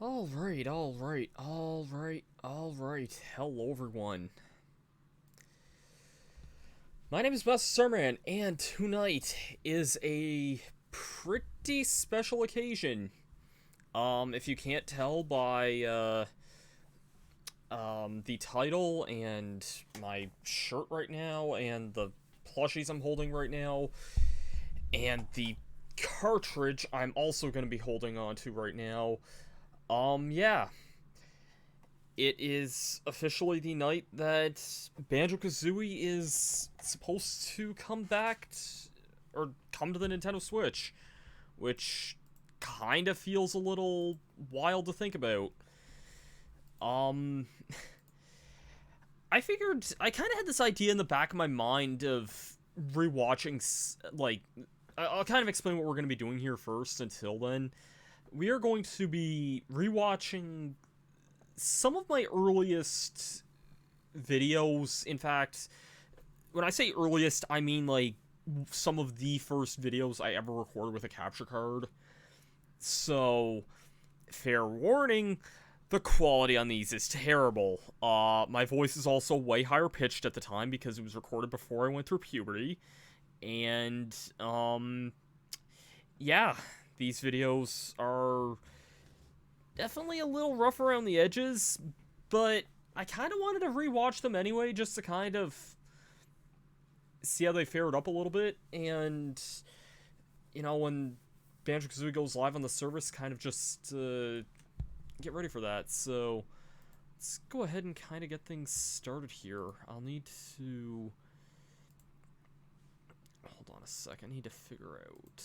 Alright. Hello, everyone. My name is Master Serman, and tonight is a pretty special occasion. If you can't tell by, the title and my shirt right now, and the plushies I'm holding right now, and the cartridge I'm also going to be holding on to right now, yeah. It is officially the night that Banjo-Kazooie is supposed to come back, or come to the Nintendo Switch, which kind of feels a little wild to think about. Um, I figured, I kind of had this idea in the back of my mind of rewatching, like, I'll kind of explain what we're going to be doing here first until then. We are going to be rewatching some of my earliest videos. In fact, when I say earliest, I mean like some of the first videos I ever recorded with a capture card. So, fair warning, the quality on these is terrible. My voice is also way higher pitched at the time because it was recorded before I went through puberty. And, yeah, these videos are definitely a little rough around the edges, but I kind of wanted to rewatch them anyway, just to kind of see how they fared up a little bit, and, you know, when Banjo-Kazooie goes live on the service, kind of just get ready for that. So, let's go ahead and kind of get things started here. I'll need to... Hold on a second, I need to figure out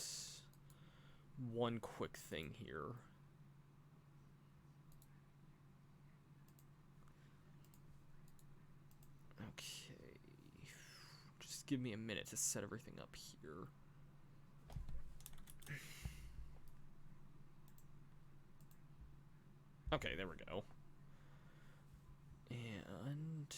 one quick thing here. Okay, just give me a minute to set everything up here. Okay, there we go. And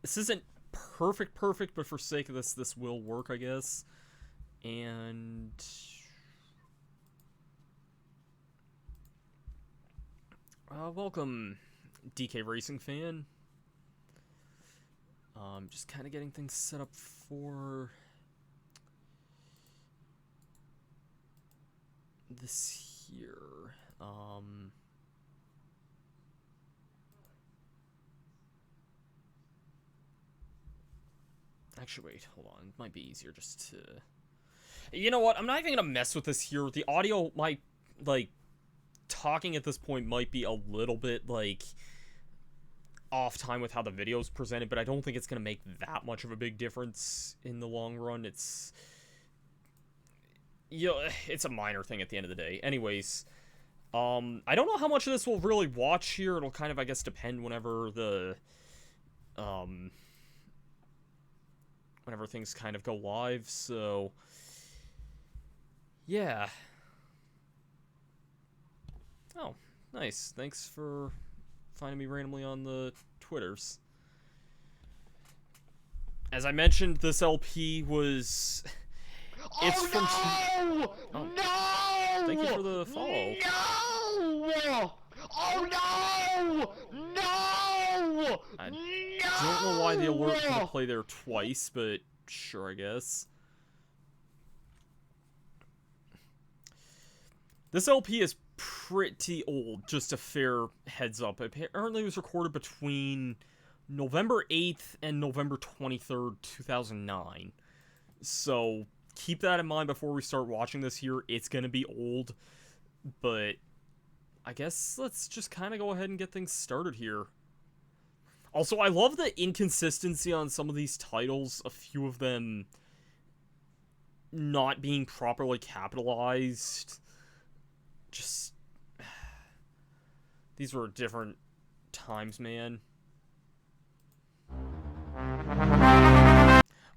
this isn't perfect, but for sake of this will work, I guess. And welcome, DK Racing fan. Just kind of getting things set up for this here. Actually, wait, hold on. It might be easier just to... You know what? I'm not even gonna mess with this here. The audio might, like, talking at this point might be a little bit, like, off time with how the video's presented, but I don't think it's gonna make that much of a big difference in the long run. It's... You know, it's a minor thing at the end of the day. Anyways, I don't know how much of this we'll really watch here. It'll kind of, I guess, depend whenever the... whenever things kind of go live, so... Yeah. Oh, nice. Thanks for finding me randomly on the Twitters. As I mentioned, this LP was... It's from... No! Oh. No! Thank you for the follow. No! Oh no! No! I don't know why the alert can play there twice, but sure, I guess. This LP is pretty old, just a fair heads up. Apparently it was recorded between November 8th and November 23rd, 2009. So keep that in mind before we start watching this here. It's gonna be old, but I guess let's just kind of go ahead and get things started here. Also, I love the inconsistency on some of these titles, a few of them not being properly capitalized. Just, These were different times, man.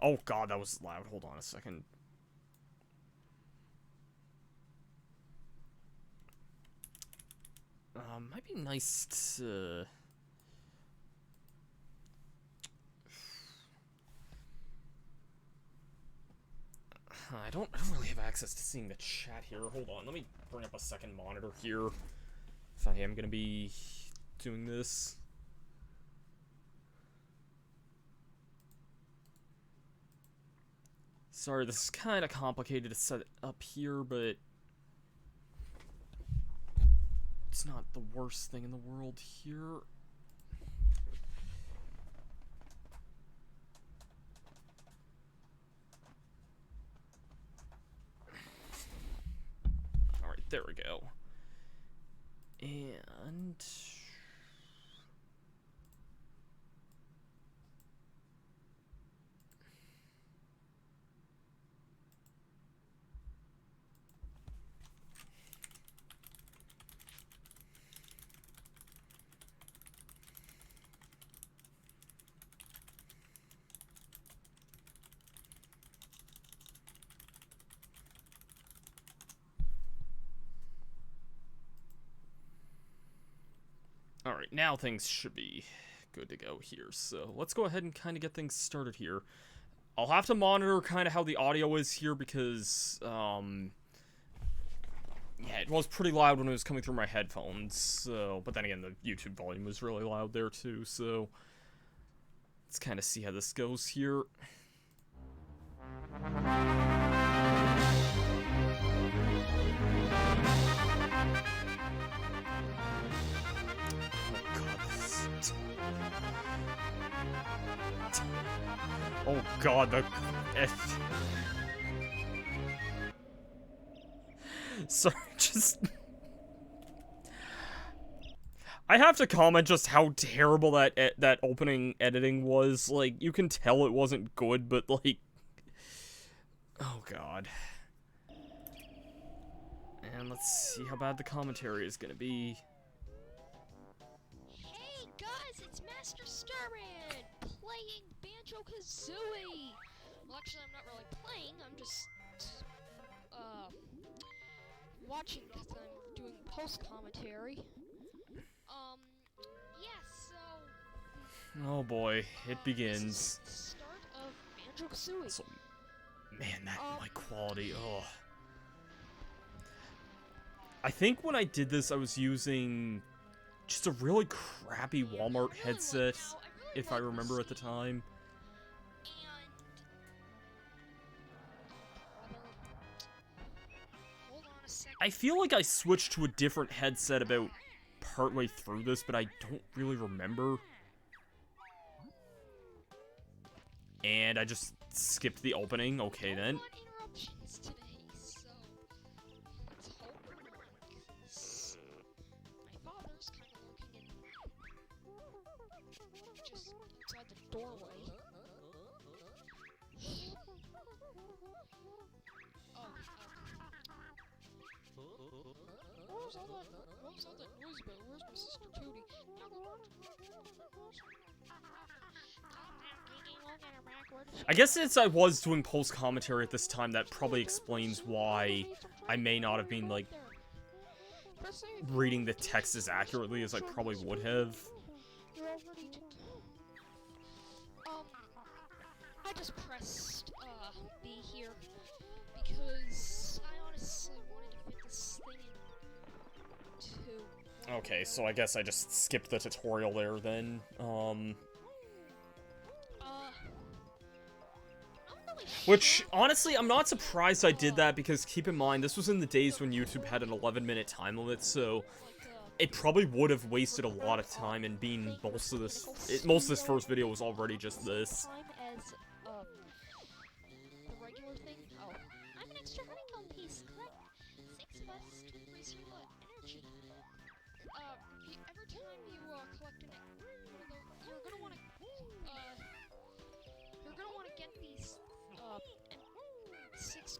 Oh god, that was loud. Hold on a second. Might be nice to... I don't really have access to seeing the chat here. Hold on, let me bring up a second monitor here. If I am gonna be doing this. Sorry, this is kind of complicated to set up here, but it's not the worst thing in the world here. Alright, there we go. And... Alright, now things should be good to go here. So let's go ahead and kind of get things started here. I'll have to monitor kind of how the audio is here because, yeah, it was pretty loud when it was coming through my headphones. So, but then again, the YouTube volume was really loud there too. So let's kind of see how this goes here. Oh god, the... Sorry, just... I have to comment just how terrible that opening editing was. Like, you can tell it wasn't good, but like... Oh god. And let's see how bad the commentary is gonna be. Hey guys, it's Master Starman playing Banjo-Kazooie. Well, actually, I'm not really playing. I'm just watching because I'm doing post commentary. Yeah. So. Oh boy, it begins. This is the start of Banjo-Kazooie. So, man, that mic quality. Oh. I think when I did this, I was using just a really crappy Walmart headset, if I remember at the time. I feel like I switched to a different headset about partway through this, but I don't really remember. And I just skipped the opening. Okay, then. What's all that noise about? Where's my sister Tootie? I guess since I was doing post commentary at this time, that probably explains why I may not have been like reading the text as accurately as I probably would have. I just pressed B here because I honestly wanted to fit this thing in. Okay, so I guess I just skipped the tutorial there then. Which, honestly, I'm not surprised I did that because keep in mind, this was in the days when YouTube had an 11-minute time limit, so it probably would have wasted a lot of time and been most of this first video was already just this.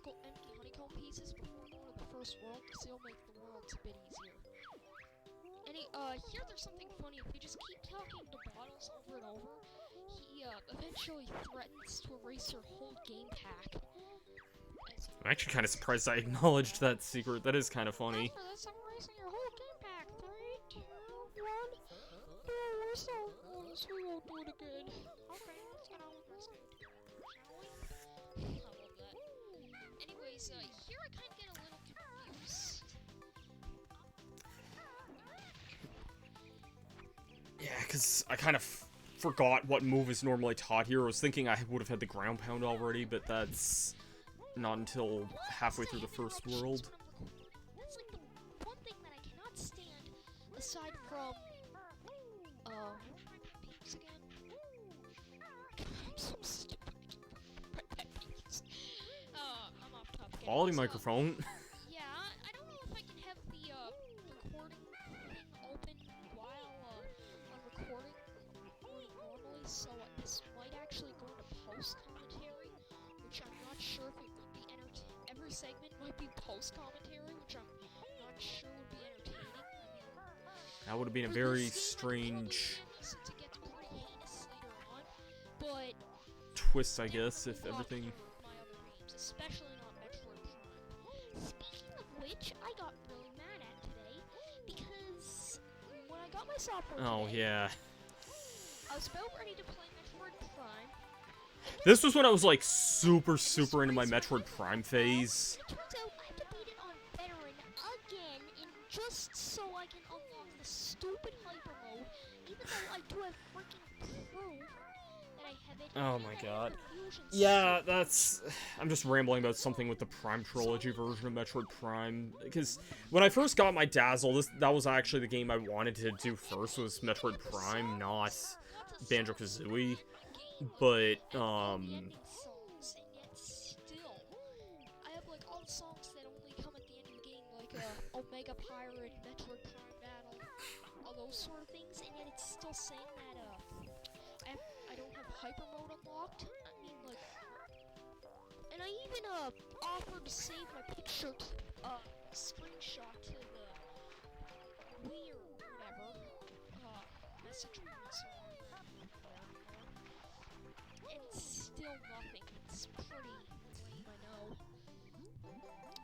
Empty honeycomb pieces before going to the first world, because they'll make the worlds a bit easier. here there's something funny. If you just keep talking to bottles over and over, he, eventually threatens to erase your whole game pack. I'm actually kind of surprised I acknowledged that secret. That is kind of funny. After this, I'm erasing your whole game pack. 3, 2, 1. Oh, so we won't do it again. Okay, let's get on with this game, shall we? I love that. Anyways, here I kind of get a little confused. Yeah, because I kind of forgot what move is normally taught here. I was thinking I would have had the ground pound already, but that's not until halfway through the first world. That's like the one thing that I cannot stand, aside from, peeps again. I'm so stupid. I'm off topic. Quality Anyways, microphone. Yeah, I don't know if I can have the, recording thing open while, I'm recording normally, so this might actually go into post-commentary, which I'm not sure if it would be every segment might be post-commentary, which I'm not sure would be entertaining. I mean, That would have been a for very this game, it probably strange would be, since it gets pretty heinous later on, but twist, I guess, if everything... my other games, especially not Metroid Prime. Speaking of which, I got really mad at today because when I got my software Oh, today, yeah. I was about ready to play Metroid Prime. This was when I was, like, super into my Metroid Prime phase. It turns out I have to beat it on Veteran again, just so I can unlock the stupid hyper mode, even though I do have freaking proof that I have it. Oh and my that god. Fusion Yeah, that's... I'm just rambling about something with the Prime Trilogy version of Metroid Prime, because when I first got my Dazzle, that was actually the game I wanted to do first, was Metroid Prime, not Banjo-Kazooie, but, songs, and yet still, I have like all the songs that only come at the end of the game, like Omega Pirate, Metroid Prime Battle, all those sort of things, and yet it's still saying that I don't have hyper mode unlocked. I mean, like, and I even offered to save my picture, screenshot to the Wii or whatever, message me so and it's still nothing. It's pretty lame, I know.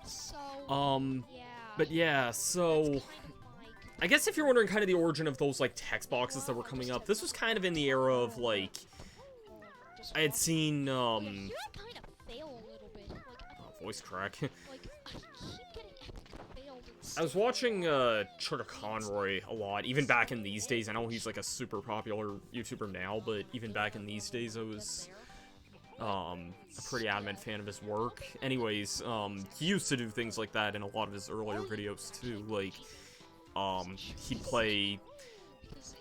So, yeah. But yeah, so... That's kind of I guess if you're wondering kind of the origin of those, like, text boxes that were coming up, this was kind of in the era of, like... I had seen, here I kind of fail a little bit. Like, voice crack. like, I keep getting epic failed and I was watching, Chuck Conroy a lot, even back in these days. I know he's, like, a super popular YouTuber now, but even back in these days, I was, a pretty adamant fan of his work. Anyways, he used to do things like that in a lot of his earlier videos, too. Like, he'd play,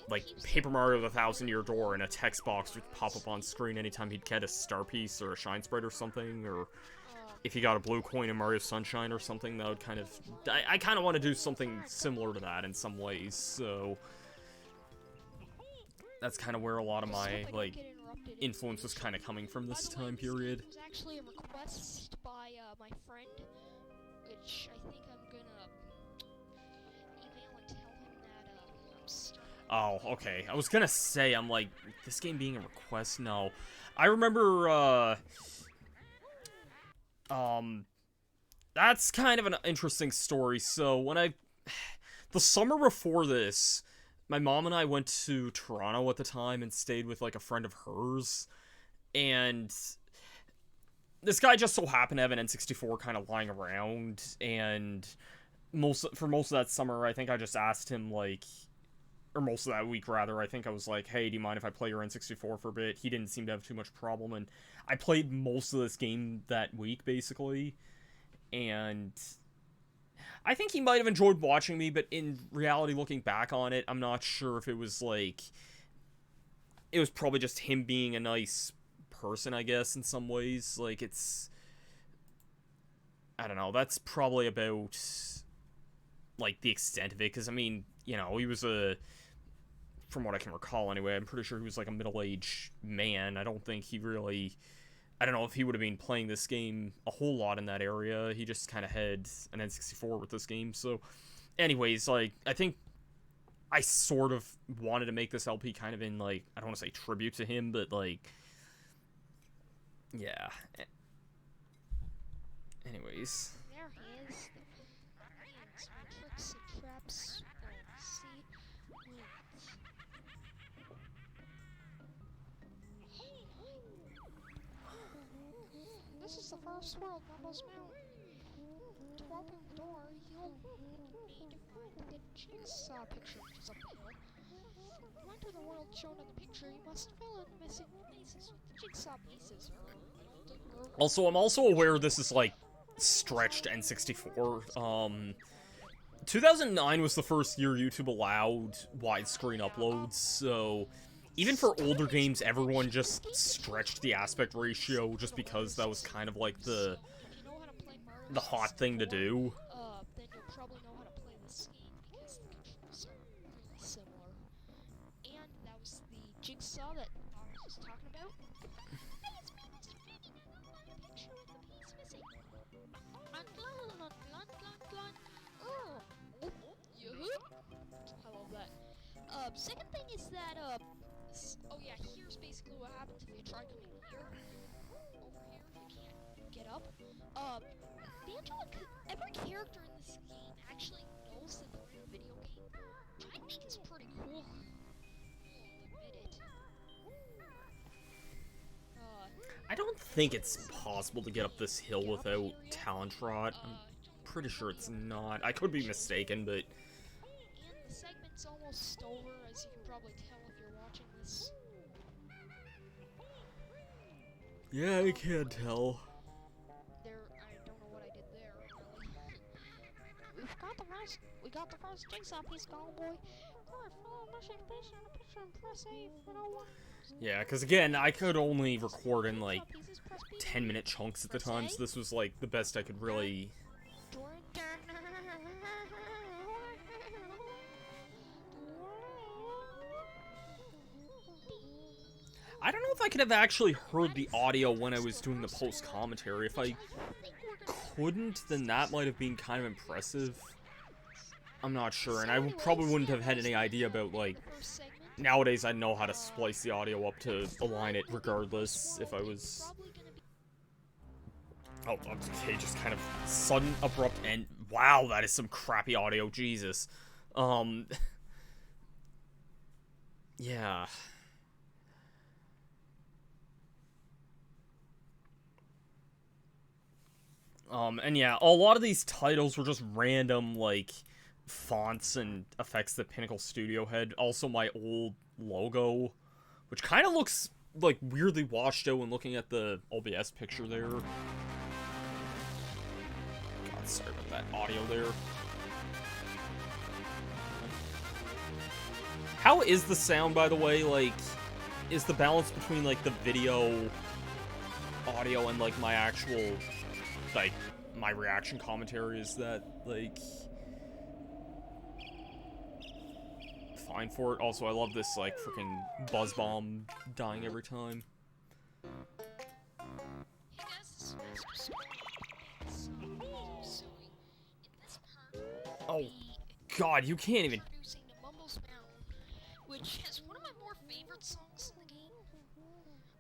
like, Paper Mario the Thousand Year Door, and a text box would pop up on screen anytime he'd get a star piece or a shine sprite or something, or if he got a blue coin in Mario Sunshine or something. That would kind of... I kind of want to do something similar to that in some ways, so... That's kind of where a lot of my, like, influence was kind of coming from this time period. It was actually a request by, my friend, which I think I'm gonna email and tell him that, I'm starting. Oh, okay. I was gonna say, I'm like, this game being a request? No. I remember, that's kind of an interesting story. So, when the summer before this, my mom and I went to Toronto at the time and stayed with, like, a friend of hers, and this guy just so happened to have an N64 kind of lying around, and for most of that summer, I think I just asked him, like, or most of that week, rather, I think I was like, hey, do you mind if I play your N64 for a bit? He didn't seem to have too much problem, and I played most of this game that week, basically, and I think he might have enjoyed watching me, but in reality, looking back on it, I'm not sure if it was, like, it was probably just him being a nice person, I guess, in some ways. Like, it's, I don't know, that's probably about, like, the extent of it, because, I mean, you know, he was from what I can recall anyway, I'm pretty sure he was, like, a middle-aged man. I don't think he really, I don't know if he would have been playing this game a whole lot in that area. He just kind of had an N64 with this game, so anyways, like, I think I sort of wanted to make this LP kind of in, like, I don't want to say tribute to him, but, like, yeah. Anyways. There he is. Yes, my tricks and traps. See? Wait. This is the first world, Mumbles Mountain. To open the door, you'll need to find the jigsaw picture, which is up the hill. To enter the world shown in the picture, you must fill in the missing places with the jigsaw pieces. Also, I'm also aware this is, like, stretched N64. 2009 was the first year YouTube allowed widescreen uploads, so even for older games, everyone just stretched the aspect ratio just because that was kind of like the hot thing to do. Then you'll probably know how to play this game because the controls are really similar. And that was the jigsaw that I was just talking about. I love that. Second thing is that, oh yeah, here's basically what happens if you try coming here. Over here, you can't get up. Every character in this game actually knows that they're in a video game, which I think is pretty cool. I'll admit it. I don't think it's possible to get up this hill without talent rot. I'm pretty sure it's not. I could be mistaken, but... And the segment's almost over, as you can probably tell if you're watching this. Yeah, I can't tell. I don't know what I did there, really. We got the first jigsaw piece gone, boy. Alright, follow mission based on the picture and press A if you don't want. Yeah, because again, I could only record in, like, 10-minute chunks at the time, so this was, like, the best I could really... I don't know if I could have actually heard the audio when I was doing the post-commentary. If I couldn't, then that might have been kind of impressive. I'm not sure, and I probably wouldn't have had any idea about, like... Nowadays, I know how to splice the audio up to align it regardless if I was... Oh, okay, just kind of sudden, abrupt end. Wow, that is some crappy audio, Jesus. Yeah. And yeah, a lot of these titles were just random, like, fonts and effects that Pinnacle Studio had. Also, my old logo, which kind of looks, like, weirdly washed out when looking at the OBS picture there. God, sorry about that audio there. How is the sound, by the way? Like, is the balance between, like, the video audio and, like, my actual, like, my reaction commentary, is that, like... fine for it? Also, I love this, like, freaking buzz bomb dying every time. Oh, God, you can't even... Which is one of my more favorite songs in the game.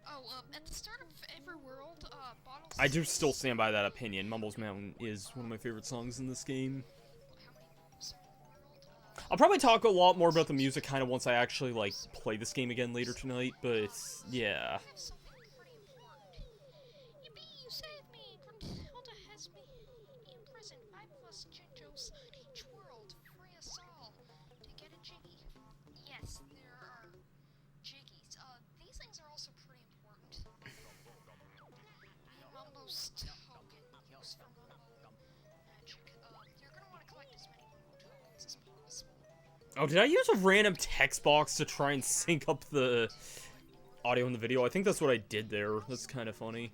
Oh, at the start of every world, bottles... I do still stand by that opinion. Mumbles Mountain is one of my favorite songs in this game. I'll probably talk a lot more about the music kind of once I actually, like, play this game again later tonight, but, yeah. Yes, there are jiggies. These things are also pretty important. Mumbo's token used for Mumbo magic. You're gonna want to collect as many Mumbo tokens as possible. Oh, did I use a random text box to try and sync up the audio and the video? I think that's what I did there. That's kind of funny.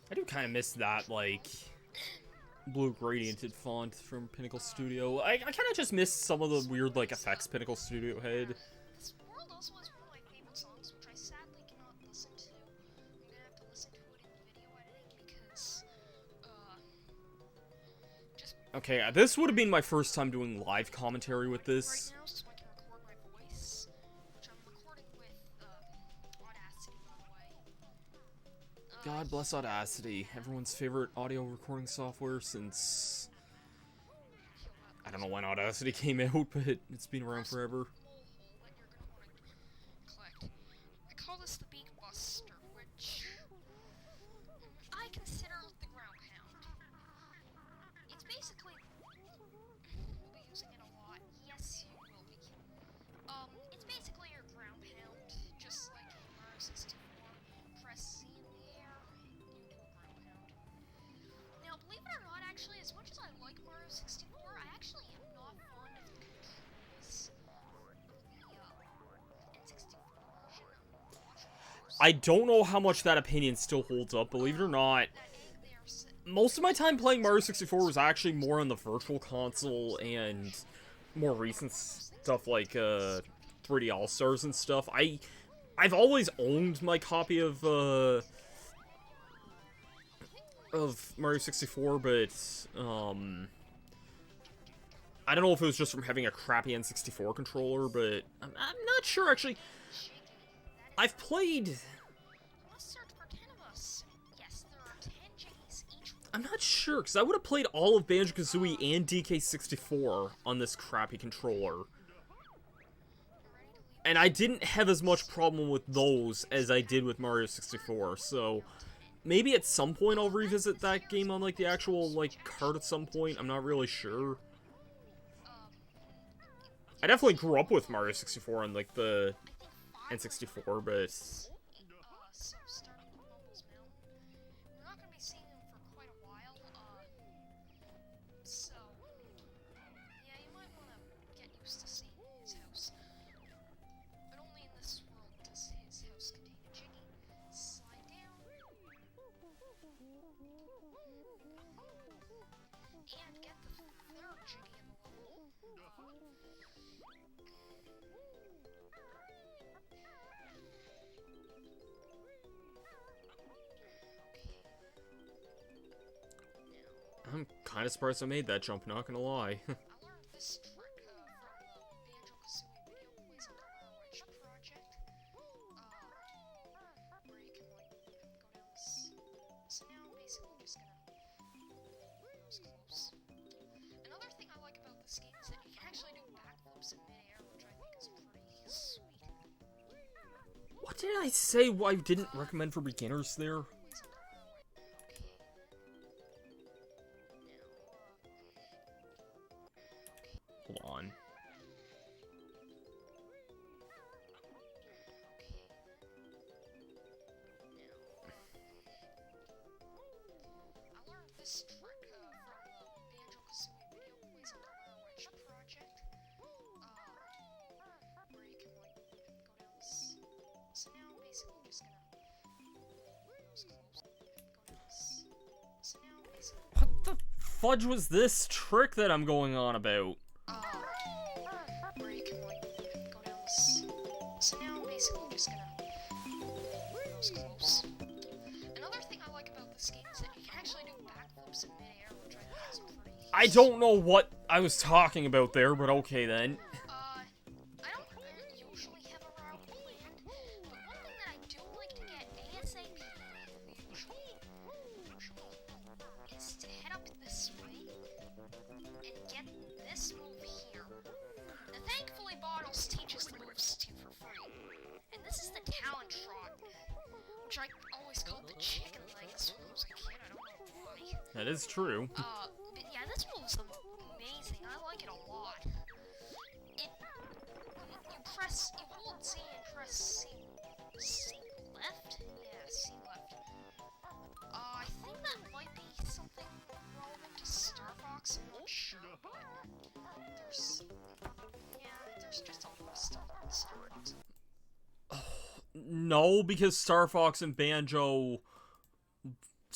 I do kind of miss that, like, blue gradiented font from Pinnacle Studio. I kind of just missed some of the weird, like, effects Pinnacle Studio had. This world also has one of my favorite songs, which I sadly cannot listen to. I'm gonna have to listen to it in video editing because, just Okay, this would have been my first time doing live commentary with this. right now, so I can record my voice, which I'm recording with, Audacity, by the way. God bless Audacity, everyone's favorite audio recording software since... I don't know when Audacity came out, but it's been around forever. That you're gonna want to collect. I call this the Beak Buster, which I consider the ground pound. It's basically you'll be using it a lot. Yes, you will be. It's basically your ground pound, just like in Mario 64. Press C in the air, you do a ground pound. Now, believe it or not, actually, as much as I like Mario 64, I actually am not fond of the controls of the N64 version. I don't know how much that opinion still holds up, believe it or not. That egg there, Most of my time playing Mario 64 was actually more on the Virtual Console and more recent stuff like 3D All-Stars and stuff. I've always owned my copy of Mario 64, but I don't know if it was just from having a crappy N64 controller, but I'm not sure actually. I've played... let's search for 10 of us. Yes, there are 10 J's each one. I'm not sure, because I would have played all of Banjo-Kazooie and DK64 on this crappy controller. And I didn't have as much problem with those as I did with Mario 64, so... maybe at some point I'll revisit that game on, like, the actual, like, card at some point. I'm not really sure. I definitely grew up with Mario 64 on, like, the N64, but... So, starting with Mumbles Mountain. We're not going to be seeing him for quite a while, so... yeah, you might want to get used to seeing his house. But only in this world does his house contain a Jiggy. Slide down. And get the third Jiggy in the level. I'm kind of surprised I made that jump, not gonna lie. I learned this trick from the Banjo-Kazooie Video Plays on the rewatch project, where you can like go down this. So now I'm basically just gonna nose close. Another thing I like about this game is that you can actually do backflips in midair, which I think is pretty sweet. What did I say I didn't recommend for beginners there? Plays on the rewatch. Okay. Hold on. I learned this trick from the Banjo-Kazooie Video Plays on the rewatch project, where you can like go down this. So now I'm basically just gonna nose close, go down this. So now I'm basically What the fudge was this trick that I'm going on about? where you can like go down this. So now I'm basically just gonna nose close. Another thing I like about this game is that you can actually do backflips in midair, which I think is pretty. I don't know what I was talking about there, but okay then. I don't usually have a route planned, but one thing that I do like to get ASAP usually is to head up this way and get this move here. Now thankfully Bottles teaches the moves to you for free. And this is the talent trot, which I always called the chicken legs when I was a kid, I don't know why. That is true. But yeah, this move's amazing. I like it a lot. You hold Z and press C left? Yeah, C left. I think that might be something relevant to Star Fox, I'm not sure, but there's just a lot of stuff on Star Fox. No, because Star Fox and Banjo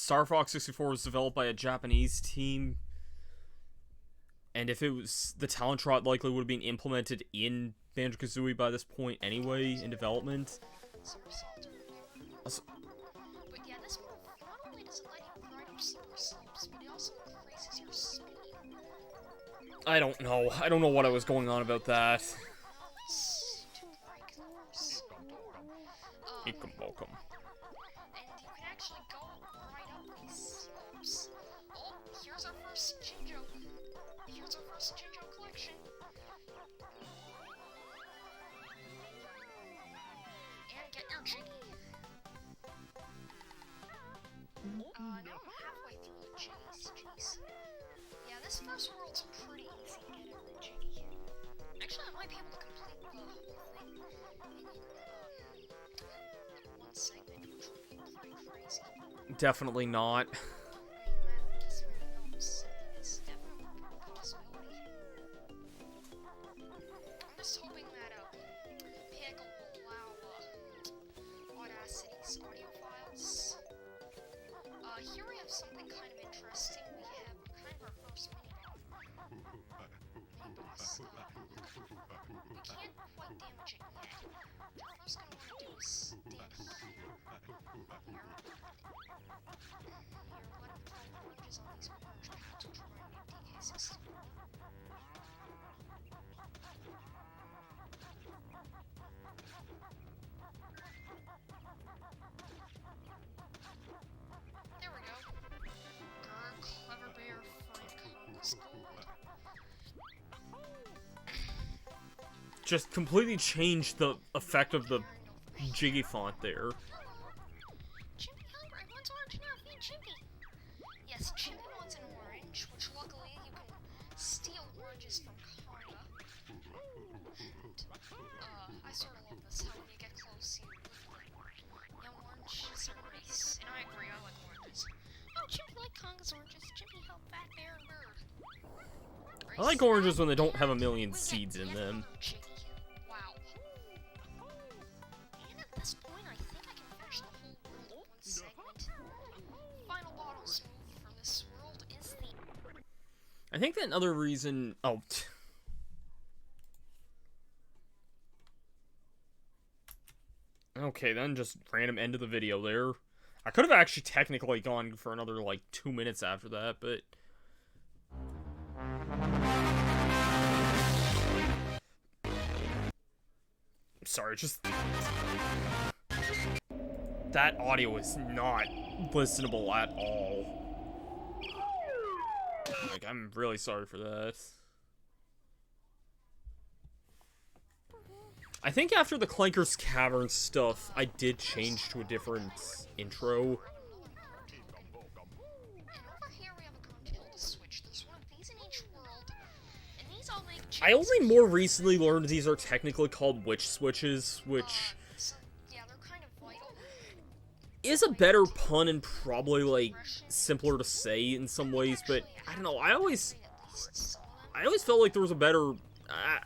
Star Fox 64 was developed by a Japanese team, and if it was, the talent trot likely would have been implemented in Banjo-Kazooie by this point anyway, in development. But yeah, this move, not only does it let you ride up steeper slopes, but it also increases your speed. I don't know. I don't know what I was going on about that. Ikum bokum. And you can actually go right up these slopes. Oh, here's our first Jinjo. Here's our first Jinjo collection. And get your Jiggy. Now I'm halfway through the Jiggies. Jeez. Yeah, this first world's pretty easy to get every Jiggy. Actually, I might be able to complete the whole thing in one segment, which would be pretty crazy. Definitely not. This man knows. It's definitely a possibility. I'm just hoping that Pickle will allow Audacity's audio files. Here we have something kind of interesting. We have kind of our first mini-boss. We can't quite damage it yet. What we're first going to want to do is stand here. Here, let him throw oranges on these orange pads, which remind me of DK64. There we go. Grr, clever bear, find Conga's gold. Just completely changed the effect of the Jiggy font there. Chimpy hungry, wants orange now, feed Chimpy. Yes, Chimpy wants an orange, which luckily you can steal oranges from Conga. I sort of love this, how when you get close, oranges are nice. And I agree, I like oranges. Oh, Chimpy like Conga's oranges. Chimpy help Fat Bear and Bird. I like oranges when they don't have a million seeds in them. Wow. And at this point, I think I can finish the whole world in one segment. Final bottles move for this world is the... I think that another reason... Oh. Okay, then just random end of the video there. I could have actually technically gone for another, like, 2 minutes after that, but... Sorry, just... That audio is not listenable at all. Like, I'm really sorry for that. I think after the Clanker's Cavern stuff, I did change to a different intro. And over here we have a Gruntilda switch. There's one of these in each world. And these all make I only more recently learned these are technically called witch switches, which yeah, they're kind of vital. is a better pun and probably, like, simpler to say in some ways, but I don't know, I always felt like there was a better,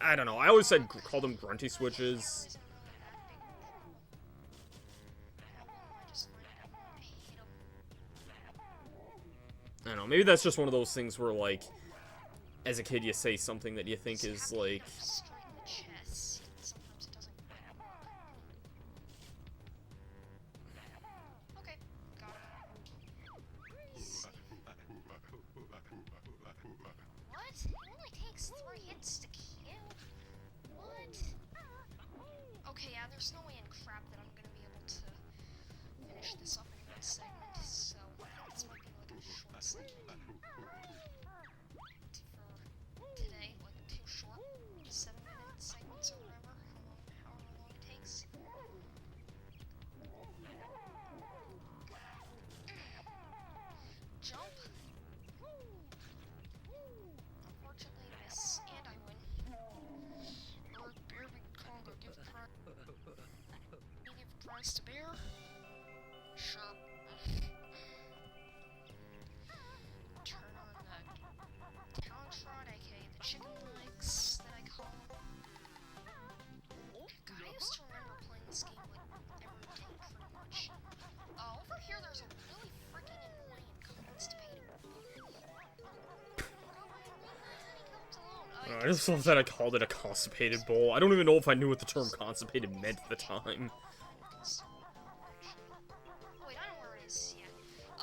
I don't know, I always call them grunty switches. I don't know, maybe that's just one of those things where, like, as a kid you say something that you think is, like... Okay, got it. What? It only takes 3 hits to kill? What? Okay, yeah, there's no way in crap that I'm gonna be able to finish this up in one segment, so I think this might be like a short segment. For today, like 2 short 7-minute segments or whatever, however long it takes. Jump. Unfortunately, miss, and I win. Bear beat Conga, give prize to bear. Sure. Turn on the talent trot, aka the chicken legs that I call them. God, I used to remember playing this game like every day pretty much. Over here there's a really freaking I just thought that I called it a constipated bowl. I don't even know if I knew what the term constipated meant at the time. Wait, I know where it is. Yeah.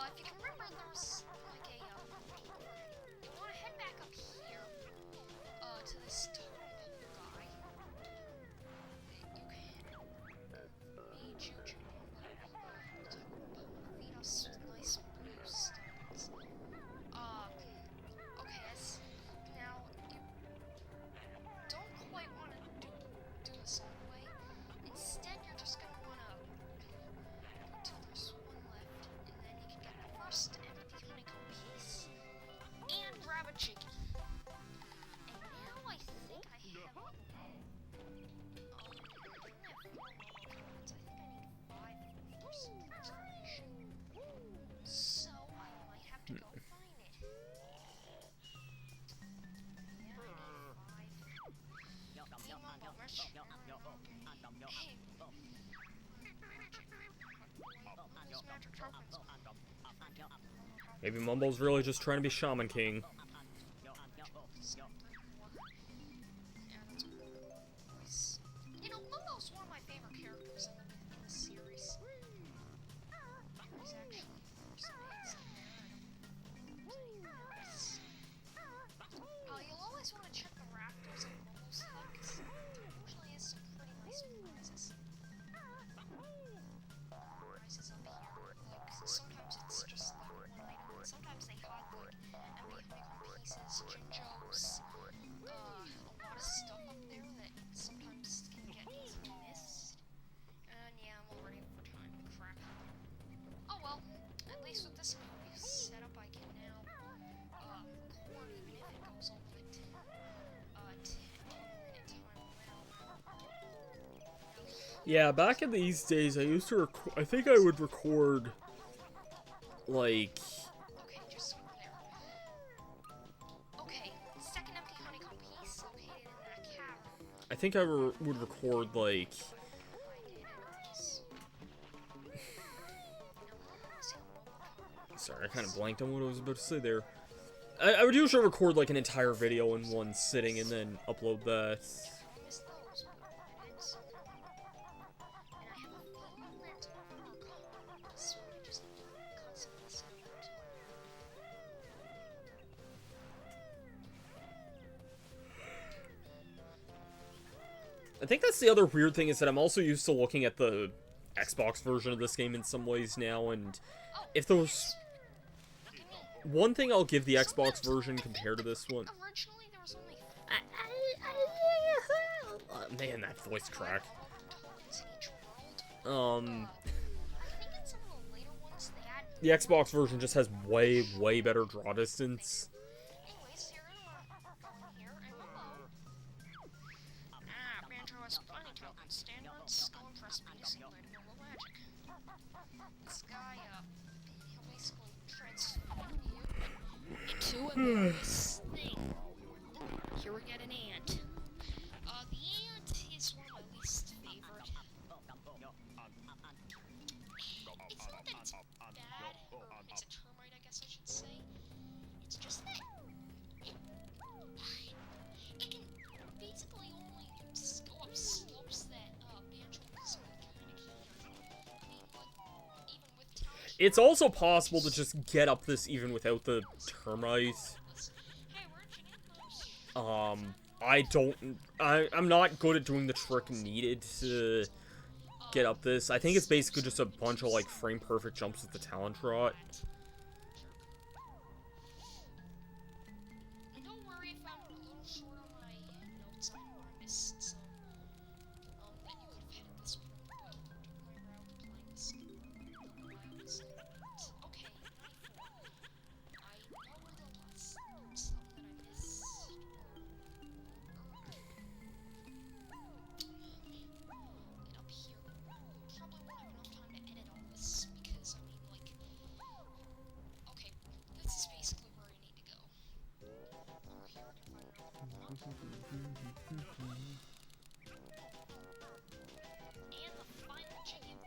If you can remember, there's like a you want to head back up here to this totem guy. You can feed us with nice blue stones. Okay, now you don't quite want to do this all the way. Instead, you're just gonna wanna until there's one left, and then you can get the first empty honeycomb piece and grab a chicken. And now I think I have I only have 4 cards. I think I need 5 for some transformation. So I might have to go find it. Yeah, I need 5. Hey, Mom, don't rush. Hey. Those magic tokens. Maybe Mumble's really just trying to be Shaman King. You know, Momo's one of my favorite characters in the series. He's actually you'll always want to check the raptors on Momo's head, because it usually has some pretty nice prizes. Prizes up here. Like, sometimes it's just like one item, and sometimes they hide like empty honeycomb pieces, Jinjos, a lot of stuff up there that sometimes can get easily missed. And yeah, I'm already over time. Crap. Oh well, at least with this movie set up, I can now record even if it goes over the 10-minute time limit. Yeah, back in these days, I used to I think I would record, like... Okay, just over there. Okay, second empty honeycomb piece located in that cavern. I think I would record, like... Sorry, I kind of blanked on what I was about to say there. I would usually record, like, an entire video in one sitting and then upload that. I think that's the other weird thing, is that I'm also used to looking at the Xbox version of this game in some ways now, and if those... One thing I'll give the Xbox version compared to this one... Originally, there was only man, that voice crack. I think in some of the later ones they had... The Xbox version just has way, way better draw distance. Anyways, you're gonna wanna go in here and hello. Banjo has plenty tokens. Standards, go impress me, simulated normal magic. This guy, he'll basically transform you into a glorious thing. Here we get an ant. The ant is one of my least favorite. It's not that it's bad, or it's a termite, I guess I should say. It's just that it can basically only go up slopes that Banjo-Kazooie kind of can't. I mean, like, even with towns. It's also possible to just get up this even without the termite. Hey, where'd you get those? I'm not good at doing the trick needed to get up this. I think it's basically just a bunch of, like, frame-perfect jumps with the talent trot. And don't worry if I'm a little short on my notes. I know what I missed, so that you could have headed this way, but my route playing this game, I was okay. 94. I know where the last stuff that I missed. Get up here. Probably won't have enough time to edit all this because I mean, like, okay, this is basically where I need to go. Over here, I can find and the final chicken.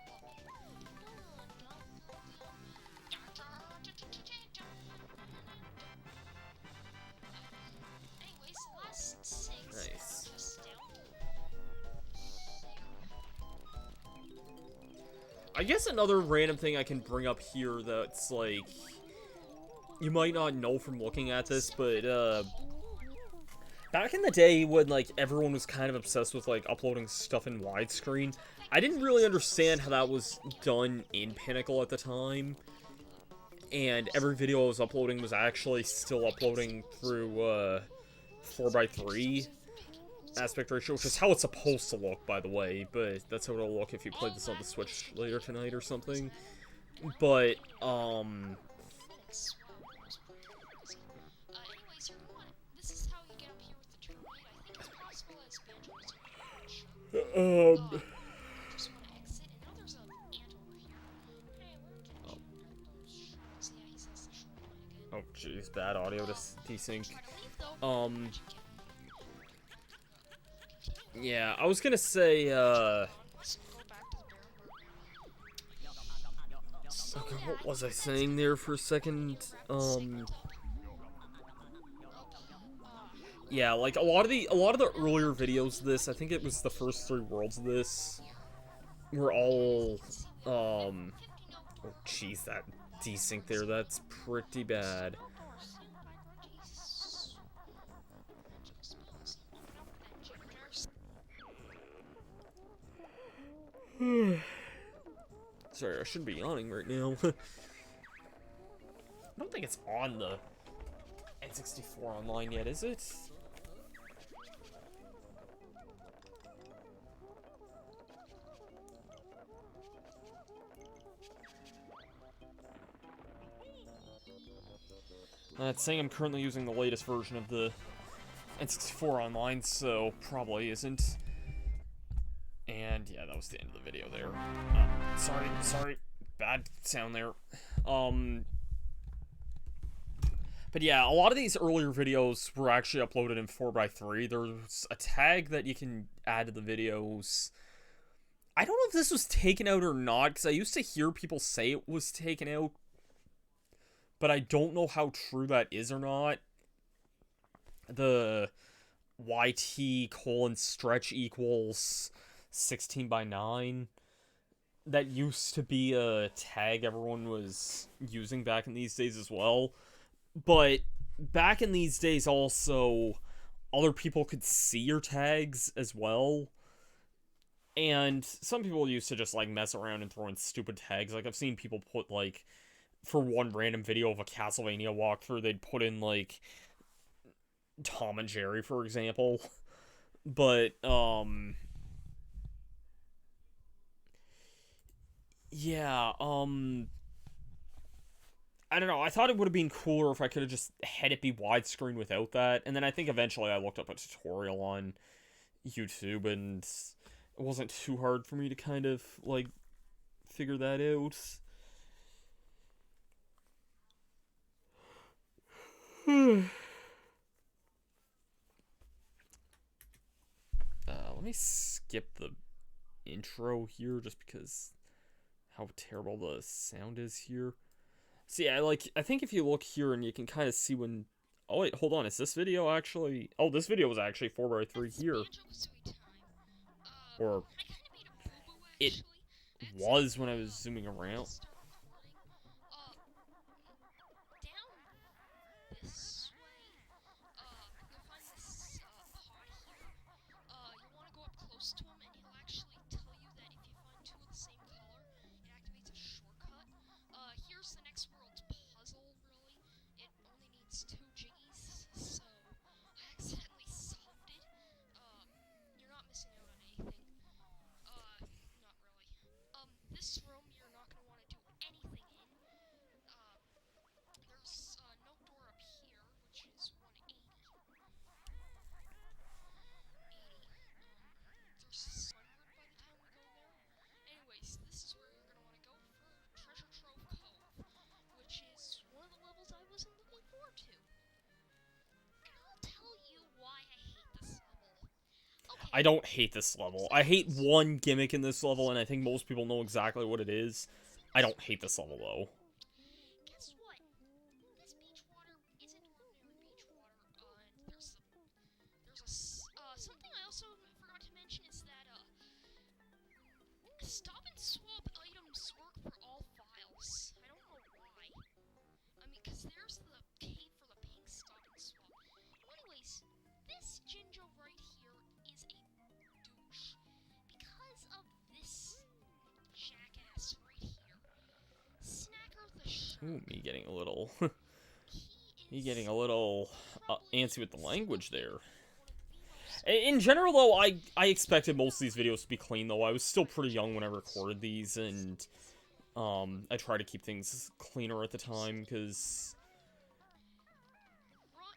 Anyways, last I guess another random thing I can bring up here that's, like, you might not know from looking at this, but, back in the day when, like, everyone was kind of obsessed with, like, uploading stuff in widescreen, I didn't really understand how that was done in Pinnacle at the time. And every video I was uploading was actually still uploading through, 4:3 aspect ratio, which is how it's supposed to look, by the way, but that's how it'll look if you play this on the Switch later tonight or something. But, Anyways, you're going. This is how you get up here with the terminate. I think it's possible as Banjo-Kazooie LP. Just want to exit, and now there's an ant over here. Hey, where did you get those shards? Yeah, he says the shoreline again. oh jeez, bad audio desync. Try to leave, though. Yeah, I was gonna say, Let's go back to the Baron. okay, what was I saying there for a second? Yeah, like, a lot of the earlier videos of this, I think it was the first 3 worlds of this, were all, oh jeez, that desync there, that's pretty bad. Sorry, I shouldn't be yawning right now. I don't think it's on the N64 online yet, is it? It's saying I'm currently using the latest version of the N64 online, so probably isn't. And yeah, that was the end of the video there. Sorry, bad sound there. But yeah, a lot of these earlier videos were actually uploaded in 4:3. There's a tag that you can add to the videos. I don't know if this was taken out or not, because I used to hear people say it was taken out, but I don't know how true that is or not. The YT:stretch equals 16:9. That used to be a tag everyone was using back in these days as well. But back in these days also, other people could see your tags as well. And some people used to just, like, mess around and throw in stupid tags. Like, I've seen people put, like, for one random video of a Castlevania walkthrough, they'd put in, like, Tom and Jerry, for example. But, yeah, I don't know, I thought it would have been cooler if I could have just had it be widescreen without that, and then I think eventually I looked up a tutorial on YouTube, and it wasn't too hard for me to kind of, like, figure that out. Let me skip the intro here, just because how terrible the sound is here. So yeah, like, I think if you look here and you can kind of see when... Oh wait, hold on, is this video actually... Oh, this video was actually 4:3 here. Or... It was when I was zooming around. This room you're not going to want to do anything in. There's no door up here, which is 180. 80. There's 100 by the time we go there. Anyways, this is where you're going to want to go for Treasure Trove Cove, which is one of the levels I wasn't looking forward to. And I'll tell you why I hate this level. Okay. I don't hate this level. I hate one gimmick in this level, and I think most people know exactly what it is. I don't hate this level, though. Guess what? This beach water isn't ordinary beach water, and there's something I also forgot to mention is that, stop and swap items Ooh, me getting a little... me getting a little antsy with the language there. In general, though, I expected most of these videos to be clean, though. I was still pretty young when I recorded these, and I try to keep things cleaner at the time, because...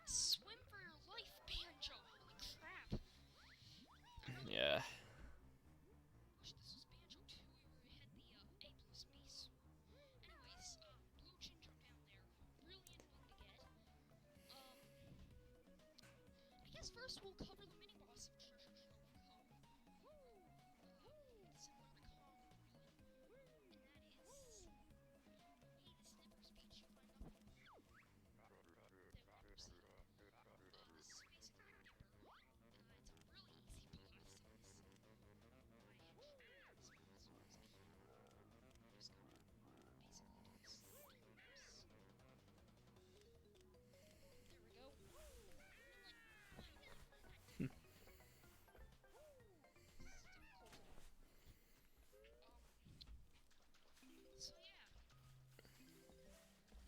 Swim for your life, Banjo! Holy crap! Yeah. Wish this was Banjo 2, where we had the A plus B sword. Anyways, blue ginger down there. Really annoying to get. I guess first we'll cover the mini boss of Treasure Trove Cove. Similar to common ruin, and that is, hey, the Snipper's Beach, you find nothing. This is basically an ember. It's a really easy boss.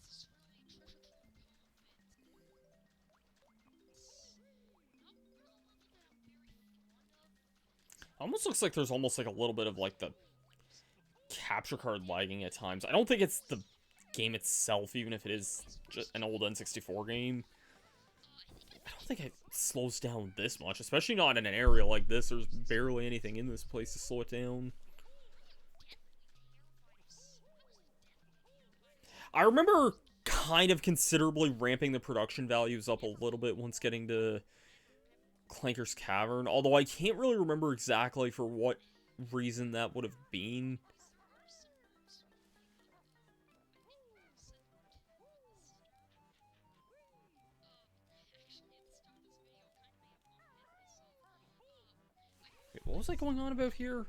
So yeah, this is really Treasure Trove Cove, and it's not really a level that I'm very fond of. Almost looks like there's almost like a little bit of like the capture card lagging at times. I don't think it's the game itself, even if it is just an old N64 game. I don't think it slows down this much, especially not in an area like this. There's barely anything in this place to slow it down. I remember kind of considerably ramping the production values up a little bit once getting to Clanker's Cavern, although I can't really remember exactly for what reason that would have been. Wait, what was I going on about here?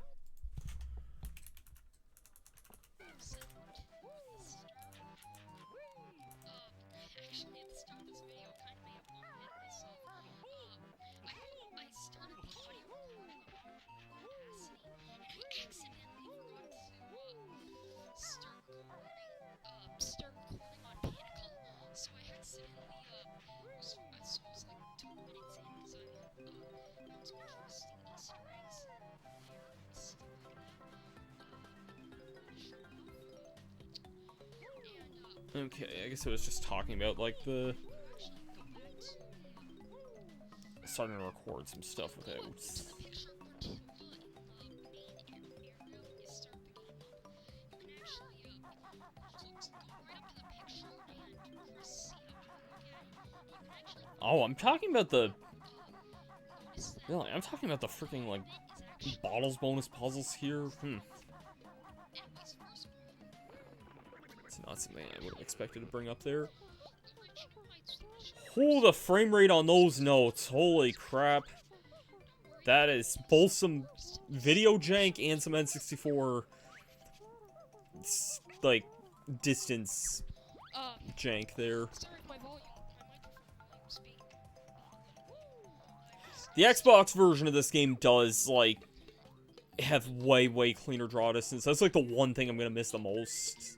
Start recording on Pinnacle, so I accidentally, so it was like 2 minutes in, because I, found some interesting Easter eggs here and stuff like that. Okay, I guess it was just talking about, like, the... starting to record some stuff without... Oh, I'm talking about the... Really, I'm talking about the freaking, like, bottles bonus puzzles here. It's not something I would have expected to bring up there. Oh, the frame rate on those notes. Holy crap. That is both some video jank and some N64, like, distance jank there. The Xbox version of this game does, like, have way cleaner draw distance. That's, like, the one thing I'm gonna miss the most.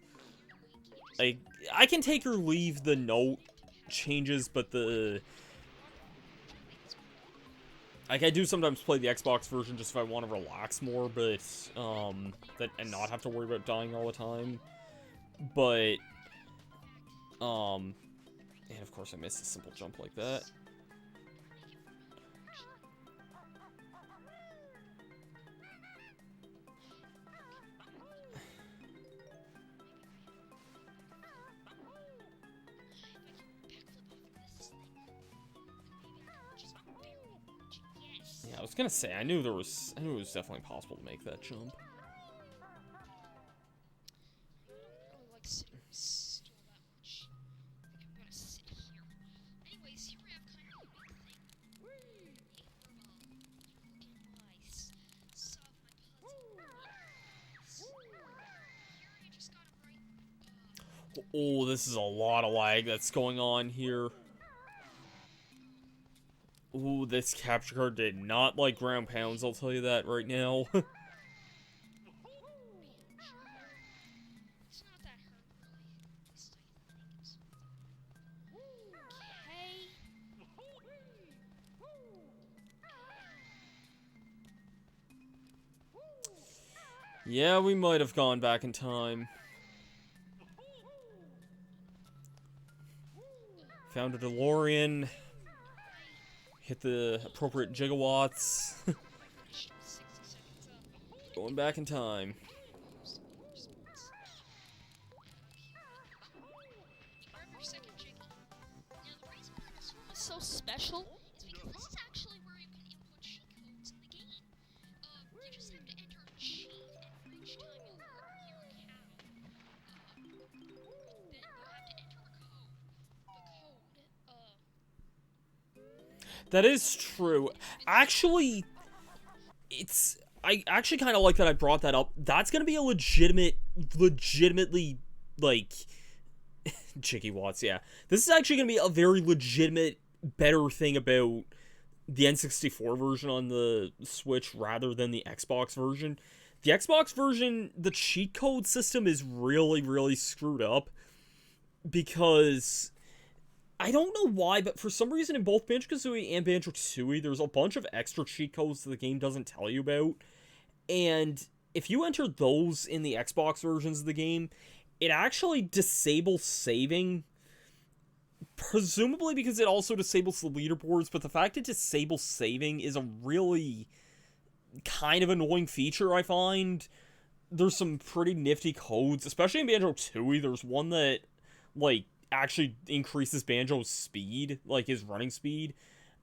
Like, I can take or leave the note changes, but the... Like, I do sometimes play the Xbox version just if I want to relax more, but, and not have to worry about dying all the time. But, and of course I missed a simple jump like that. Yeah, I was gonna say, I knew it was definitely possible to make that jump. Oh, this is a lot of lag that's going on here. Ooh, this capture card did not like ground pounds, I'll tell you that right now. Yeah, we might have gone back in time. Found a DeLorean. Hit the appropriate gigawatts. Going back in time. So special is because this is actually where you can input cheat codes in the game. You just have to enter a cheat, and for each time you learn your account, then you have to enter a code. That is true. Actually, I actually kind of like that I brought that up. That's gonna be a legitimately, like, gigawatts, yeah. This is actually gonna be a very legitimate, better thing about the N64 version on the Switch rather than the Xbox version. The Xbox version, the cheat code system is really, really screwed up because I don't know why, but for some reason in both Banjo-Kazooie and Banjo-Tooie, there's a bunch of extra cheat codes that the game doesn't tell you about. And if you enter those in the Xbox versions of the game, it actually disables saving. Presumably because it also disables the leaderboards, but the fact it disables saving is a really kind of annoying feature, I find. There's some pretty nifty codes, especially in Banjo-Tooie. There's one that, like, actually increases Banjo's speed, like his running speed.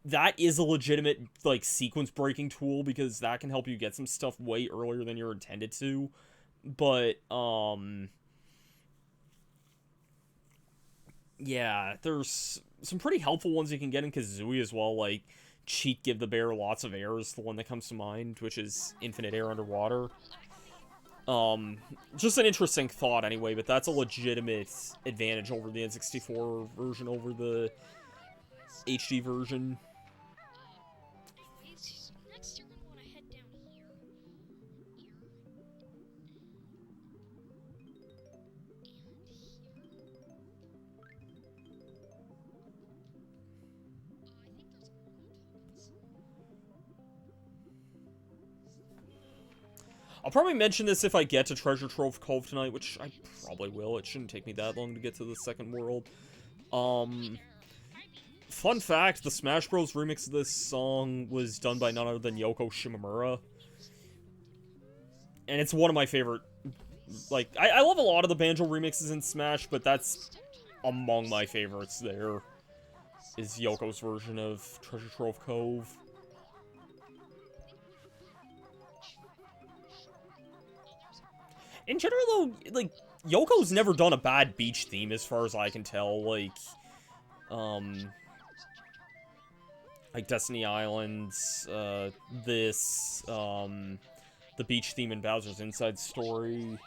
That is a legitimate, like, sequence breaking tool because that can help you get some stuff way earlier than you're intended to. But, yeah, there's some pretty helpful ones you can get in Kazooie as well, like Cheat Give the Bear Lots of Air is the one that comes to mind, which is infinite air underwater. Just an interesting thought anyway, but that's a legitimate advantage over the N64 version over the HD version. Next, you're gonna want to head down here. I'll probably mention this if I get to Treasure Trove Cove tonight, which I probably will. It shouldn't take me that long to get to the second world. Fun fact, the Smash Bros. Remix of this song was done by none other than Yoko Shimomura. And it's one of my favorite, like, I love a lot of the Banjo remixes in Smash, but that's among my favorites there, is Yoko's version of Treasure Trove Cove. In general, though, like, Yoko's never done a bad beach theme, as far as I can tell. Like Destiny Islands, the beach theme in Bowser's Inside Story,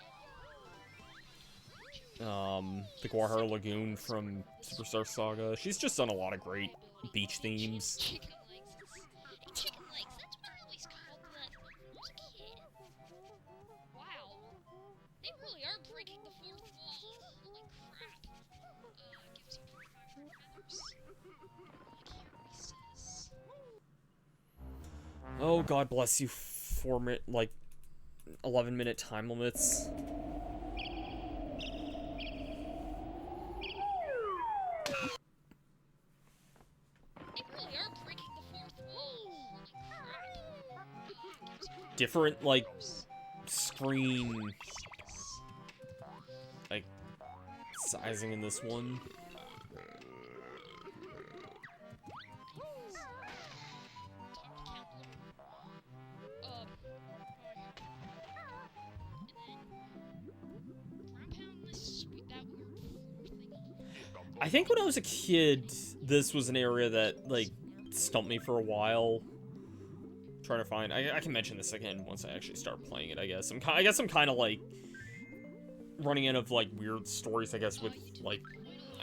the Guahara Lagoon from Superstar Saga. She's just done a lot of great beach themes. Chicken legs, that's what I always called that when I was a kid. Wow. They really are breaking the fourth wall. Holy crap. Gives you 25 feathers. Oh, God bless you, 11-minute time limits. They really are breaking the fourth wall. Holy crap. Different, like, screen, like, sizing in this one. I think when I was a kid, this was an area that, like, stumped me for a while. Trying to find... I can mention this again once I actually start playing it, I guess. I'm kind of, like, running out of, like, weird stories, I guess, with, like,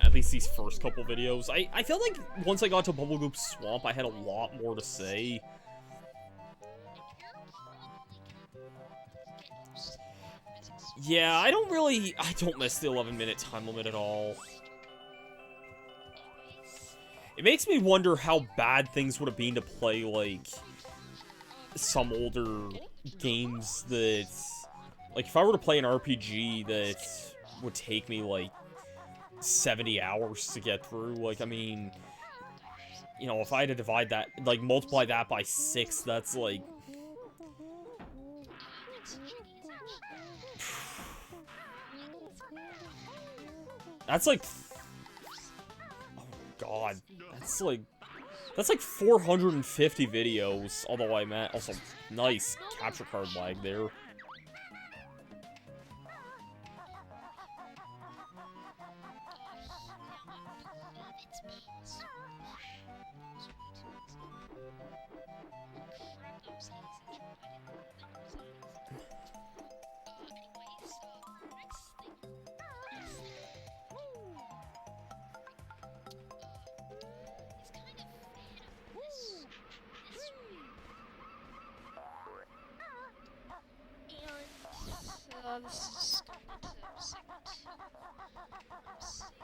at least these first couple videos. I feel like once I got to Bubblegoop Swamp, I had a lot more to say. Yeah, I don't miss the 11-minute time limit at all. It makes me wonder how bad things would have been to play, like, some older games that Like, if I were to play an RPG that would take me, like, 70 hours to get through, like, I mean, you know, if I had to divide that, like, multiply that by 6, that's, like... That's, like... Oh, God. That's, like, 450 videos, although I'm at... Also, nice capture card lag there. This is going to segment 2. I'm seeing,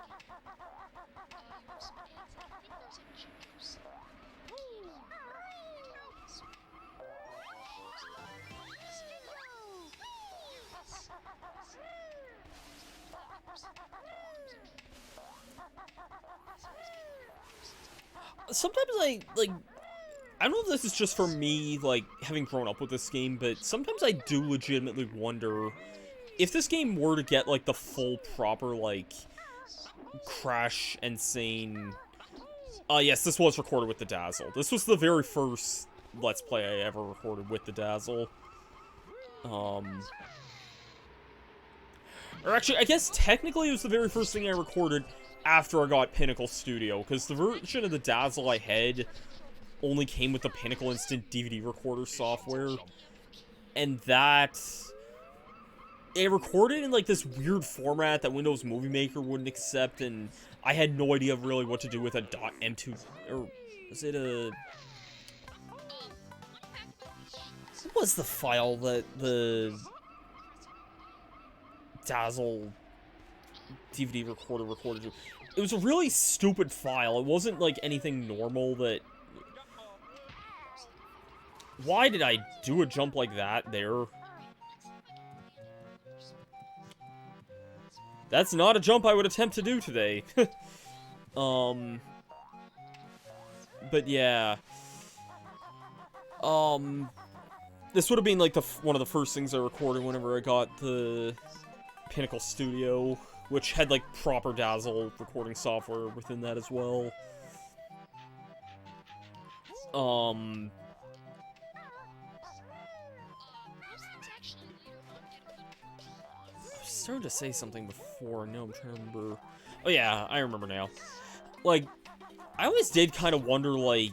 some ads, I think there's a juice. Sometimes I don't know if this is just for me, like, having grown up with this game, but sometimes I do legitimately wonder if this game were to get, like, the full, proper, like, Crash Insane... yes, this was recorded with the Dazzle. This was the very first Let's Play I ever recorded with the Dazzle. Or actually, I guess technically it was the very first thing I recorded after I got Pinnacle Studio, because the version of the Dazzle I had only came with the Pinnacle Instant DVD recorder software, and that... It recorded in, like, this weird format that Windows Movie Maker wouldn't accept, and I had no idea really what to do with a .m2... Or, was it a... What was the file that the Dazzle DVD recorder recorded to? It was a really stupid file. It wasn't, like, anything normal that... Why did I do a jump like that there? That's not a jump I would attempt to do today. But yeah. This would have been, like, one of the first things I recorded whenever I got the Pinnacle Studio, which had, like, proper Dazzle recording software within that as well. I started to say something before, no, I'm trying to remember. Oh yeah, I remember now. Like, I always did kind of wonder, like,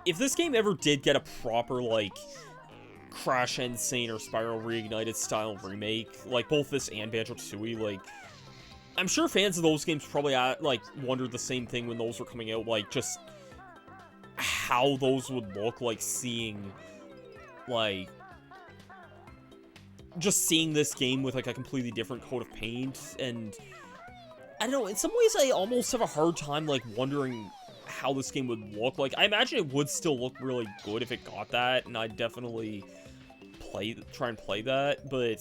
if this game ever did get a proper, like, Crash Insane or Spyro Reignited style remake, like, both this and Banjo-Kazooie, like, I'm sure fans of those games probably, like, wondered the same thing when those were coming out, like, just how those would look, like, seeing, like, just seeing this game with, like, a completely different coat of paint, and I don't know, in some ways I almost have a hard time, like, wondering how this game would look. Like, I imagine it would still look really good if it got that, and I'd definitely try and play that, but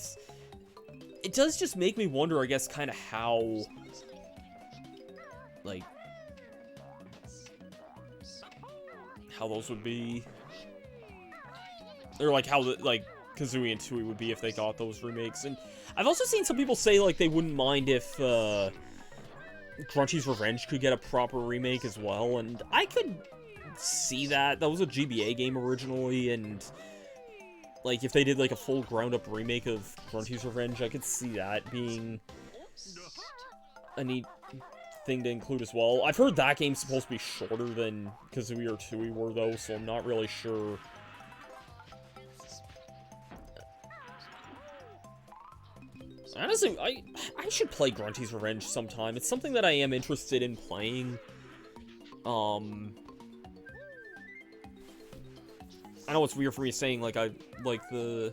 it does just make me wonder, I guess, kind of how, like, how those would be, or, like, how, like, Kazooie and Tooie would be if they got those remakes. And I've also seen some people say, like, they wouldn't mind if, Grunty's Revenge could get a proper remake as well, and I could see that. That was a GBA game originally, and, like, if they did, like, a full ground-up remake of Grunty's Revenge, I could see that being a neat thing to include as well. I've heard that game's supposed to be shorter than Kazooie or Tooie were, though, so I'm not really sure. Honestly, I should play Grunty's Revenge sometime. It's something that I am interested in playing. I know it's weird for me saying, like, I like the...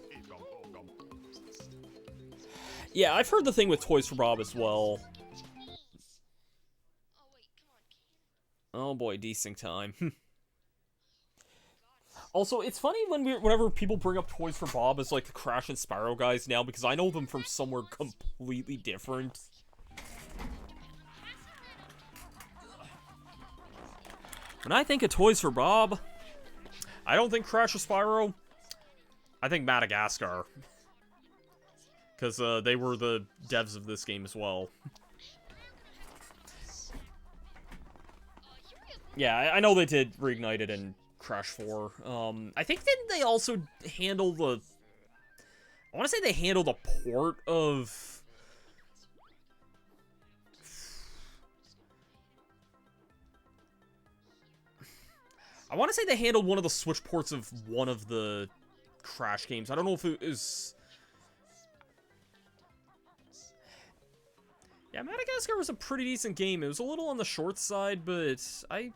Yeah, I've heard the thing with Toys for Bob as well. Oh boy, desync time. Also, it's funny whenever people bring up Toys for Bob as, like, the Crash and Spyro guys now, because I know them from somewhere completely different. When I think of Toys for Bob, I don't think Crash or Spyro. I think Madagascar. Because they were the devs of this game as well. Yeah, I know they did Reignited and Crash 4. I think didn't they also handle the... I want to say they handled a port of... I want to say they handled one of the Switch ports of one of the Crash games. I don't know if it was... Yeah, Madagascar was a pretty decent game. It was a little on the short side, but I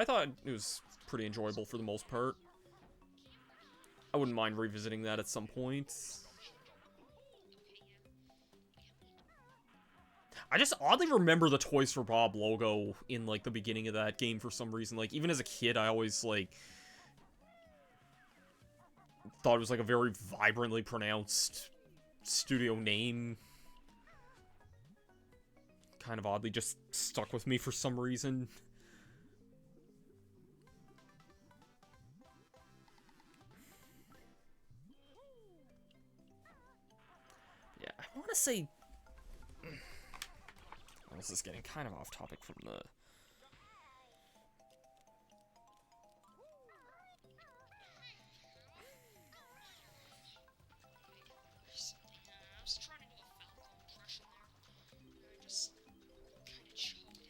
thought it was pretty enjoyable for the most part. I wouldn't mind revisiting that at some point. I just oddly remember the Toys for Bob logo in, like, the beginning of that game for some reason. Like, even as a kid, I always, like, thought it was, like, a very vibrantly pronounced studio name. Kind of oddly just stuck with me for some reason. Yeah, I want to say... This is getting kind of off topic from the...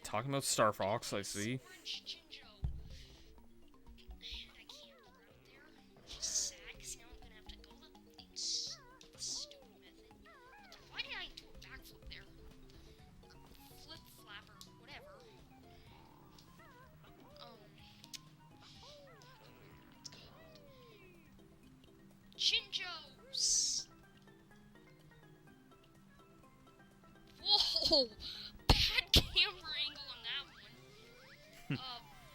Talking about Star Fox, I see. Whoa! Bad camera angle on that one.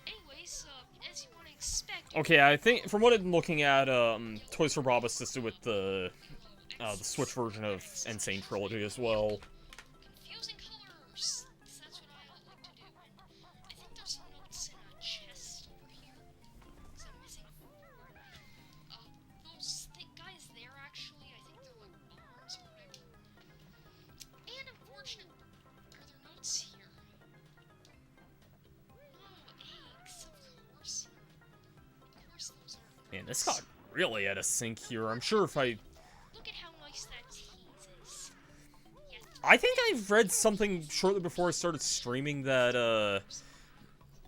Anyways, as you would expect... Okay, I think, from what I'm looking at, Toys for Bob assisted with the Switch version of Insane Trilogy as well. Confusing colors! That's what I like to do, and I think there's some notes in a chest over here. So I'm missing four. Those guys there, actually, I think they're like barns or whatever. And unfortunately, are there notes here? Oh, eggs, of course. Of course those are... Man, this got really out of sync here. I'm sure if I... Look at how nice that tease is. Yeah, I think I've read something shortly before I started streaming that,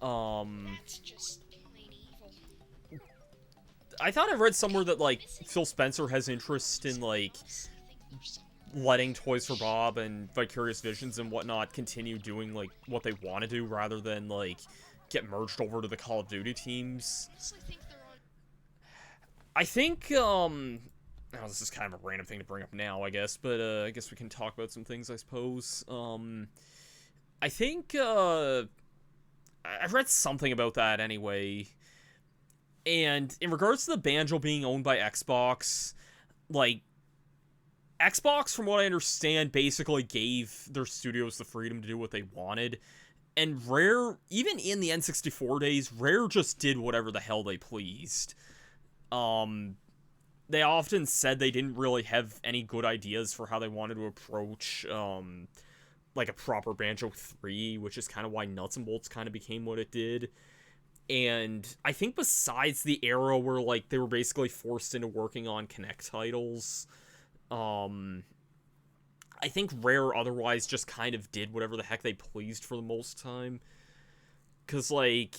that's just plain evil. I thought I read somewhere that, like, Phil Spencer has interest in, like, letting Toys for Bob and Vicarious Visions and whatnot continue doing, like, what they want to do rather than, like, get merged over to the Call of Duty teams. I think, oh, this is kind of a random thing to bring up now, I guess, but, I guess we can talk about some things, I suppose. I think, I read something about that anyway, and in regards to the Banjo being owned by Xbox, like, Xbox, from what I understand, basically gave their studios the freedom to do what they wanted, and Rare, even in the N64 days, Rare just did whatever the hell they pleased. They often said they didn't really have any good ideas for how they wanted to approach, like, a proper Banjo 3, which is kind of why Nuts and Bolts kind of became what it did. And I think besides the era where, like, they were basically forced into working on Kinect titles, I think Rare otherwise just kind of did whatever the heck they pleased for the most time. Because, like,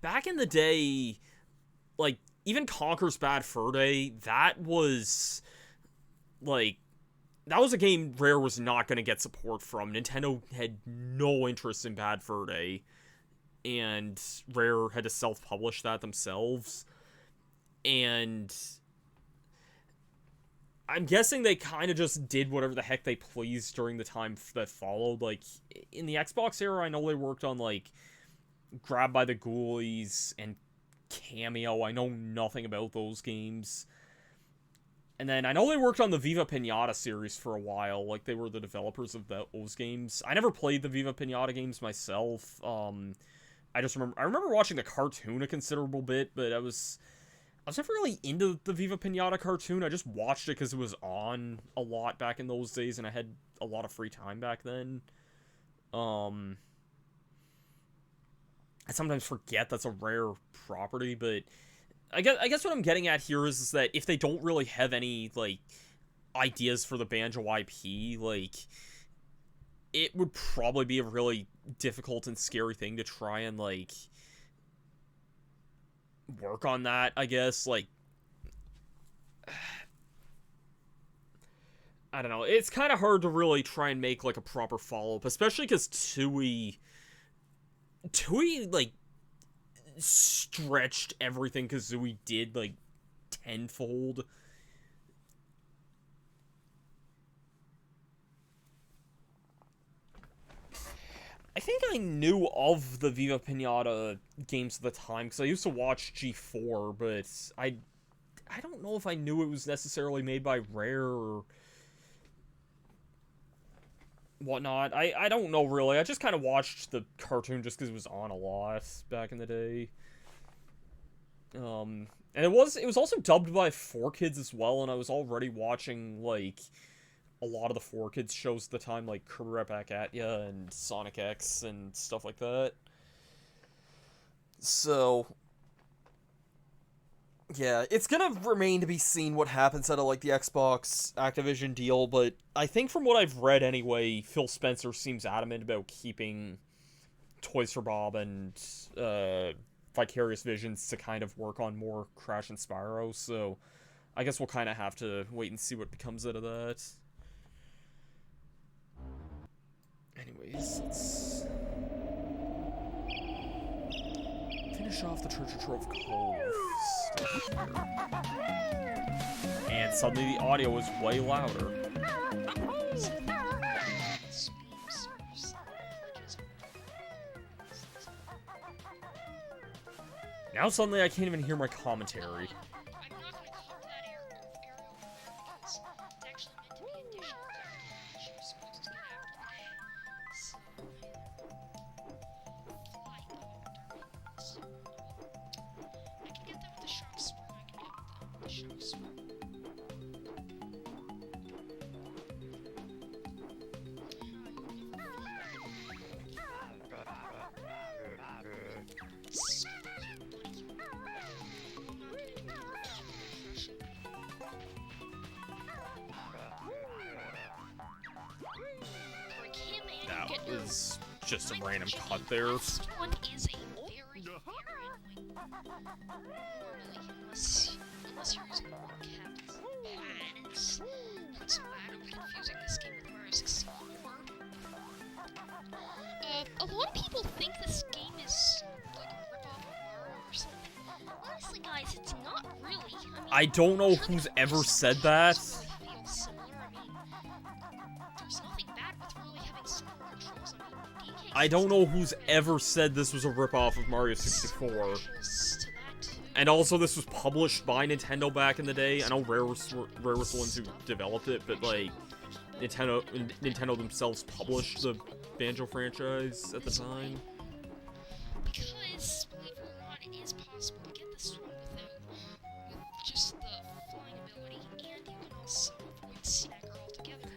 back in the day, like, even Conker's Bad Fur Day, that was, like, that was a game Rare was not going to get support from. Nintendo had no interest in Bad Fur Day, and Rare had to self-publish that themselves. And I'm guessing they kind of just did whatever the heck they pleased during the time that followed. Like, in the Xbox era, I know they worked on, like, Grab by the Ghoulies, and Cameo. I know nothing about those games. And then I know they worked on the Viva Pinata series for a while, like they were the developers of those games. I never played the Viva Pinata games myself. I remember watching the cartoon a considerable bit, but I was never really into the Viva Pinata cartoon. I just watched it because it was on a lot back in those days, and I had a lot of free time back then. I sometimes forget that's a rare property, but I guess what I'm getting at here is that if they don't really have any, like, ideas for the Banjo IP, like, it would probably be a really difficult and scary thing to try and, like, work on that, I guess. Like, I don't know. It's kind of hard to really try and make, like, a proper follow-up, especially because Tui, like, stretched everything Kazooie did, like, tenfold. I think I knew of the Viva Pinata games at the time, because I used to watch G4, but I don't know if I knew it was necessarily made by Rare or whatnot. I don't know, really. I just kind of watched the cartoon just because it was on a lot back in the day. And it was also dubbed by 4Kids as well, and I was already watching, like, a lot of the 4Kids shows at the time, like Kirby Right Back At Ya and Sonic X and stuff like that. So, yeah, it's gonna remain to be seen what happens out of, like, the Xbox Activision deal, but I think from what I've read anyway, Phil Spencer seems adamant about keeping Toys for Bob and Vicarious Visions to kind of work on more Crash and Spyro, so I guess we'll kind of have to wait and see what becomes out of that. Anyways, let's finish off the Treasure Trove Cove stuff here. And suddenly the audio is way louder. Now suddenly I can't even hear my commentary. That was just a random cut there. This one is a very, very annoying normally, unless you're using more cabinets and it's not so bad. I'm confusing this game with Mario 64. A lot of people think this game is like a ripoff of Mario or something. Honestly, guys, it's not really. I don't know who's ever said that. I don't know who's ever said this was a ripoff of Mario 64. And also, this was published by Nintendo back in the day. I know Rare was the ones who developed it, but, like, Nintendo themselves published the Banjo franchise at the time. Because, believe it or not, it is possible to get this one with just the flying ability, and you can also avoid Snacker altogether.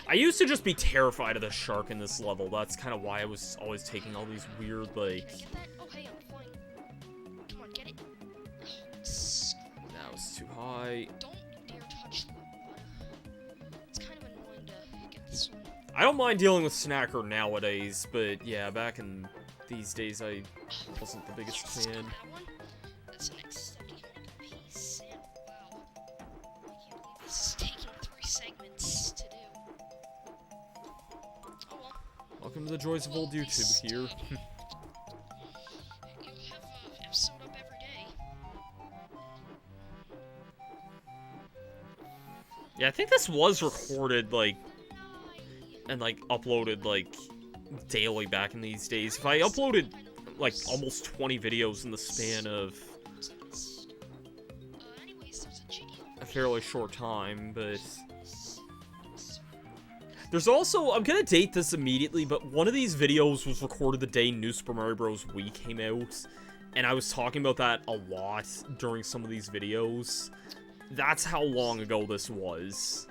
I used to just be terrified of the shark in this level. That's kind of why I was always taking all these weird, like... Can I get that? Oh, hey, I'm flying. Come on, get it. Oh, screw it. That was too high. Don't dare touch them. It's kind of annoying to get this one. I don't mind dealing with Snacker nowadays, but yeah, back in these days, I wasn't the biggest Yes, fan. got that one. That's an X70 piece, and wow. I can't believe this is taking 3 segments to do. Oh well. Welcome to the joys of old YouTube here. You'll have an episode up every day. Yeah, I think this was recorded, like, and, like, uploaded, like, daily back in these days. If I uploaded like, almost 20 videos in the span of Anyways, there's a Jiggy a fairly short time, but... There's also, I'm gonna date this immediately, but one of these videos was recorded the day New Super Mario Bros. Wii came out, and I was talking about that a lot during some of these videos. That's how long ago this was.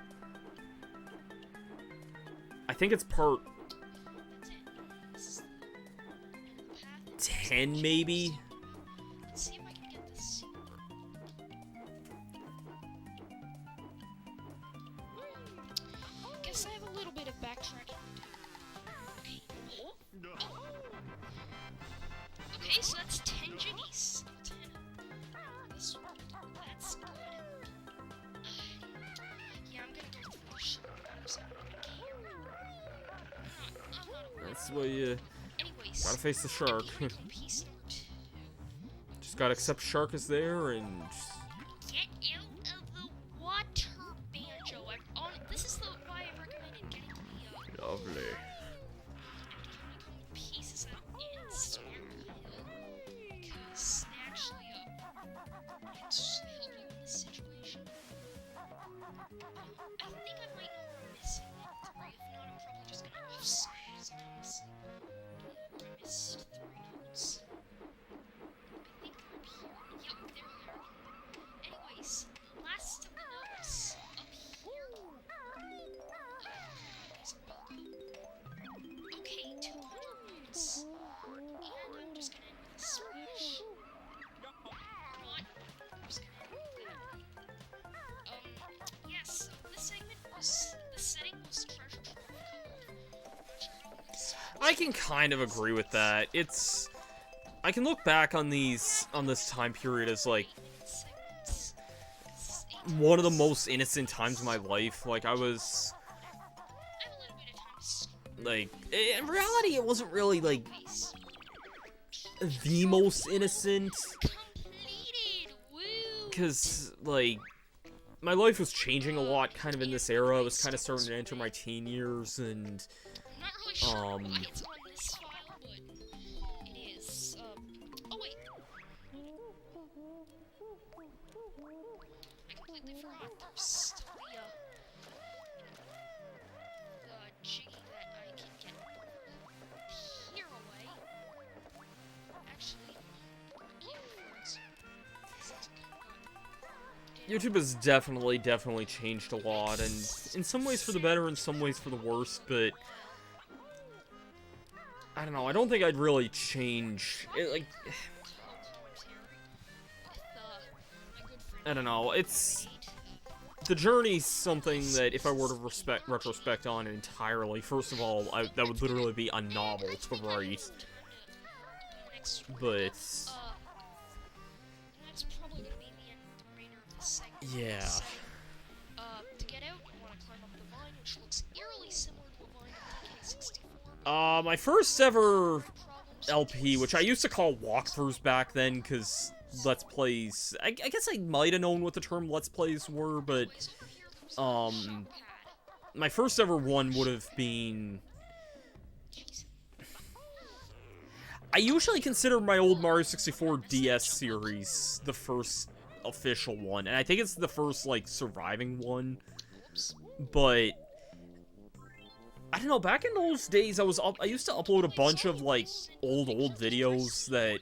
I think it's part 10, maybe? Let's see if I can get this. Guess I have a little bit of backtracking. Okay. Okay, so that's 10 jiggies. 10. This one, that's good. Yeah, I'm gonna go through this. That's why you Anyways, gotta face the shark. piece number 2. Just gotta accept shark is there, and... Get out of the water, Banjo. This is why I recommended getting the Lovely. pieces out in Storm Hill, because they actually it's help you in this situation. I think I might know where I'm missing it. If not, I'm probably just gonna have songs, honestly. I missed 3 notes. I think they're up here. Yep, there they are. Anyways, last of the notes up here. There's a logo. Okay, 200 notes. And I'm just gonna end with a smash. Or not. I'm just gonna end with that. Yes, so this setting was Treasure Trove Cove. Not sure how this I can kind of agree with that. It's... I can look back on this time period as, like, segments. one of the most innocent times of my life. Like, I was... I have a little bit of time to screw Like, in reality, it wasn't really, like, this. the most innocent. Completed! Woo! Because, like, my life was changing a lot kind of in this era. I was kind of starting to enter my teen years, and... I'm not really sure why it's on this file, but it is. Oh wait. I completely forgot there's still the jiggy that I can get here away. Actually, again, friends, this is kind of good. YouTube has definitely changed a lot, and in some ways for the better, in some ways for the worse, but... I don't know, I don't think I'd really change... like, I don't know, it's... The journey's something that if I were to retrospect on entirely, first of all, that would literally be a novel to write. But... That's probably gonna be the end of the remainder of this segment. Yeah. To get out, you want to climb up the vine, which looks eerily similar to a vine in DK64. My first ever LP, which I used to call walkthroughs back then, because Let's Plays... I guess I might have known what the term Let's Plays were, but... My first ever one would have been... I usually consider my old Mario 64 DS series the first official one, and I think it's the first, like, surviving one, but... I don't know, back in those days, I used to upload a bunch of, like, old videos that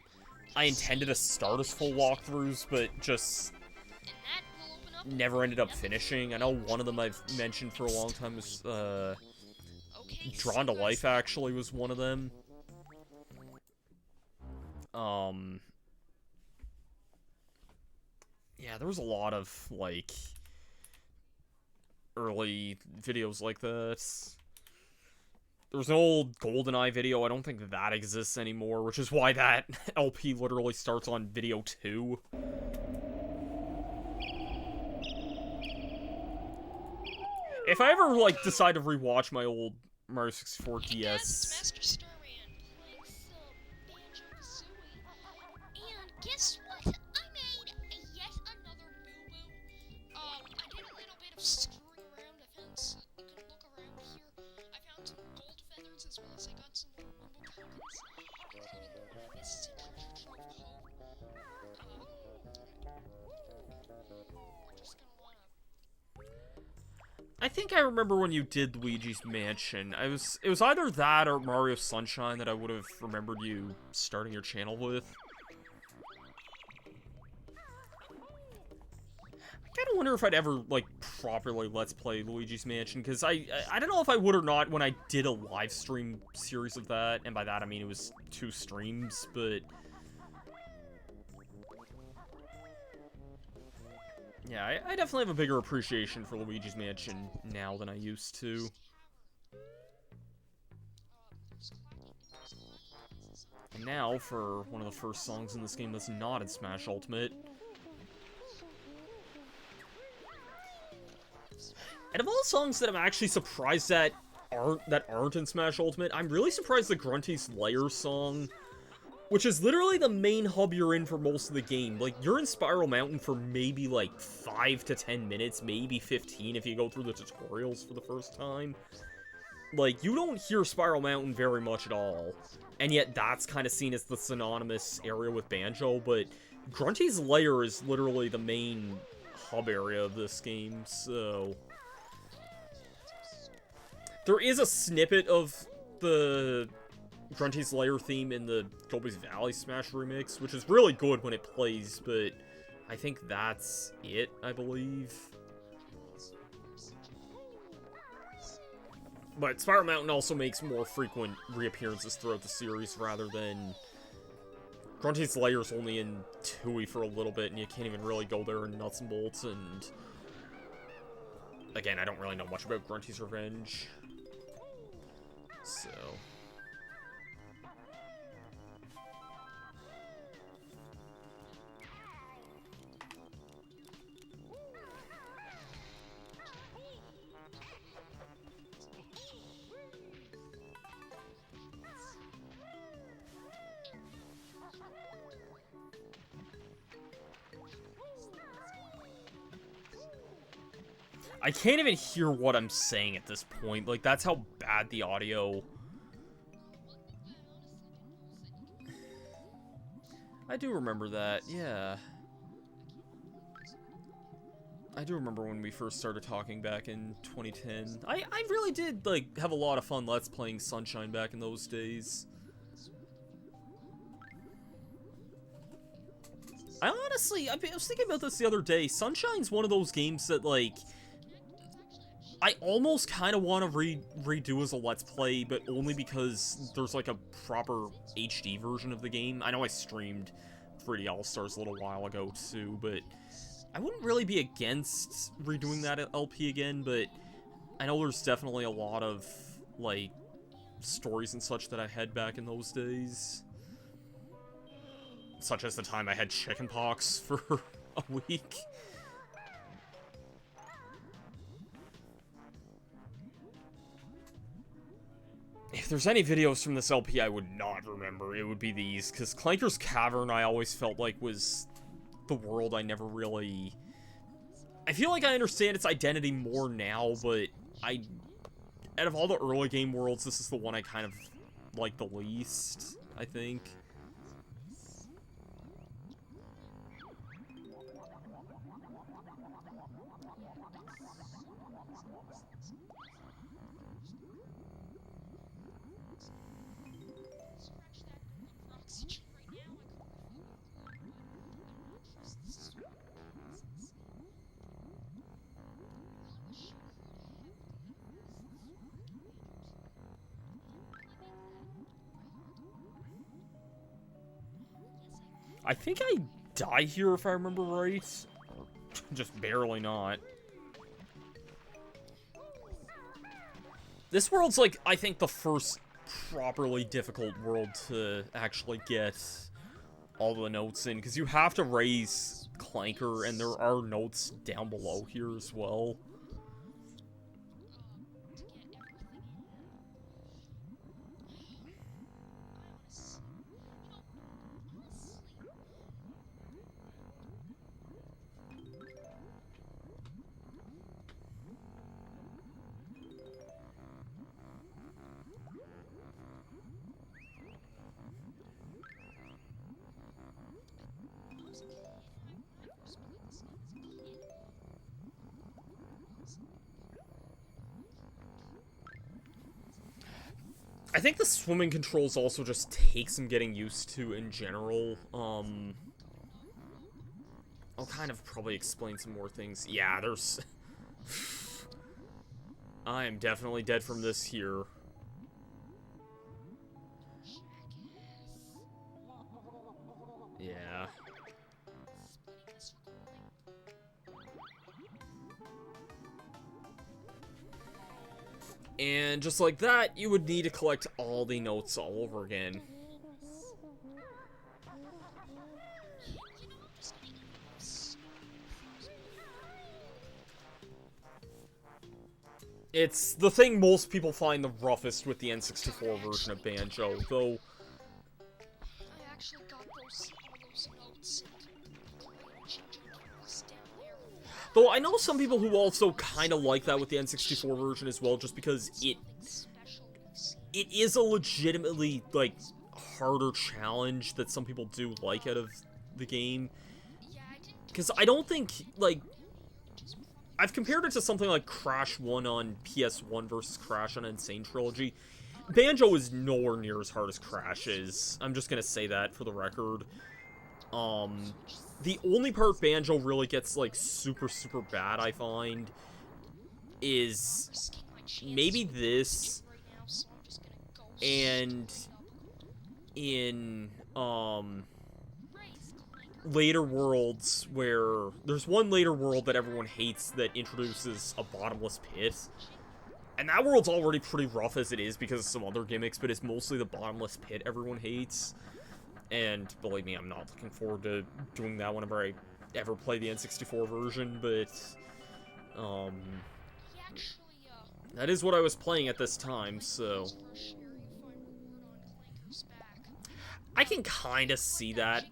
I intended to start as full walkthroughs, but just never ended up finishing. I know one of them I've mentioned for a long time was, Drawn to Life, actually, was one of them. Yeah, there was a lot of, like, early videos like that. There was an old GoldenEye video, I don't think that exists anymore, which is why that LP literally starts on video 2. If I ever, like, decide to rewatch my old Mario 64 Hey DS... guys, it's Master Starman playing some Banjo-Kazooie. And guess what? I made yet another boo-boo. I did a little bit of screwing around. I found some, you can look around here. I found some gold feathers as well as I got some more Wumbo tokens, including this just gonna wanna... I think I remember when you did Luigi's Mansion. It was either that or Mario Sunshine that I would have remembered you starting your channel with. I kind of wonder if I'd ever, like, properly Let's Play Luigi's Mansion, because I don't know if I would or not when I did a live stream series of that, and by that I mean it was 2 streams, but... yeah, I definitely have a bigger appreciation for Luigi's Mansion now than I used to. And now, for one of the first songs in this game that's not in Smash Ultimate. And of all the songs that I'm actually surprised that aren't in Smash Ultimate, I'm really surprised the Grunty's Lair song, which is literally the main hub you're in for most of the game. Like, you're in Spiral Mountain for maybe, like, 5 to 10 minutes, maybe 15 if you go through the tutorials for the first time. Like, you don't hear Spiral Mountain very much at all. And yet, that's kind of seen as the synonymous area with Banjo, but Grunty's Lair is literally the main hub area of this game, so... there is a snippet of the Grunty's Lair theme in the Gobi's Valley Smash remix, which is really good when it plays, but I think that's it, I believe. But Spiral Mountain also makes more frequent reappearances throughout the series, rather than... Grunty's Lair is only in Tooie for a little bit, and you can't even really go there in Nuts and Bolts, and... again, I don't really know much about Grunty's Revenge. So... I can't even hear what I'm saying at this point. Like, that's how bad the audio... I do remember that, yeah. I do remember when we first started talking back in 2010. I really did, like, have a lot of fun Let's Playing Sunshine back in those days. I honestly, I was thinking about this the other day. Sunshine's one of those games that, like... I almost kind of want to redo as a Let's Play, but only because there's, like, a proper HD version of the game. I know I streamed 3D All-Stars a little while ago, too, but I wouldn't really be against redoing that LP again, but I know there's definitely a lot of, like, stories and such that I had back in those days. Such as the time I had chickenpox for a week. If there's any videos from this LP I would not remember, it would be these, because Clanker's Cavern I always felt like was the world I never really... I feel like I understand its identity more now, but out of all the early game worlds, this is the one I kind of like the least, I think. I think I die here if I remember right. Just barely not. This world's like, I think, the first properly difficult world to actually get all the notes in, because you have to raise Clanker, and there are notes down below here as well. I think the swimming controls also just take some getting used to in general. I'll kind of probably explain some more things. Yeah, there's... I am definitely dead from this here. Yeah. And just like that, you would need to collect all the notes all over again. It's the thing most people find the roughest with the N64 version of Banjo, though... I actually got all those notes down there. Though I know some people who also kind of like that with the N64 version as well, just because it is a legitimately, like, harder challenge that some people do like out of the game. Because I don't think, like... I've compared it to something like Crash 1 on PS1 versus Crash on Insane Trilogy. Banjo is nowhere near as hard as Crash is. I'm just gonna say that for the record. The only part Banjo really gets, like, super, super bad, I find, is maybe this, and in, later worlds where... There's one later world that everyone hates that introduces a bottomless pit. And that world's already pretty rough as it is because of some other gimmicks, but it's mostly the bottomless pit everyone hates. And believe me, I'm not looking forward to doing that whenever I ever play the N64 version, but... that is what I was playing at this time, so... I can kind of see that.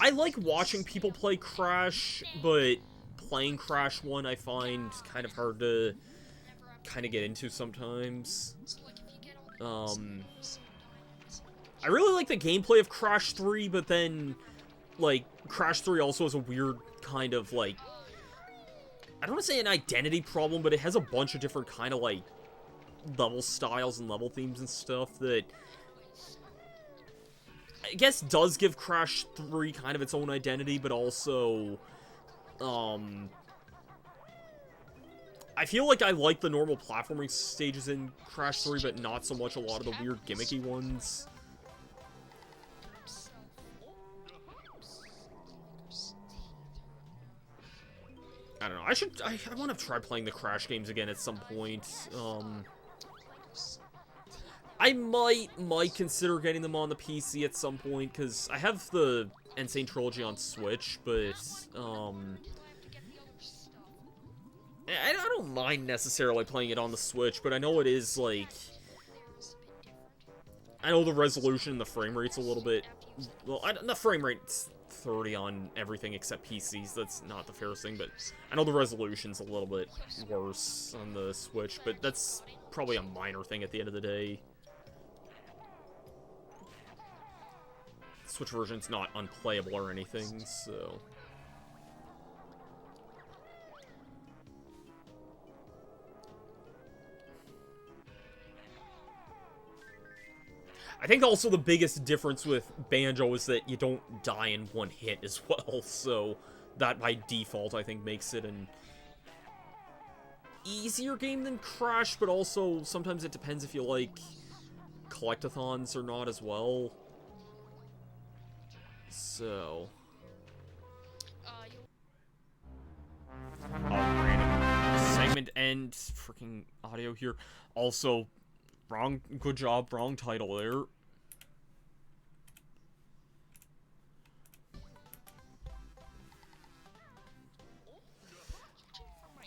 I like watching people play Crash, but playing Crash 1 I find kind of hard to kind of get into sometimes. I really like the gameplay of Crash 3, but then, like, Crash 3 also has a weird kind of, like, I don't want to say an identity problem, but it has a bunch of different kind of, like, level styles and level themes and stuff that I guess does give Crash 3 kind of its own identity, but also, I feel like I like the normal platforming stages in Crash 3, but not so much a lot of the weird gimmicky ones. I don't know, I want to try playing the Crash games again at some point. I might consider getting them on the PC at some point, because I have the Insane Trilogy on Switch, but, I don't mind necessarily playing it on the Switch, but I know it is, like, I know the resolution and the frame rate's a little bit, well, the frame rate's 30 on everything except PCs, that's not the fairest thing, but I know the resolution's a little bit worse on the Switch, but that's probably a minor thing at the end of the day. Switch version's not unplayable or anything, so... I think also the biggest difference with Banjo is that you don't die in one hit as well, so that by default I think makes it an easier game than Crash, but also sometimes it depends if you like collectathons or not as well. So... random segment end freaking audio here. Also, good job, wrong title there.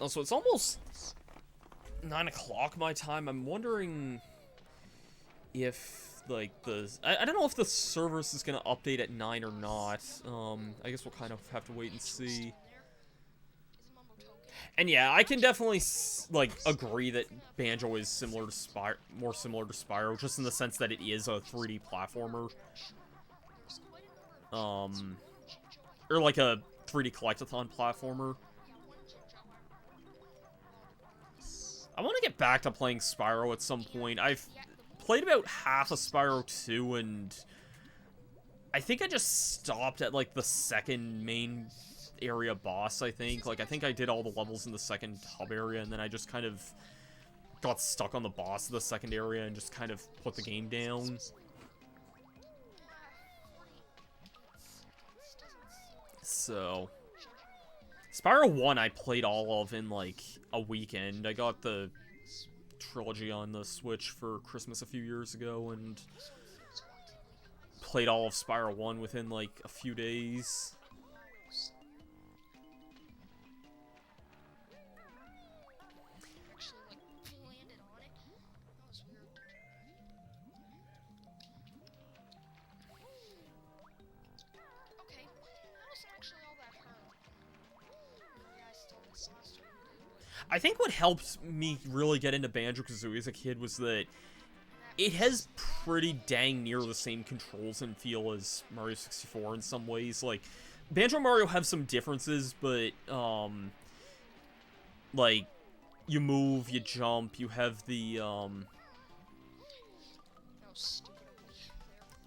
Also, it's almost 9 o'clock my time. I'm wondering if, like, I don't know if the service is gonna update at 9 or not. I guess we'll kind of have to wait and see. And yeah, I can definitely, like, agree that Banjo is similar to more similar to Spyro, just in the sense that it is a 3D platformer. Or like a 3D collectathon platformer. I want to get back to playing Spyro at some point. I've played about half of Spyro 2, and I think I just stopped at, like, the second main area boss, I think. Like, I think I did all the levels in the second hub area, and then I just kind of got stuck on the boss of the second area and just kind of put the game down. So, Spyro 1 I played all of in, like, a weekend. I got the trilogy on the Switch for Christmas a few years ago, and played all of Spyro 1 within, like, a few days. I think what helped me really get into Banjo-Kazooie as a kid was that it has pretty dang near the same controls and feel as Mario 64 in some ways. Like, Banjo and Mario have some differences, but, like, you move, you jump, you have the,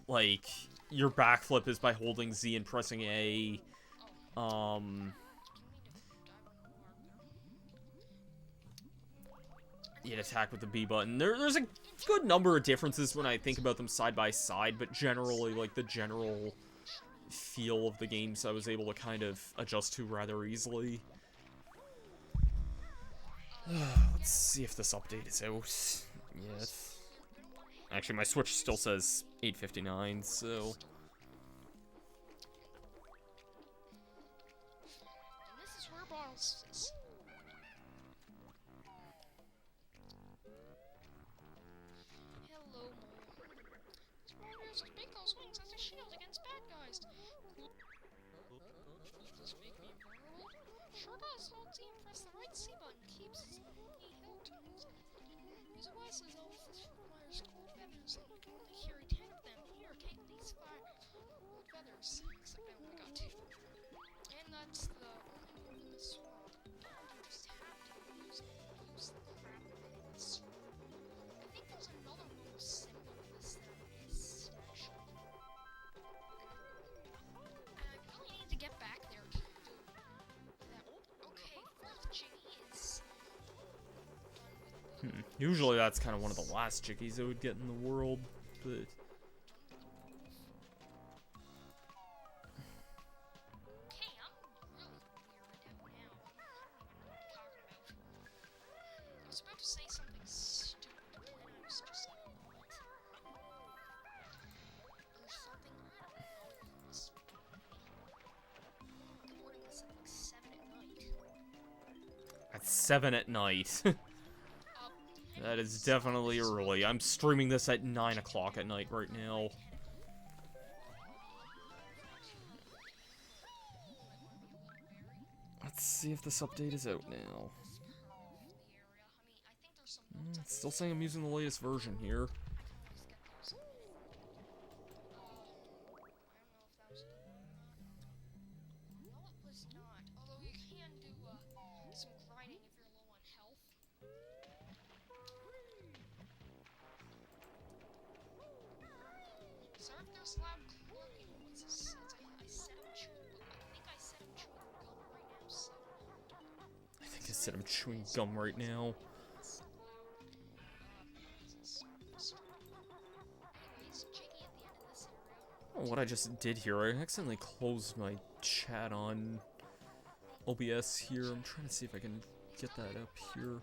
like, your backflip is by holding Z and pressing A, you'd attack with the B button. There's a good number of differences when I think about them side by side, but generally, like, the general feel of the games I was able to kind of adjust to rather easily. Let's see if this update is out. Yes. Actually, my Switch still says 8:59, so... Usually that's kind of one of the last chickies I would get in the world, but... At 7 at night. That is definitely early. I'm streaming this at 9 o'clock at night right now. Let's see if this update is out now. It's still saying I'm using the latest version here. I'm chewing gum right now. Oh, what I just did here, I accidentally closed my chat on OBS here. I'm trying to see if I can get that up here.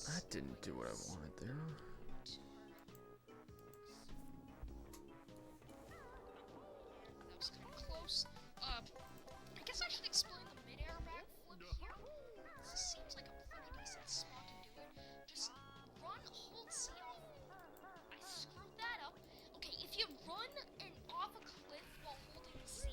That didn't do what I wanted there. That was kind of close. I guess I should explain the mid-air backflip here. This seems like a pretty decent spot to do it. Just run, hold C off. I screwed that up. Okay, if you run and off a cliff while holding Z,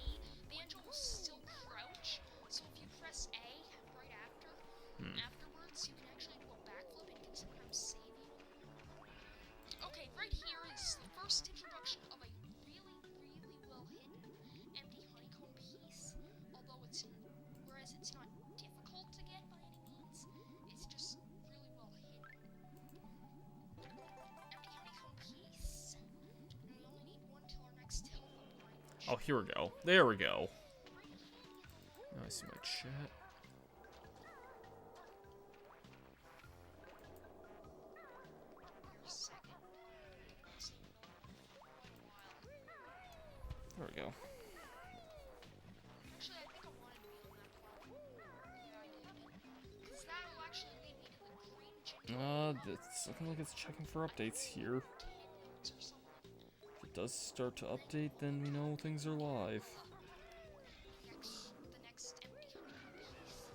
Oh, here we go. There we go. Now I see my chat. There we go. Actually, I think I wanted to be on that part. Yeah, I did. Because that'll actually lead me to the green ginger. It's looking like it's checking for updates here. 10 notes or something. If it does start to update, then we know things are live. The next empty honeycomb piece.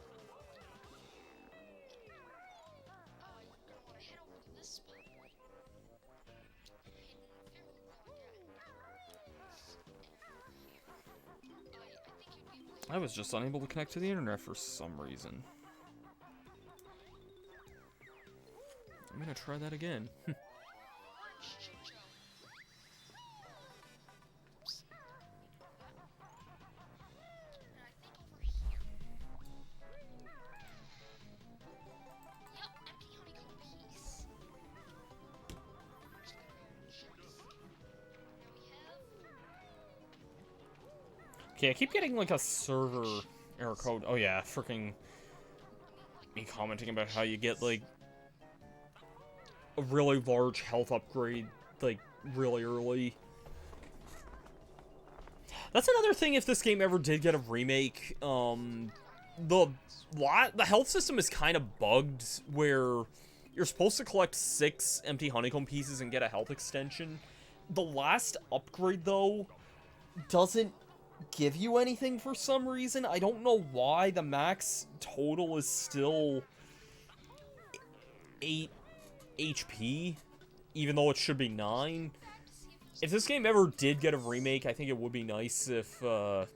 Oh, you're gonna want to head over to this spot. Hidden fairly low, I was just unable to connect to the internet for some reason. I'm gonna try that again. Orange ginger. Oops. And I think over here. Yep, empty honeycomb piece. We're just gonna go and check this. Now we have. Okay, I keep getting like a server error code. Oh yeah, freaking me commenting about how you get like a really large health upgrade like really early. That's another thing if this game ever did get a remake. The health system is kind of bugged where you're supposed to collect 6 empty honeycomb pieces and get a health extension. The last upgrade though doesn't give you anything for some reason. I don't know why the max total is still 8 HP, even though it should be 9. If this game ever did get a remake, I think it would be nice if they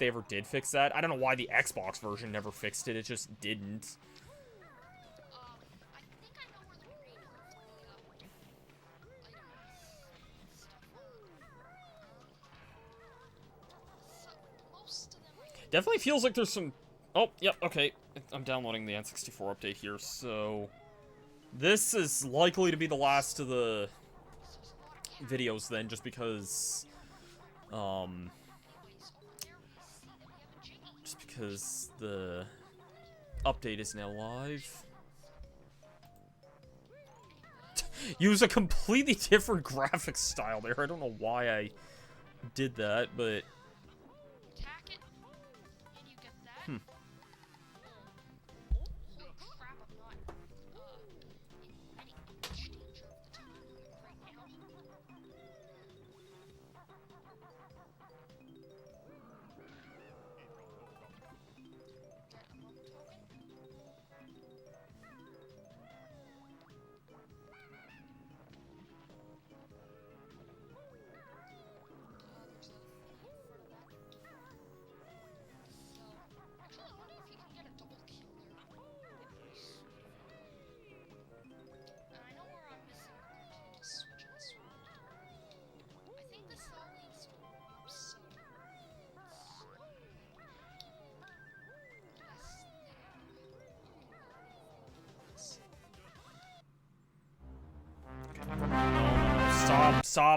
ever did fix that. I don't know why the Xbox version never fixed it, it just didn't. I think I know where the green items stuff are. Most of them I Definitely feels like there's some... Oh, yep, okay. I'm downloading the N64 update here, so... This is likely to be the last of the videos then, just because... Just because the update is now live. Use a completely different graphics style there. I don't know why I did that, but... attack it, and you get that. Hmm. Holy crap, I'm not in any much danger of the time right now. Get a lung token. There's a thing in front of that. So, actually, I wonder if you can get a double kill there. That'd be sweet. And I know where I'm missing the mark to switch this one. I think this all leads to a warp, so...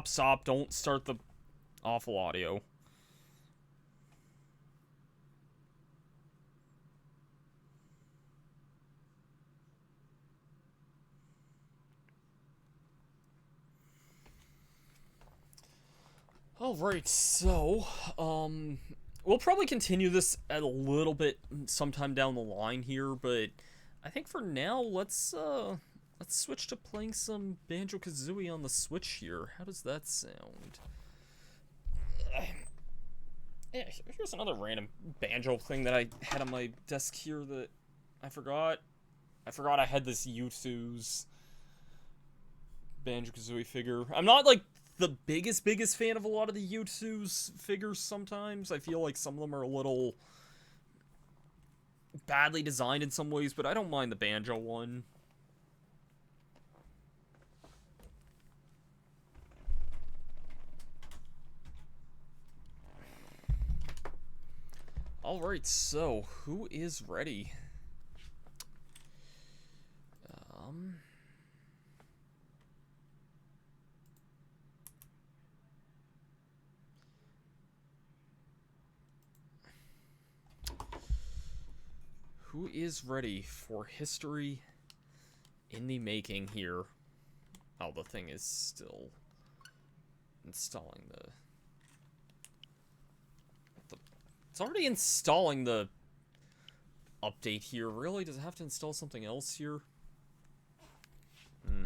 Stop. Don't start the awful audio. Alright, so, we'll probably continue this at a little bit sometime down the line here, but I think for now, let's switch to playing some Banjo-Kazooie on the Switch here. How does that sound? Yeah, here's another random banjo thing that I had on my desk here that I forgot. I forgot I had this Yutu's Banjo-Kazooie figure. I'm not, like, the biggest fan of a lot of the Yutu's figures sometimes. I feel like some of them are a little badly designed in some ways, but I don't mind the Banjo one. Alright, so, who is ready? Who is ready for history in the making here? Oh, the thing is still installing it's already installing the update here. Really? Does it have to install something else here? Hmm.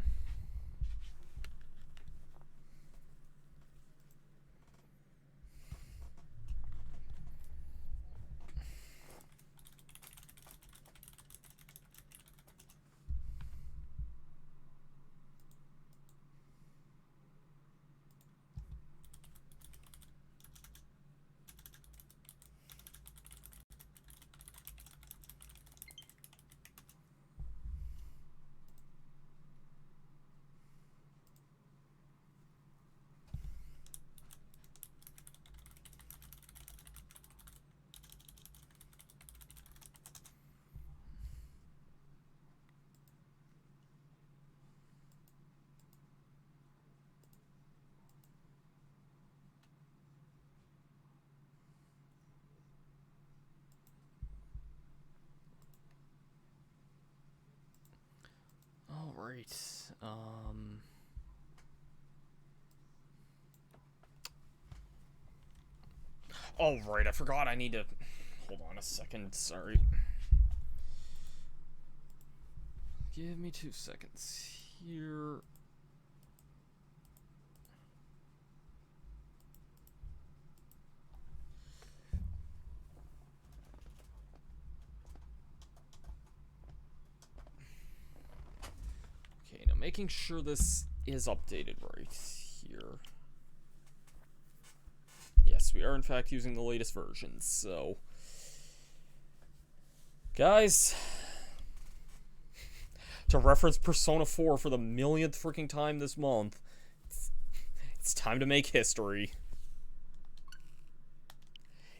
Alright, Alright, I forgot I need to... Hold on a second, sorry. Give me 2 seconds here. Okay, now making sure this is updated right here. Yes, we are in fact using the latest version, so... Guys... To reference Persona 4 for the millionth freaking time this month, it's time to make history.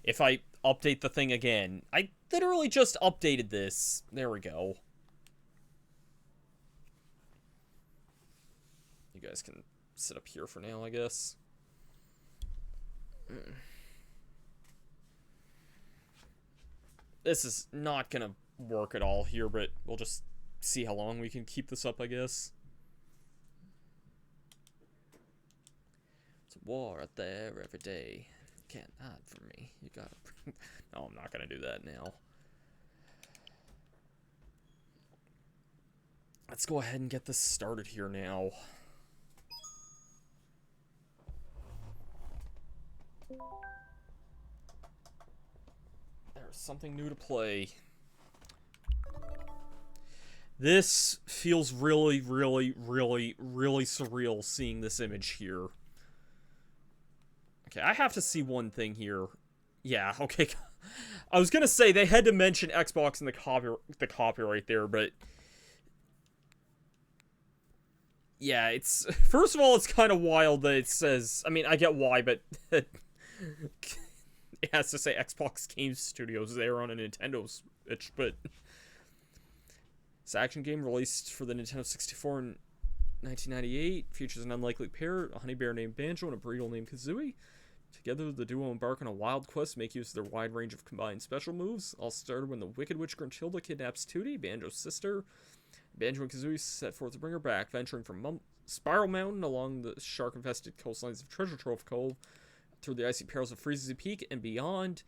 If I update the thing again, I literally just updated this. There we go. You guys can sit up here for now, I guess. This is not gonna work at all here, but we'll just see how long we can keep this up, I guess. It's a war out there every day. You can't hide from me. You gotta... No, I'm not gonna do that now. Let's go ahead and get this started here now. There's something new to play. This feels really, really, really, really surreal seeing this image here. Okay, I have to see one thing here. Yeah, okay. I was gonna say they had to mention Xbox in the copyright there, but... Yeah, it's... First of all, it's kind of wild that it says... I mean, I get why, but... it has to say Xbox Game Studios there on a Nintendo Switch, but... This action game released for the Nintendo 64 in 1998 features an unlikely pair, a honey bear named Banjo and a beetle named Kazooie. Together, the duo embark on a wild quest to make use of their wide range of combined special moves. All started when the Wicked Witch Gruntilda kidnaps Tootie, Banjo's sister. Banjo and Kazooie set forth to bring her back, venturing from Spiral Mountain along the shark-infested coastlines of Treasure Trove Cove, through the icy perils of Freeze's Peak, and beyond.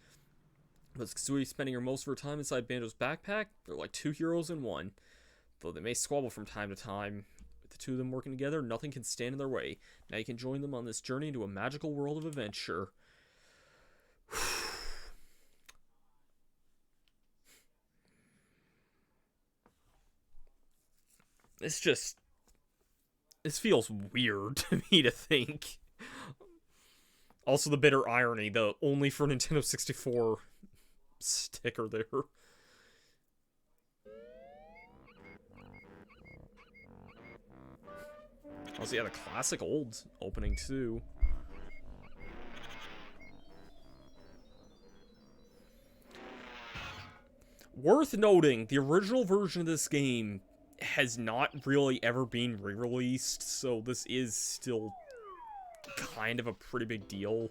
With Kazooie spending her most of her time inside Banjo's backpack, they're like two heroes in one. Though they may squabble from time to time, with the two of them working together, nothing can stand in their way. Now you can join them on this journey into a magical world of adventure. This feels weird to me to think. Also the bitter irony, the only for Nintendo 64 sticker there. Also, yeah, the classic old opening, too. Worth noting, the original version of this game has not really ever been re-released, so this is still kind of a pretty big deal.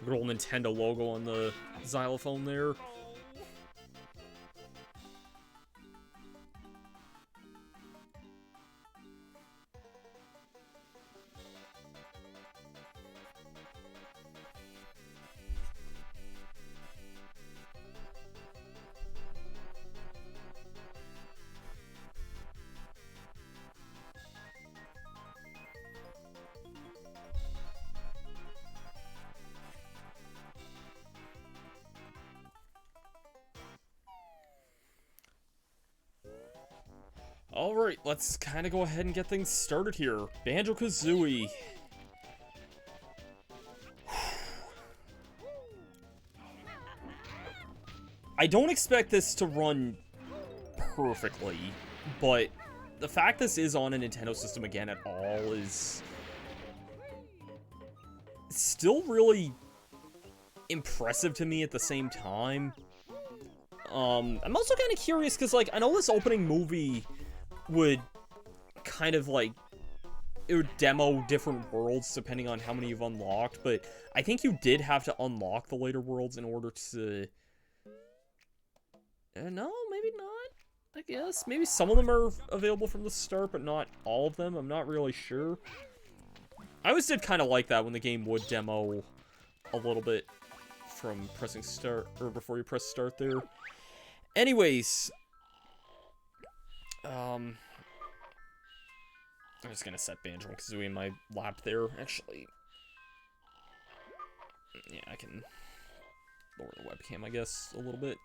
Good old Nintendo logo on the xylophone there. Alright, let's kind of go ahead and get things started here. Banjo-Kazooie. I don't expect this to run perfectly, but the fact this is on a Nintendo system again at all is still really impressive to me at the same time. I'm also kind of curious because, like, I know this opening movie would kind of, like, it would demo different worlds depending on how many you've unlocked, but I think you did have to unlock the later worlds in order to... no, maybe not, I guess. Maybe some of them are available from the start, but not all of them. I'm not really sure. I always did kind of like that when the game would demo a little bit from pressing start, or before you press start there. Anyways, I'm just gonna set Banjo-Kazooie in my lap there, actually. Yeah, I can lower the webcam, I guess, a little bit.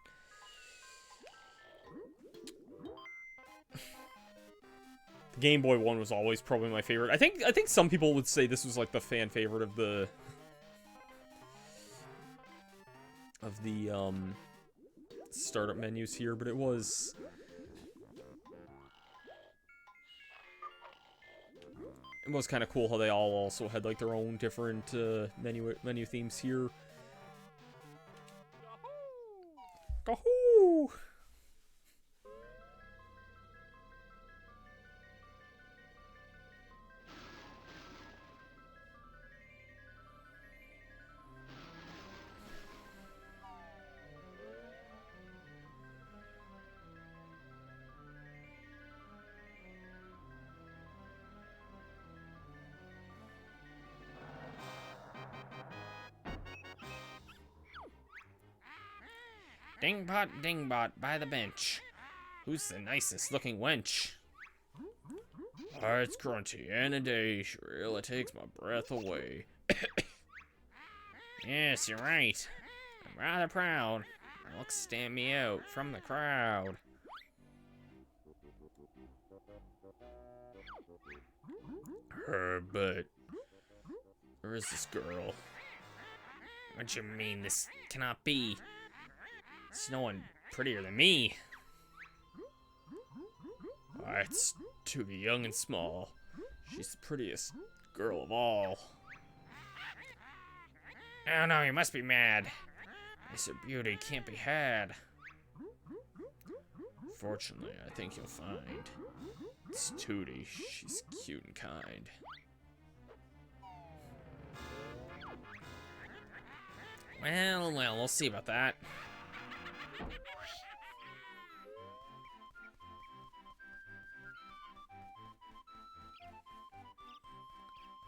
The Game Boy one was always probably my favorite. I think some people would say this was like the fan favorite of the startup menus here, but it was kind of cool how they all also had like their own different menu themes here. Gahoo! Dingbot, by the bench. Who's the nicest looking wench? Oh, it's grunty, and a day really takes my breath away. Yes, you're right. I'm rather proud. My looks stand me out from the crowd. But where is this girl? What you mean this cannot be? There's no one prettier than me. Oh, it's Tootie, young and small. She's the prettiest girl of all. Oh no, you must be mad. This beauty can't be had. Fortunately, I think you'll find it's Tootie. She's cute and kind. Well, we'll see about that.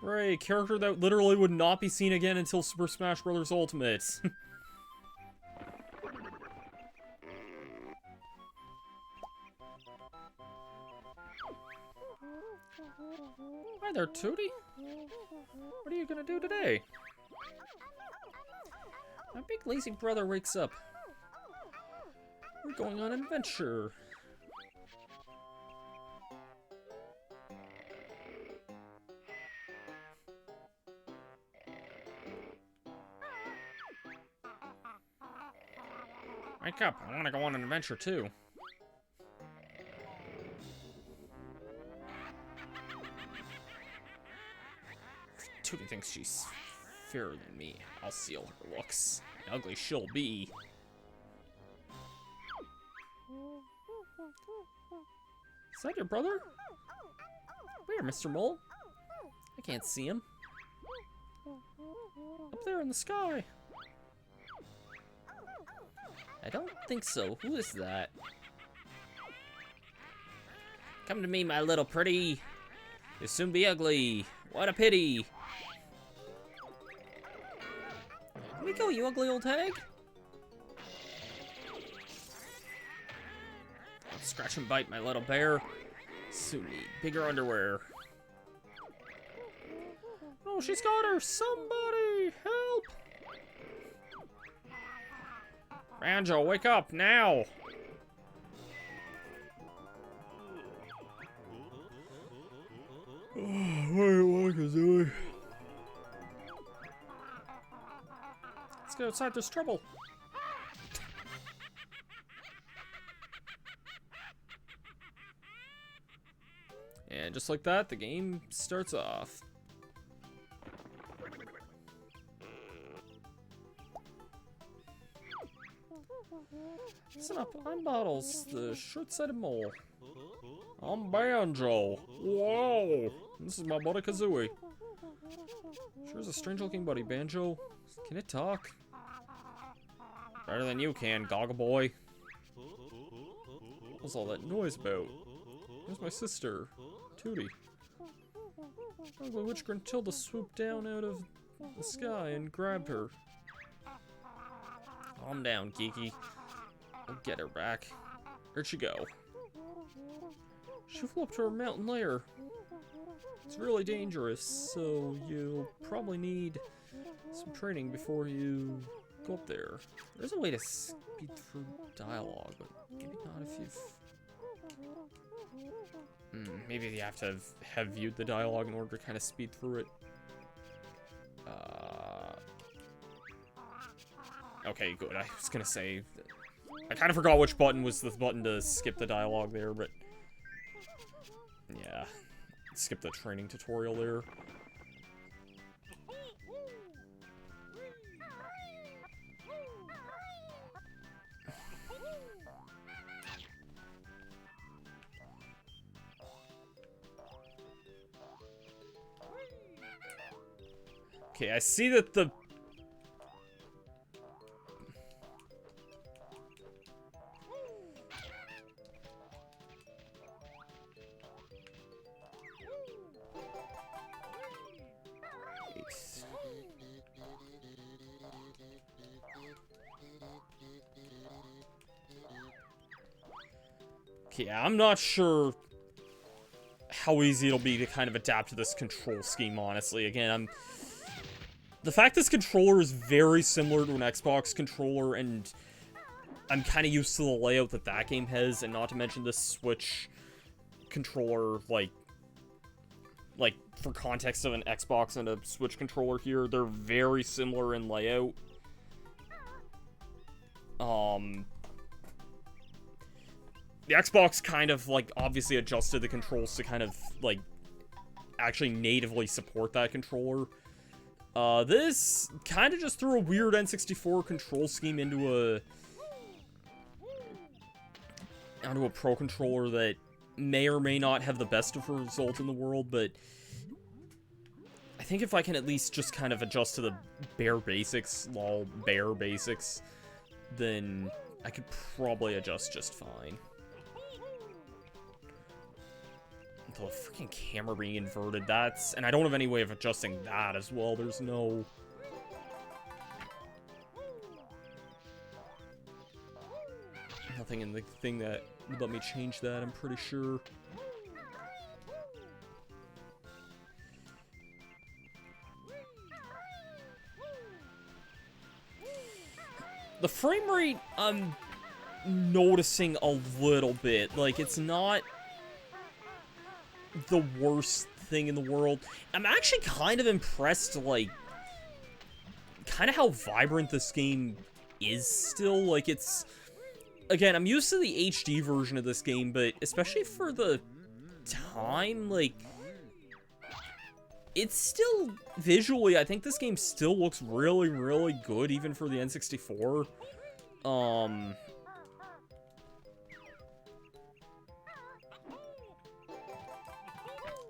Right, character that literally would not be seen again until Super Smash Bros. Ultimate. Hi there, Tootie. What are you gonna do today? My big lazy brother wakes up. We're going on an adventure. Wake up, I want to go on an adventure too. Tootie thinks she's fairer than me. I'll seal her looks. Ugly she'll be. Is that your brother? Where, Mr. Mole? I can't see him. Up there in the sky. I don't think so. Who is that? Come to me, my little pretty. You'll soon be ugly. What a pity. Here we go, you ugly old hag. Scratch and bite, my little bear. Soon need bigger underwear. Oh, she's got her. Somebody help. Banjo, wake up now. Wait, Kazooie. Let's get outside, there's trouble. And just like that, the game starts off. Listen up, I'm Bottles, the short-sighted mole. I'm Banjo. Whoa! This is my buddy Kazooie. Sure is a strange-looking buddy, Banjo. Can it talk? Better than you can, Goggle Boy. What was all that noise about? Where's my sister, Tootie? Ugly Witch Gruntilda swooped down out of the sky and grabbed her. Calm down, Geeky. I'll get her back. Where'd she go? She flew up to her mountain lair. It's really dangerous, so you'll probably need some training before you go up there. There's a way to speed through dialogue, but maybe not if you've... maybe you have to have viewed the dialogue in order to kind of speed through it. Okay, good. I was gonna say... I kind of forgot which button was the button to skip the dialogue there, but... yeah. Skip the training tutorial there. Okay, I see that the... Okay, I'm not sure how easy it'll be to kind of adapt to this control scheme, honestly. Again, the fact this controller is very similar to an Xbox controller, and I'm kind of used to the layout that that game has, and not to mention this Switch controller, like, for context of an Xbox and a Switch controller here, they're very similar in layout. The Xbox kind of, like, obviously adjusted the controls to kind of, like, actually natively support that controller. This kind of just threw a weird N64 control scheme onto a Pro controller that may or may not have the best of result in the world, but I think if I can at least just kind of adjust to the bare basics, then I could probably adjust just fine. The freaking camera being inverted, and I don't have any way of adjusting that as well. There's no... nothing in the thing that would let me change that, I'm pretty sure. The frame rate, I'm noticing a little bit. Like, it's not the worst thing in the world. I'm actually kind of impressed, like, kind of how vibrant this game is still. Like, it's... again, I'm used to the HD version of this game, but especially for the time, like... it's still... visually, I think this game still looks really, really good, even for the N64.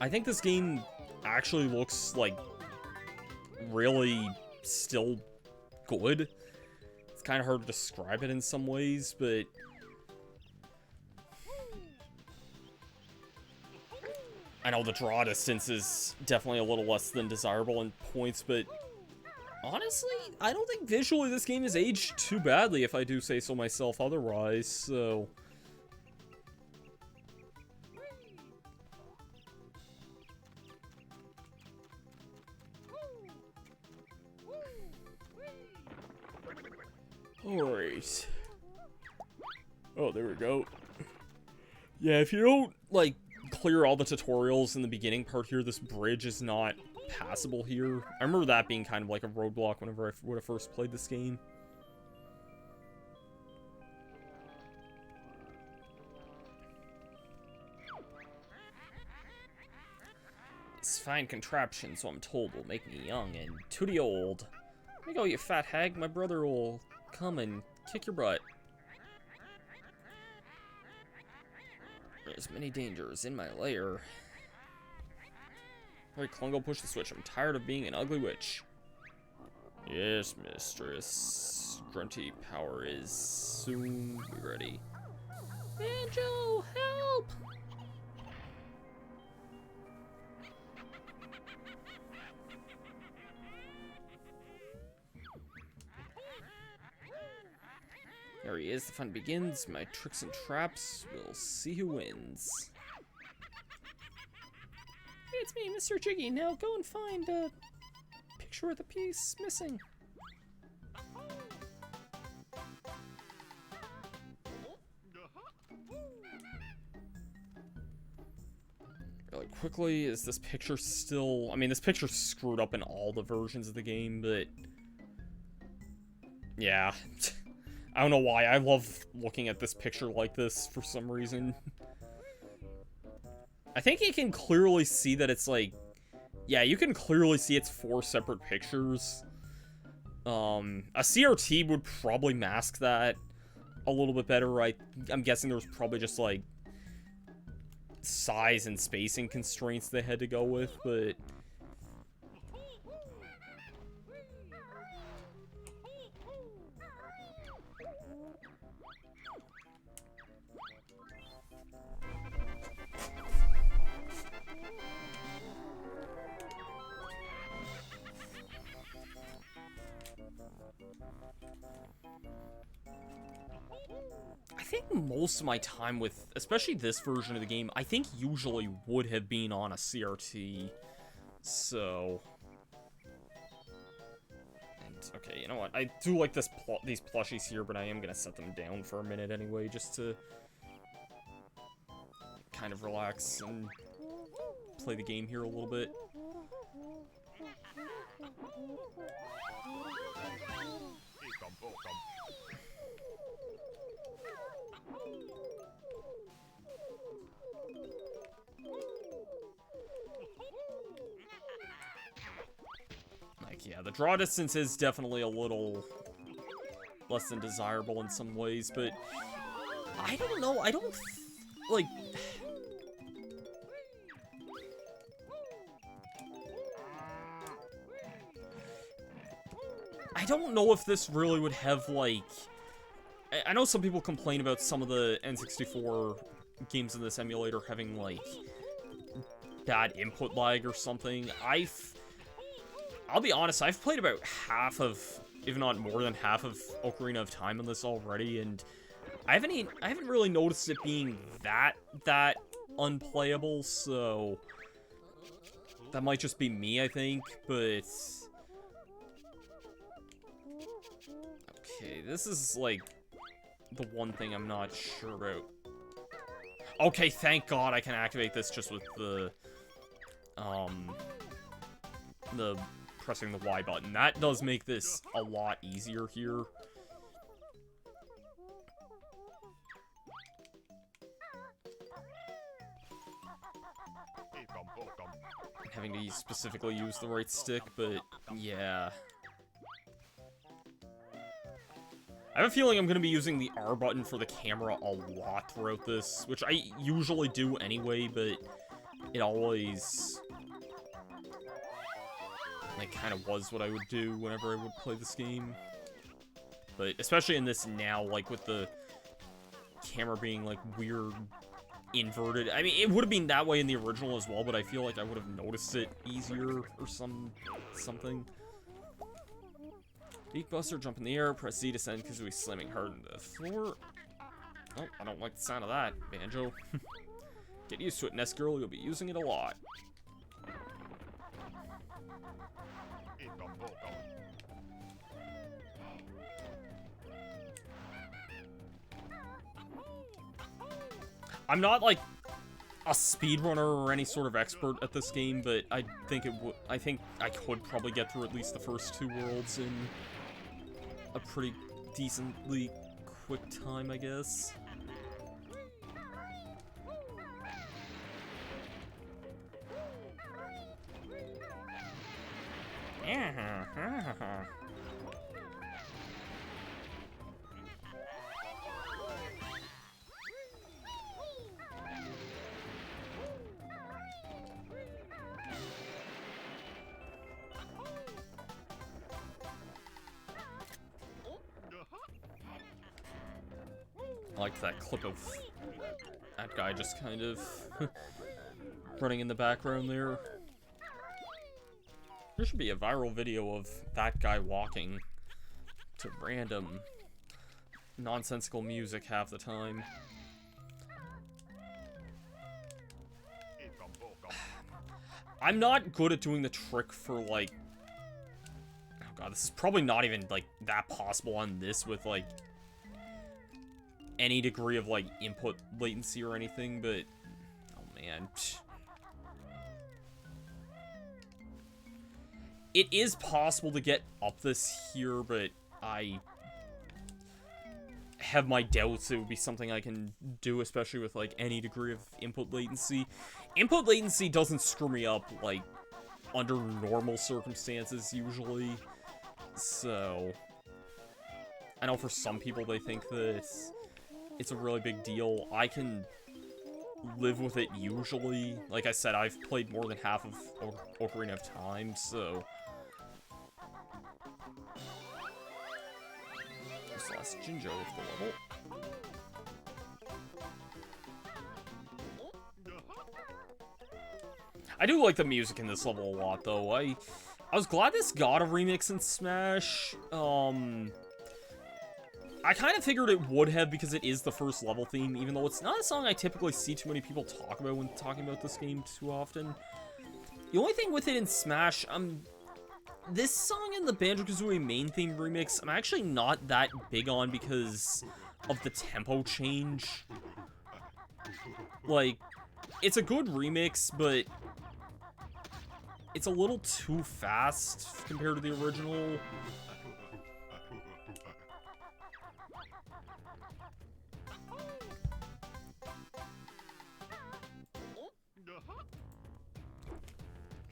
I think this game actually looks, like, really still good. It's kind of hard to describe it in some ways, but I know the draw distance is definitely a little less than desirable in points, but honestly, I don't think visually this game has aged too badly, if I do say so myself otherwise, so... Alright. Oh, there we go. Yeah, if you don't, like, clear all the tutorials in the beginning part here, this bridge is not passable here. I remember that being kind of like a roadblock whenever I would have first played this game. This fine contraption, so I'm told, will make me young and tooty old. Let me go, you fat hag. My brother will come and kick your butt. There's many dangers in my lair. Alright, Clungo, push the switch. I'm tired of being an ugly witch. Yes, mistress. Grunty power is soon be ready. Banjo, help! There he is, the fun begins. My tricks and traps. We'll see who wins. Hey, it's me, Mr. Jiggy. Now go and find a picture of the piece missing. Really quickly, is this picture still... I mean, this picture's screwed up in all the versions of the game, but... yeah. I don't know why, I love looking at this picture like this for some reason. I think you can clearly see that it's like... yeah, you can clearly see it's 4 separate pictures. A CRT would probably mask that a little bit better, right? I'm guessing there's probably just like... size and spacing constraints they had to go with, but... I think most of my time with, especially this version of the game, I think usually would have been on a CRT, so... and, okay, you know what, I do like these plushies here, but I am gonna set them down for a minute anyway, just to kind of relax and play the game here a little bit. Like, yeah, the draw distance is definitely a little less than desirable in some ways, but I don't know, I don't, like... I don't know if this really would have, like... I know some people complain about some of the N64 games in this emulator having, like, bad input lag or something. I'll be honest, I've played about half of, if not more than half of Ocarina of Time on this already, and I haven't really noticed it being that unplayable, so that might just be me, I think, but... okay, this is, like, the one thing I'm not sure about. Okay, thank God I can activate this just with the pressing the Y button. That does make this a lot easier here. Having to specifically use the right stick, but yeah. I have a feeling I'm going to be using the R button for the camera a lot throughout this, which I usually do anyway, but it always, like, kind of was what I would do whenever I would play this game. But especially in this now, like, with the camera being, like, weird, inverted. I mean, it would have been that way in the original as well, but I feel like I would have noticed it easier or something. Beak Buster, jump in the air, press Z to send Kazooie slamming hard into the floor. Oh, I don't like the sound of that, Banjo. Get used to it, Nest Girl, you'll be using it a lot. I'm not, like, a speedrunner or any sort of expert at this game, but I think I could probably get through at least the first 2 worlds in a pretty decently quick time, I guess. I liked that clip of that guy just kind of running in the background there. There should be a viral video of that guy walking to random nonsensical music half the time. I'm not good at doing the trick for, like... Oh god, this is probably not even, like, that possible on this with, like, any degree of, like, input latency or anything, but... Oh, man. It is possible to get up this here, but I have my doubts it would be something I can do, especially with, like, any degree of input latency. Input latency doesn't screw me up, like, under normal circumstances, usually. So... I know for some people they think that it's a really big deal. I can live with it usually. Like I said, I've played more than half of Ocarina of Time, so... Just lost Jinjo with the level. I do like the music in this level a lot, though. I was glad this got a remix in Smash. I kind of figured it would have because it is the first level theme, even though it's not a song I typically see too many people talk about when talking about this game too often. The only thing with it in Smash, this song in the Banjo-Kazooie main theme remix, I'm actually not that big on because of the tempo change. Like, it's a good remix, but it's a little too fast compared to the original.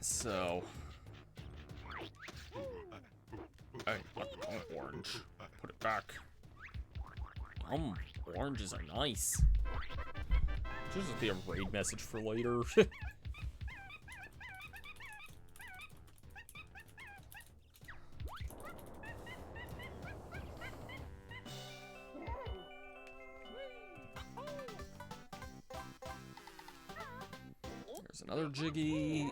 So, hey, look, orange. Put it back. Oranges are nice. This would be a raid message for later. There's another Jiggy.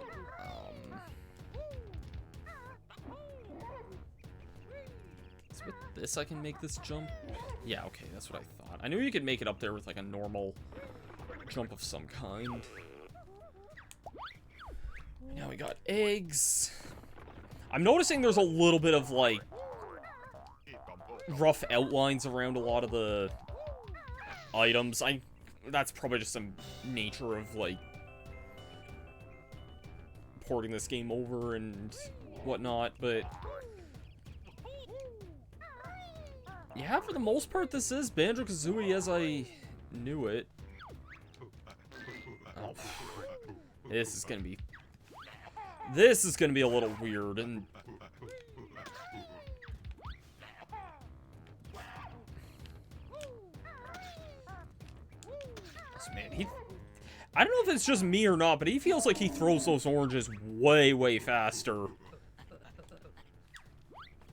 With this I can make this jump? Yeah, okay, that's what I thought. I knew you could make it up there with like a normal jump of some kind. Now we got eggs. I'm noticing there's a little bit of like rough outlines around a lot of the items. That's probably just some nature of like porting this game over and whatnot, but yeah, for the most part, this is Banjo-Kazooie as I knew it. Oh, this is gonna be a little weird, and this man, I don't know if it's just me or not, but he feels like he throws those oranges way, way faster.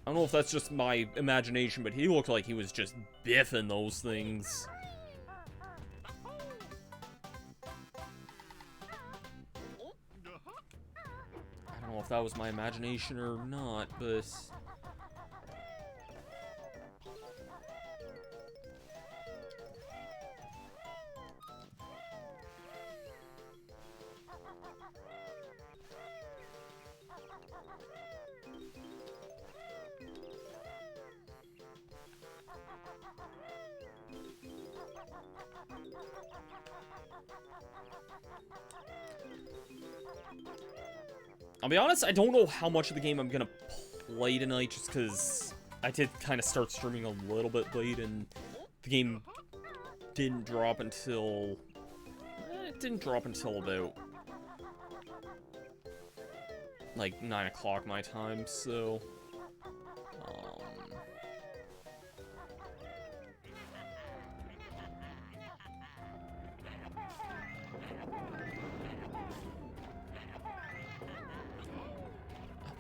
I don't know if that's just my imagination, but he looked like he was just biffing those things. I don't know if that was my imagination or not, but... I'll be honest, I don't know how much of the game I'm gonna play tonight, just because I did kind of start streaming a little bit late, and the game didn't drop until... it didn't drop until about... like, 9 o'clock my time, so...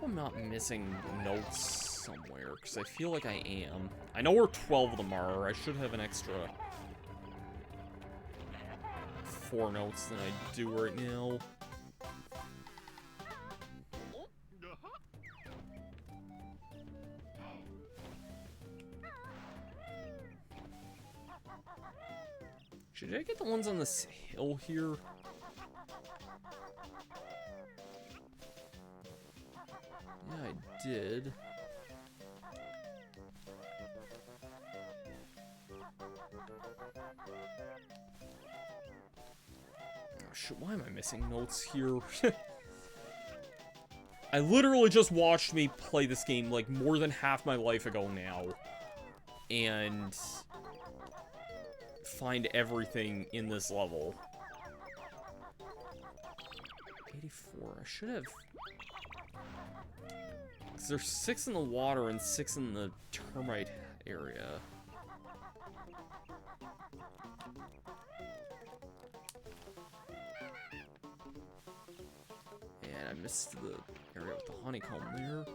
I'm not missing notes somewhere, because I feel like I am. I know where 12 of them are. I should have an extra 4 notes than I do right now. Should I get the ones on this hill here? Yeah, I did. Oh, shit, why am I missing notes here? I literally just watched me play this game, like, more than half my life ago now. And... find everything in this level. 84, I should have... because there's 6 in the water and 6 in the termite area. And I missed the area with the honeycomb there.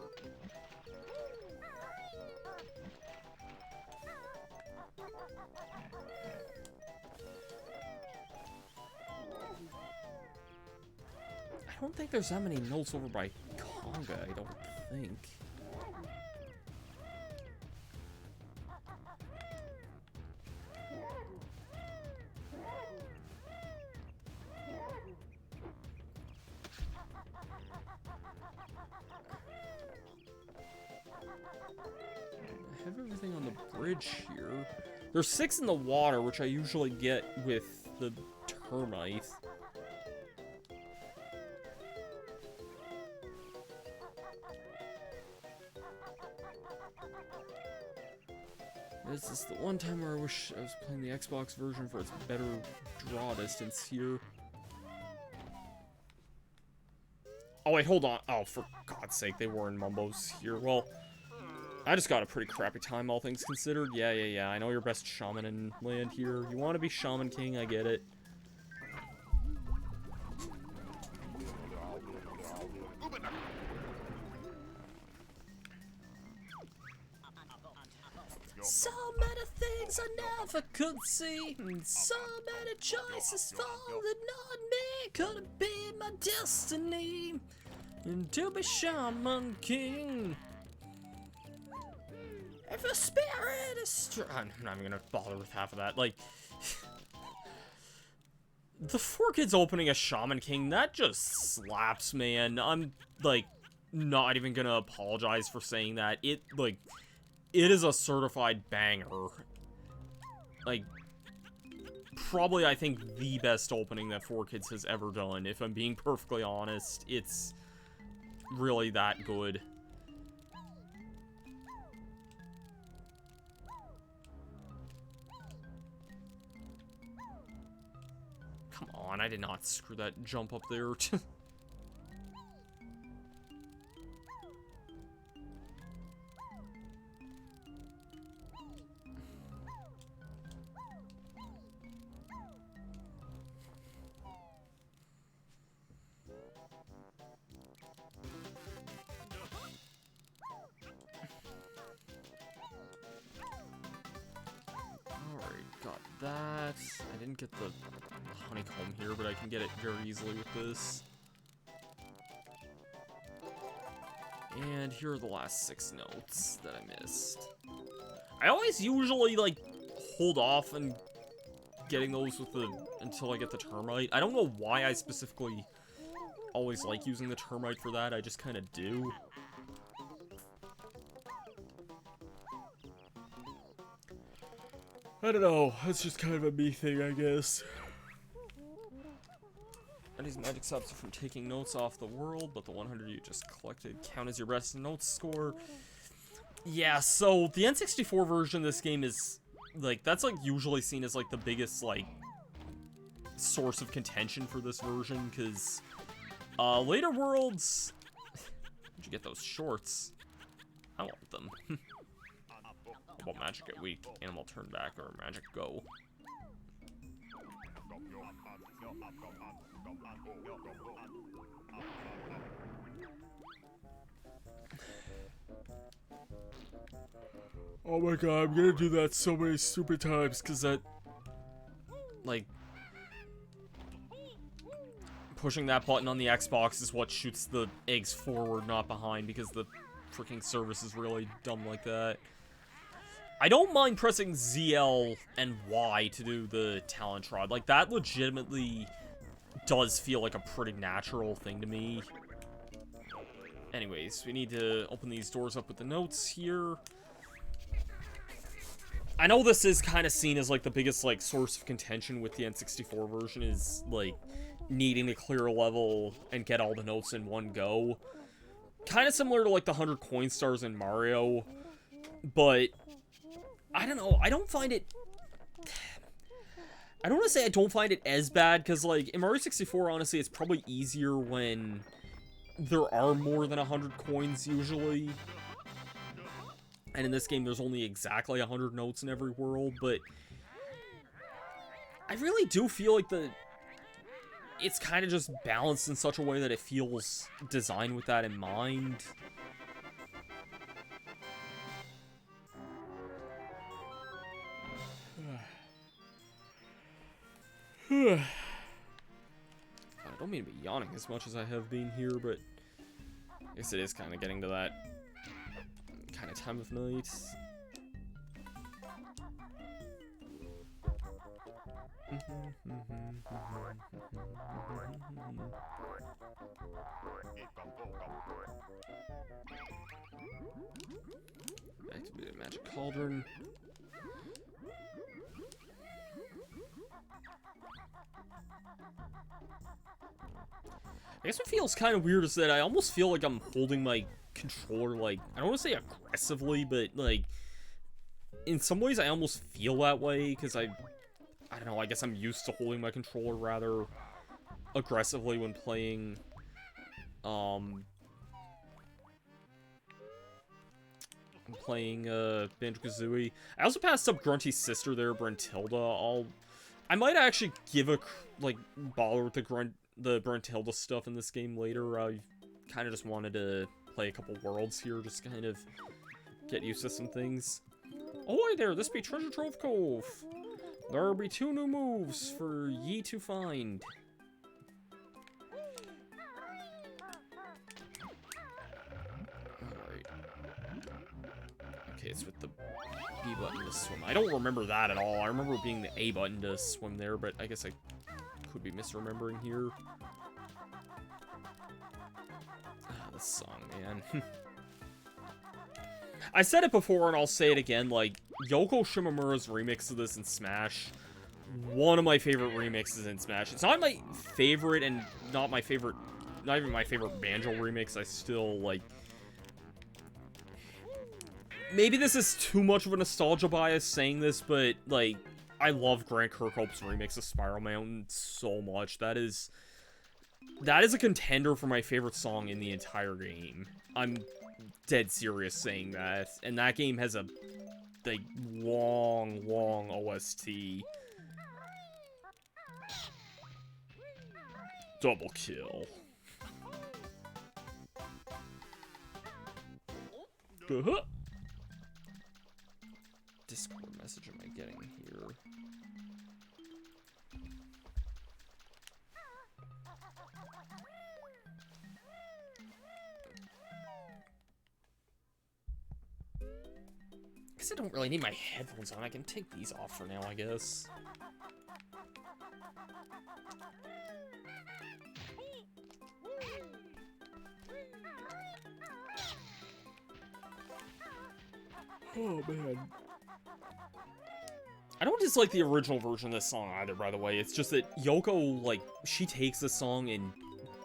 I don't think there's that many notes over by Conga, I don't think. I have everything on the bridge here. There's 6 in the water, which I usually get with the termite. This is the one time where I wish I was playing the Xbox version for its better draw distance here. Oh wait, hold on. Oh, for God's sake, they were in Mumbos here. Well, I just got a pretty crappy time, all things considered. Yeah. I know you're best shaman in land here. You want to be Shaman King, I get it. So many things I never could see, and so many choices falling on me. Could it be my destiny, and to be Shaman King? If a spirit is strong, I'm not even gonna bother with half of that. Like, the 4Kids opening a Shaman King, that just slaps, man. I'm like not even gonna apologize for saying that. It is a certified banger. Like, probably, I think, the best opening that 4Kids has ever done. If I'm being perfectly honest, it's really that good. Come on, I did not screw that jump up there. that. I didn't get the honeycomb here, but I can get it very easily with this. And here are the last 6 notes that I missed. I always usually, like, hold off on getting those with the until I get the termite. I don't know why I specifically always like using the termite for that. I just kind of do. I don't know. It's just kind of a me thing, I guess. And these magic subs are from taking notes off the world, but the 100 you just collected count as your best notes score. Yeah, so the N64 version of this game is, like, that's, like, usually seen as, like, the biggest, like, source of contention for this version, because, later worlds... Where'd you get those shorts? I want them. How about magic at weak, animal turn back, or magic go? Oh my god, I'm gonna do that so many stupid times, because that, like, pushing that button on the Xbox is what shoots the eggs forward, not behind, because the freaking service is really dumb like that. I don't mind pressing ZL and Y to do the talent rod. Like, that legitimately does feel like a pretty natural thing to me. Anyways, we need to open these doors up with the notes here. I know this is kind of seen as, like, the biggest, like, source of contention with the N64 version is, like, needing to clear a level and get all the notes in one go. Kind of similar to, like, the 100 coin stars in Mario. But, I don't know, I don't find it... I don't want to say I don't find it as bad, because, like, in Mario 64, honestly, it's probably easier when there are more than 100 coins, usually. And in this game, there's only exactly 100 notes in every world, but I really do feel like it's kind of just balanced in such a way that it feels designed with that in mind. I don't mean to be yawning as much as I have been here, but I guess it is kind of getting to that kind of time of night. Activate a magic cauldron. I guess what feels kind of weird is that I almost feel like I'm holding my controller, like, I don't want to say aggressively, but, like, in some ways I almost feel that way, because I don't know, I guess I'm used to holding my controller rather aggressively when playing, Banjo-Kazooie. I also passed up Grunty's sister there, Brentilda. I might actually give a, like, bother with the Brentilda stuff in this game later. I kind of just wanted to play a couple worlds here, just kind of get used to some things. Ahoy there, this be Treasure Trove Cove. There be 2 new moves for ye to find. Alright. Okay, it's with the B button to swim. I don't remember that at all. I remember it being the A button to swim there, but I guess I could be misremembering here. Ah, this song, man. I said it before and I'll say it again, like, Yoko Shimomura's remix of this in Smash, one of my favorite remixes in Smash. It's not my favorite and not even my favorite Banjo remix. I still, like, maybe this is too much of a nostalgia bias saying this, but, like, I love Grant Kirkhope's remix of Spiral Mountain so much. That is a contender for my favorite song in the entire game. I'm dead serious saying that. And that game has a, like, long OST. Double kill. Discord message am I getting here? I guess I don't really need my headphones on. I can take these off for now, I guess. Oh, man. I don't dislike the original version of this song either, by the way. It's just that Yoko, like, she takes the song and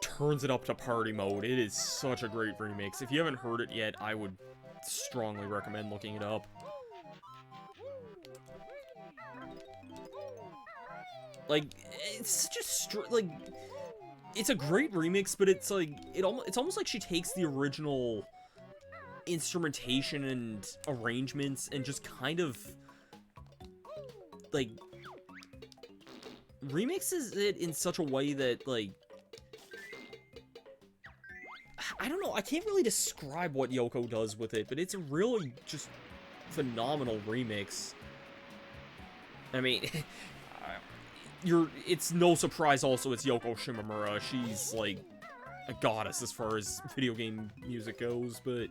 turns it up to party mode. It is such a great remix. If you haven't heard it yet, I would strongly recommend looking it up. Like, it's such a like, it's a great remix, but it's like, it's almost like she takes the original instrumentation and arrangements and just kind of, like, remixes it in such a way that, like, I don't know, I can't really describe what Yoko does with it, but it's a really just phenomenal remix. I mean, it's no surprise also it's Yoko Shimomura. She's, like, a goddess as far as video game music goes, but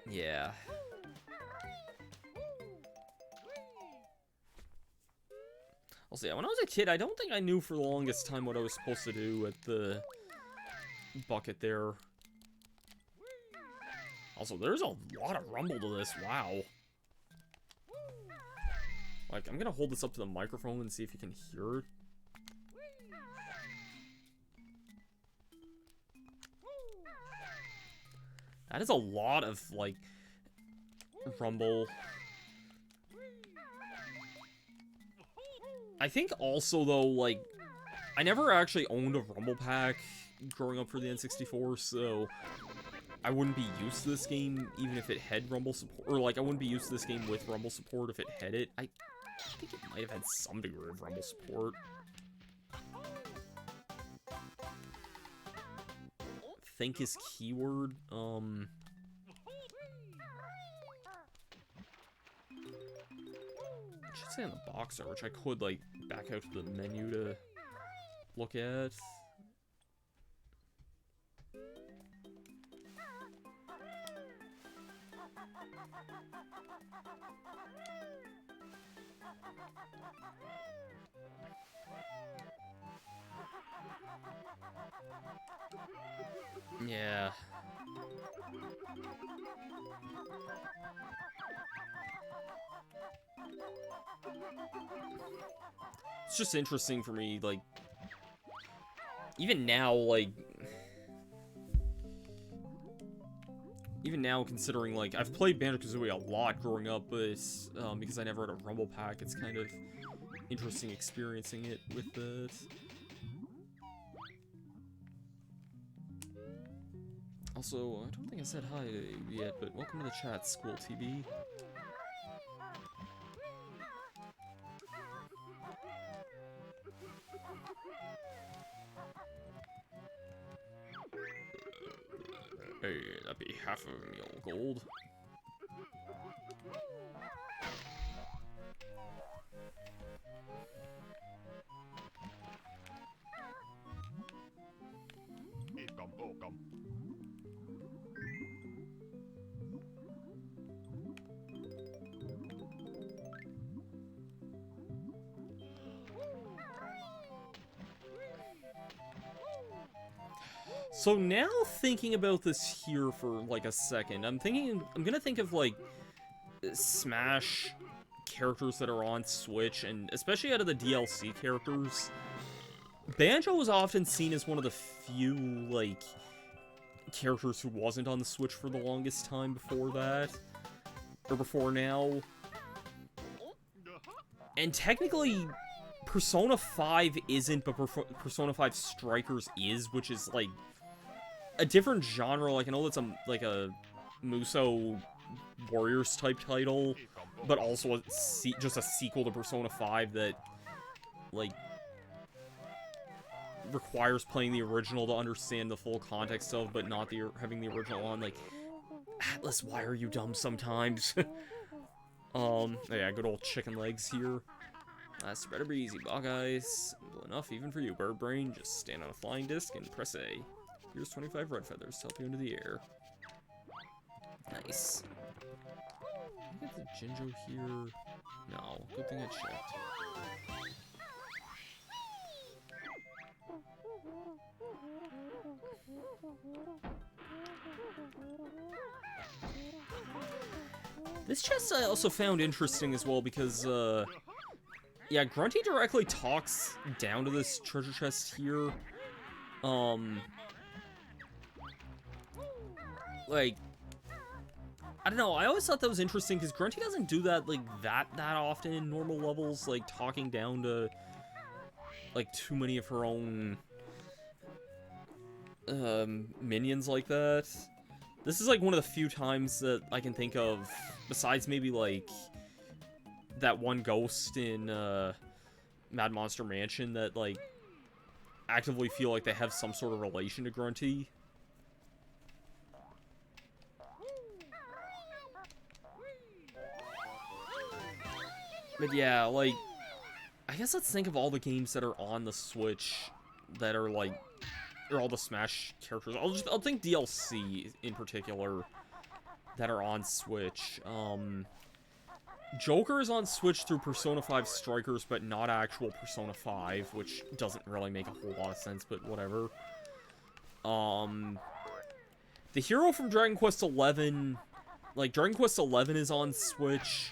yeah. I'll say, when I was a kid, I don't think I knew for the longest time what I was supposed to do at the bucket there. Also, there's a lot of rumble to this, wow. Like, I'm gonna hold this up to the microphone and see if you can hear it. That is a lot of, like, rumble. I think also, though, like, I never actually owned a rumble pack growing up for the N64, so I wouldn't be used to this game even if it had rumble support. Or, like, I wouldn't be used to this game with rumble support if it had it. I think it might have had some degree of rumble support. Think is keyword. It should say on the box there, which I could, like, back out to the menu to look at. Yeah. It's just interesting for me, like, even now, like, considering, like, I've played Banjo-Kazooie a lot growing up, but, because I never had a rumble pack, it's kind of interesting experiencing it with it. Also, I don't think I said hi yet, but welcome to the chat, School TV. Hey, that'd be half of a meal gold. So now thinking about this here for like a second, I'm gonna think of like Smash characters that are on Switch, and especially out of the DLC characters, Banjo was often seen as one of the few like characters who wasn't on the Switch for the longest time before that, or before now. And technically, Persona 5 isn't, but Persona 5 Strikers is, which is like a different genre. Like, I know that's a Muso Warriors type title, but also just a sequel to Persona 5 that, like, requires playing the original to understand the full context of, but not having the original on. Like, Atlas, why are you dumb sometimes? Yeah, good old chicken legs here. That's better be easy, Buckeyes. Simple enough even for you, Bird Brain. Just stand on a flying disc and press A. Here's 25 red feathers to help you into the air. Nice. Can I get the Jinjo here? No, good thing I checked. This chest I also found interesting as well because, yeah, Grunty directly talks down to this treasure chest here. Like, I don't know, I always thought that was interesting because Grunty doesn't do that, like, that often in normal levels, like, talking down to, like, too many of her own, minions like that. This is, like, one of the few times that I can think of, besides maybe, like, that one ghost in, Mad Monster Mansion that, like, actively feel like they have some sort of relation to Grunty. But yeah, like, I guess let's think of all the games that are on the Switch that are, like, or all the Smash characters. I'll think DLC in particular that are on Switch. Joker is on Switch through Persona 5 Strikers, but not actual Persona 5, which doesn't really make a whole lot of sense, but whatever. The hero from Dragon Quest XI, like, Dragon Quest XI is on Switch.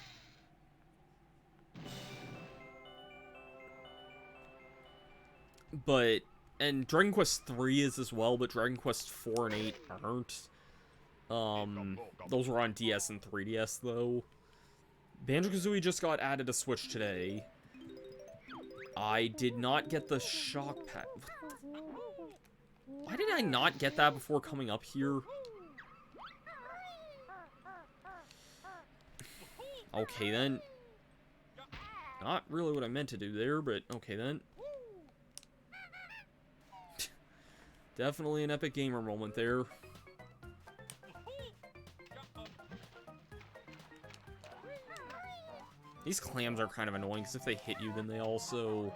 But, and Dragon Quest 3 is as well, but Dragon Quest 4 and 8 aren't. Those were on DS and 3DS, though. Banjo-Kazooie just got added to Switch today. I did not get the shock pad. Why did I not get that before coming up here? Okay, then. Not really what I meant to do there, but okay, then. Definitely an epic gamer moment there. These clams are kind of annoying, because if they hit you, then they also,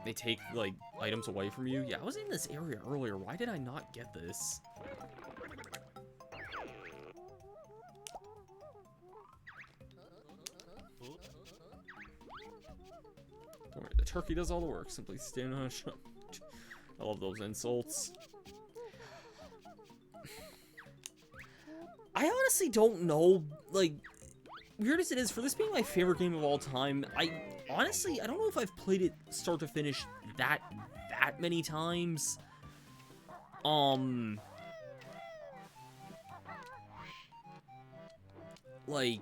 they take, like, items away from you. Yeah, I was in this area earlier. Why did I not get this? Don't worry, the turkey does all the work. Simply stand on a shot. I love those insults. I honestly don't know, like, weird as it is, for this being my favorite game of all time, I don't know if I've played it start to finish that many times. Like,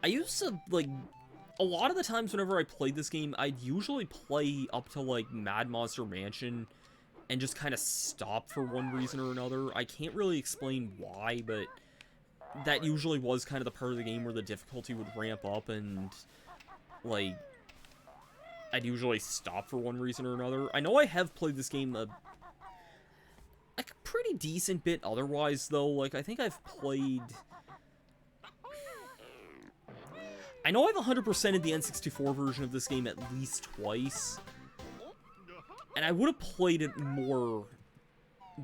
I used to, like, a lot of the times whenever I played this game, I'd usually play up to, like, Mad Monster Mansion and just kind of stop for one reason or another. I can't really explain why, but that usually was kind of the part of the game where the difficulty would ramp up and, like, I'd usually stop for one reason or another. I know I have played this game like a pretty decent bit otherwise, though. Like, I think I've played... I know I've 100%ed the N64 version of this game at least twice. And I would have played it more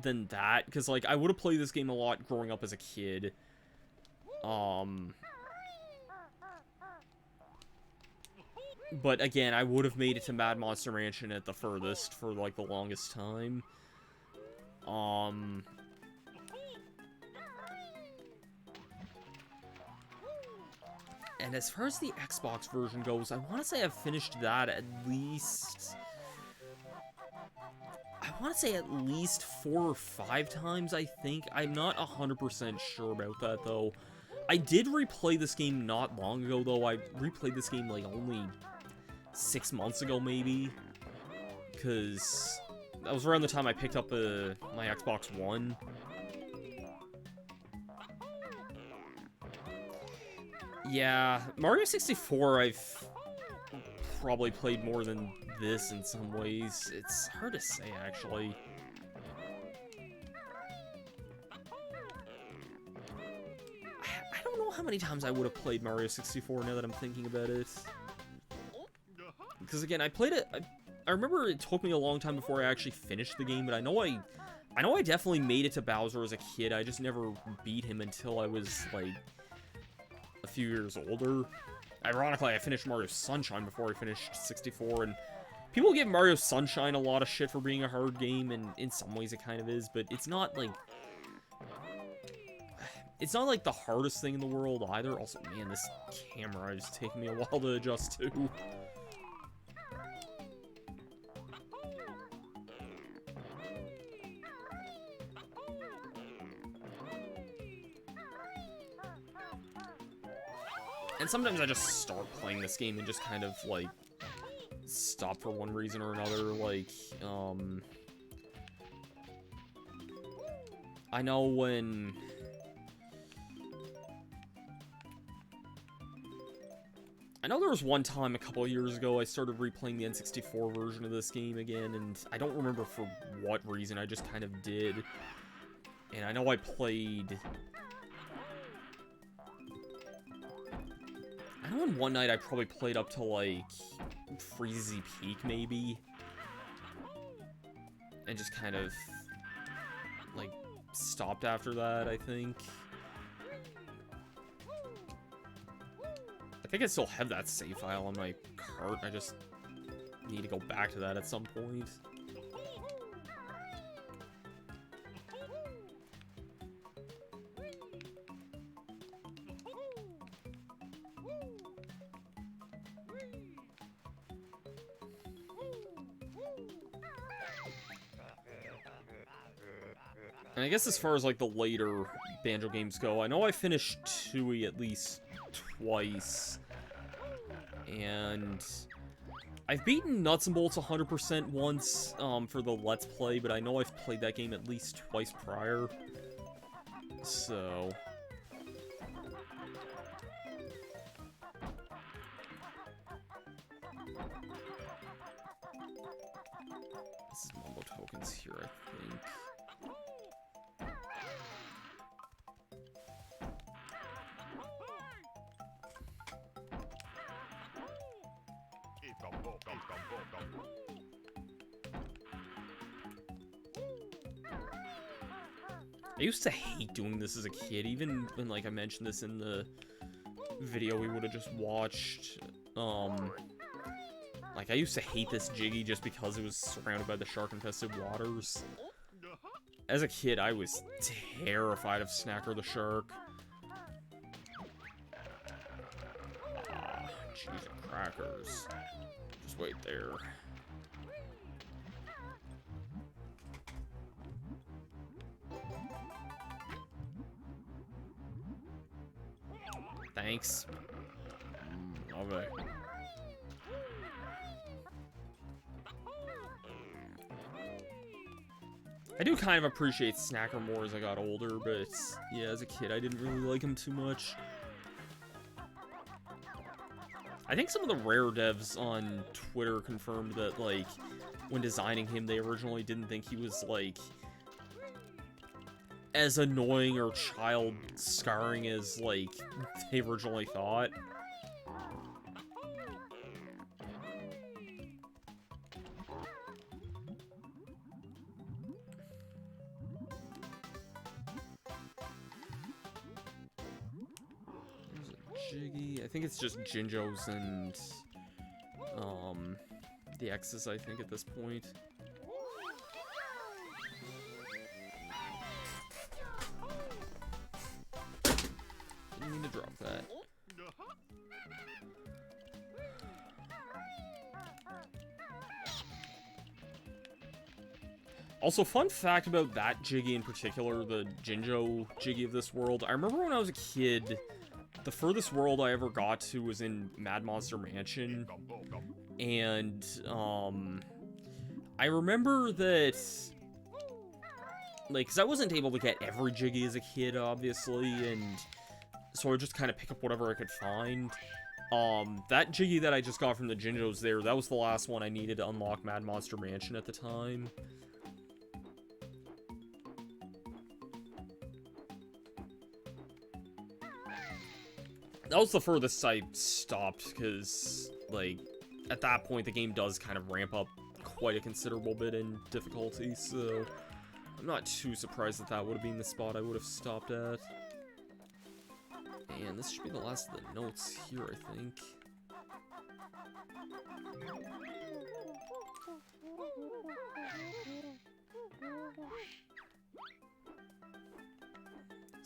than that, because, like, I would have played this game a lot growing up as a kid. But again, I would have made it to Mad Monster Mansion at the furthest for, like, the longest time. And as far as the Xbox version goes, I want to say I've finished that at least... I want to say at least 4 or 5 times, I think. I'm not 100% sure about that, though. I did replay this game not long ago, though. I replayed this game, like, only 6 months ago, maybe. Because that was around the time I picked up my Xbox One. Yeah, Mario 64 I've probably played more than this in some ways. It's hard to say, actually. how many times I would have played Mario 64 now that I'm thinking about it. Because again, I played it. I remember it took me a long time before I actually finished the game, but I know I definitely made it to Bowser as a kid. I just never beat him until I was like a few years older. Ironically, I finished Mario Sunshine before I finished 64, and people give Mario Sunshine a lot of shit for being a hard game, and in some ways it kind of is, but it's not like the hardest thing in the world either. Also, man, this camera is taking me a while to adjust to. And sometimes I just start playing this game and just kind of, like, stop for one reason or another. Like, I know when... I know there was one time a couple of years ago I started replaying the N64 version of this game again, and I don't remember for what reason, I just kind of did. And I know I played... I know in one night I probably played up to, like, Freezy Peak, maybe. And just kind of, like, stopped after that, I think. I think I still have that save file on my cart. I just need to go back to that at some point. And I guess as far as, like, the later Banjo games go, I know I finished Tooie at least twice. And I've beaten Nuts and Bolts 100% once for the Let's Play, but I know I've played that game at least twice prior. So... this is Mumbo Tokens here, I think. I used to hate doing this as a kid, even when, like, I mentioned this in the video we would have just watched. Like, I used to hate this Jiggy just because it was surrounded by the shark-infested waters. As a kid, I was terrified of Snacker the Shark. Ah, cheese and crackers. Just wait there. Thanks. Okay. I do kind of appreciate Snacker more as I got older, but yeah, as a kid I didn't really like him too much. I think some of the Rare devs on Twitter confirmed that, like, when designing him, they originally didn't think he was, like, as annoying or child-scarring as, like, they originally thought. Jiggy. I think it's just Jinjos and the X's, I think, at this point. Didn't mean to drop that. Also, fun fact about that Jiggy in particular, the Jinjo Jiggy of this world. I remember when I was a kid, the furthest world I ever got to was in Mad Monster Mansion, and, I remember that, like, because I wasn't able to get every Jiggy as a kid, obviously, and so I would just kind of pick up whatever I could find. That Jiggy that I just got from the Jinjos there, that was the last one I needed to unlock Mad Monster Mansion at the time. That was the furthest I stopped, because, like, at that point, the game does kind of ramp up quite a considerable bit in difficulty, so I'm not too surprised that that would have been the spot I would have stopped at. And this should be the last of the notes here, I think.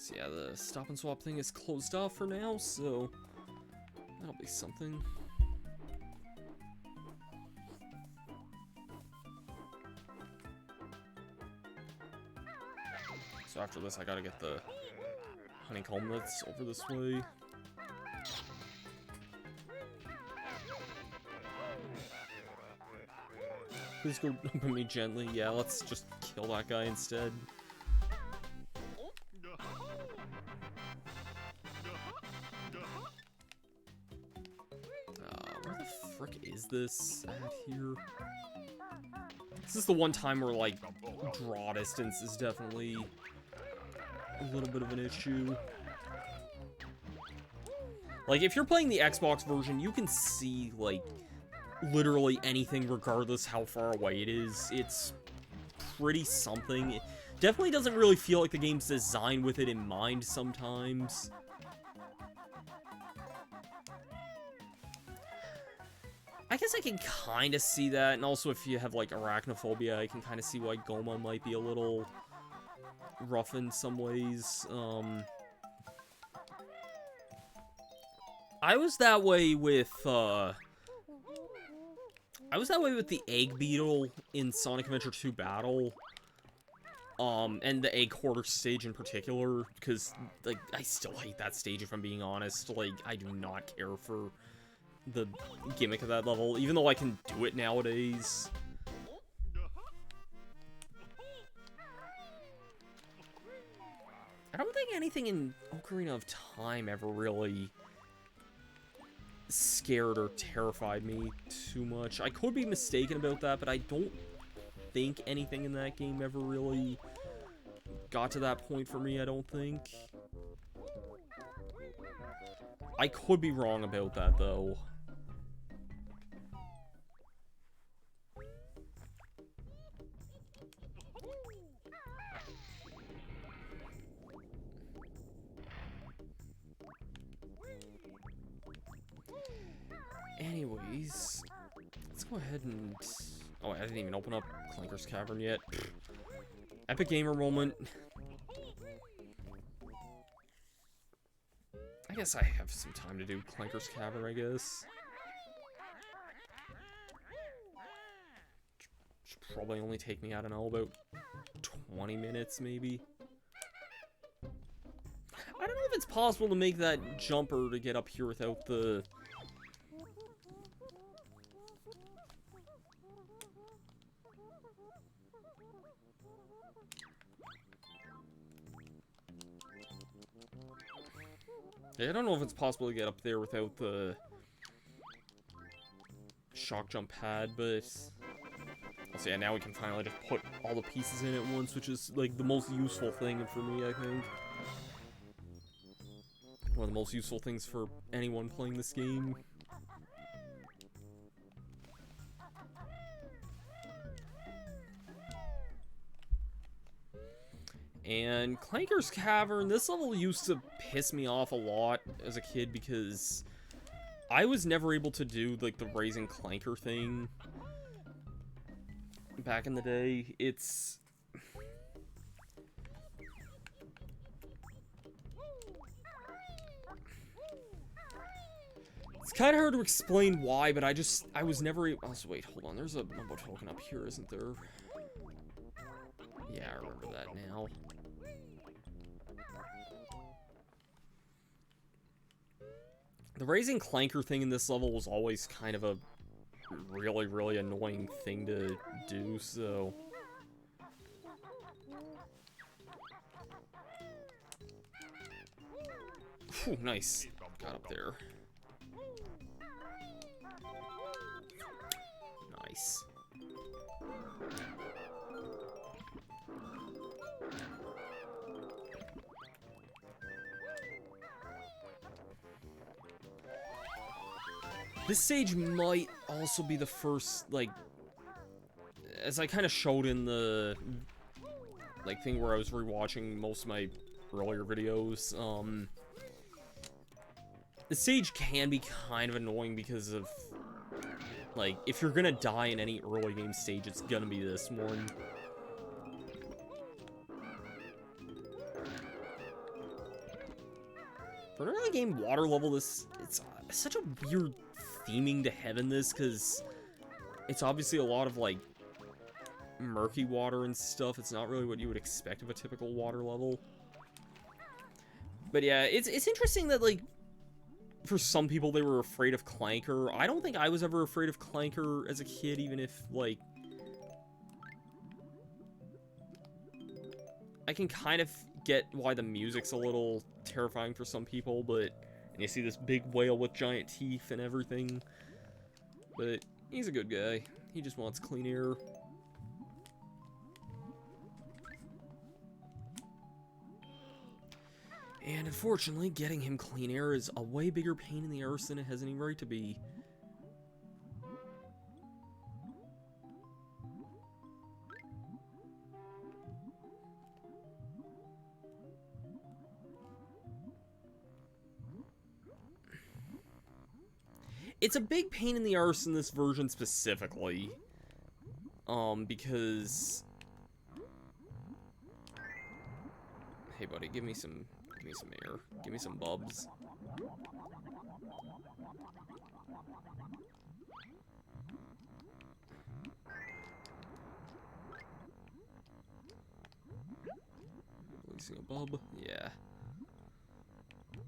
So yeah, the stop and swap thing is closed off for now, so that'll be something. So after this, I gotta get the honeycomb that's over this way. Please go open me gently. Yeah, let's just kill that guy instead. Where the frick is this at here? This is the one time where, like, draw distance is definitely a little bit of an issue. Like, if you're playing the Xbox version, you can see, like, literally anything regardless how far away it is. It's pretty something. It definitely doesn't really feel like the game's designed with it in mind sometimes. I guess I can kind of see that, and also if you have, like, arachnophobia, I can kind of see why Goma might be a little rough in some ways. I was that way with, the egg beetle in Sonic Adventure 2 Battle. And the egg hoarder stage in particular, because, like, I still hate that stage if I'm being honest. Like, I do not care for the gimmick of that level, even though I can do it nowadays. I don't think anything in Ocarina of Time ever really scared or terrified me too much. I could be mistaken about that, but I don't think anything in that game ever really got to that point for me, I don't think. I could be wrong about that, though. Anyways, let's go ahead and... Oh, I didn't even open up Clanker's Cavern yet. Epic Gamer moment. I guess I have some time to do Clanker's Cavern, I guess. Should probably only take me, I don't know, about 20 minutes, maybe. I don't know if it's possible to make that jumper to get up here without the... Yeah, I don't know if it's possible to get up there without the shock jump pad, but... So yeah, now we can finally just put all the pieces in at once, which is, like, the most useful thing for me, I think. One of the most useful things for anyone playing this game. And Clanker's Cavern, this level used to piss me off a lot as a kid because I was never able to do, like, the raising Clanker thing back in the day. It's... It's kind of hard to explain why, but I was never able... Also, wait, hold on, there's a Mumbo token up here, isn't there? Yeah, I remember that now. The raising Clanker thing in this level was always kind of a really, really annoying thing to do, so... Whew, nice. Got up there. Nice. This stage might also be the first, like, as I kind of showed in the, like, thing where I was rewatching most of my earlier videos, the stage can be kind of annoying because of, like, if you're gonna die in any early game stage, it's gonna be this one. For an early game water level, it's such a weird theming to have in this, because it's obviously a lot of, like, murky water and stuff. It's not really what you would expect of a typical water level. But yeah, it's interesting that, like, for some people they were afraid of Clanker. I don't think I was ever afraid of Clanker as a kid, even if, like, I can kind of get why the music's a little terrifying for some people, but and you see this big whale with giant teeth and everything, but he's a good guy. He just wants clean air. And unfortunately, getting him clean air is a way bigger pain in the arse than it has any right to be. It's a big pain in the arse in this version specifically, because... Hey buddy, give me some air. Give me some bubs. Releasing a bub? Yeah.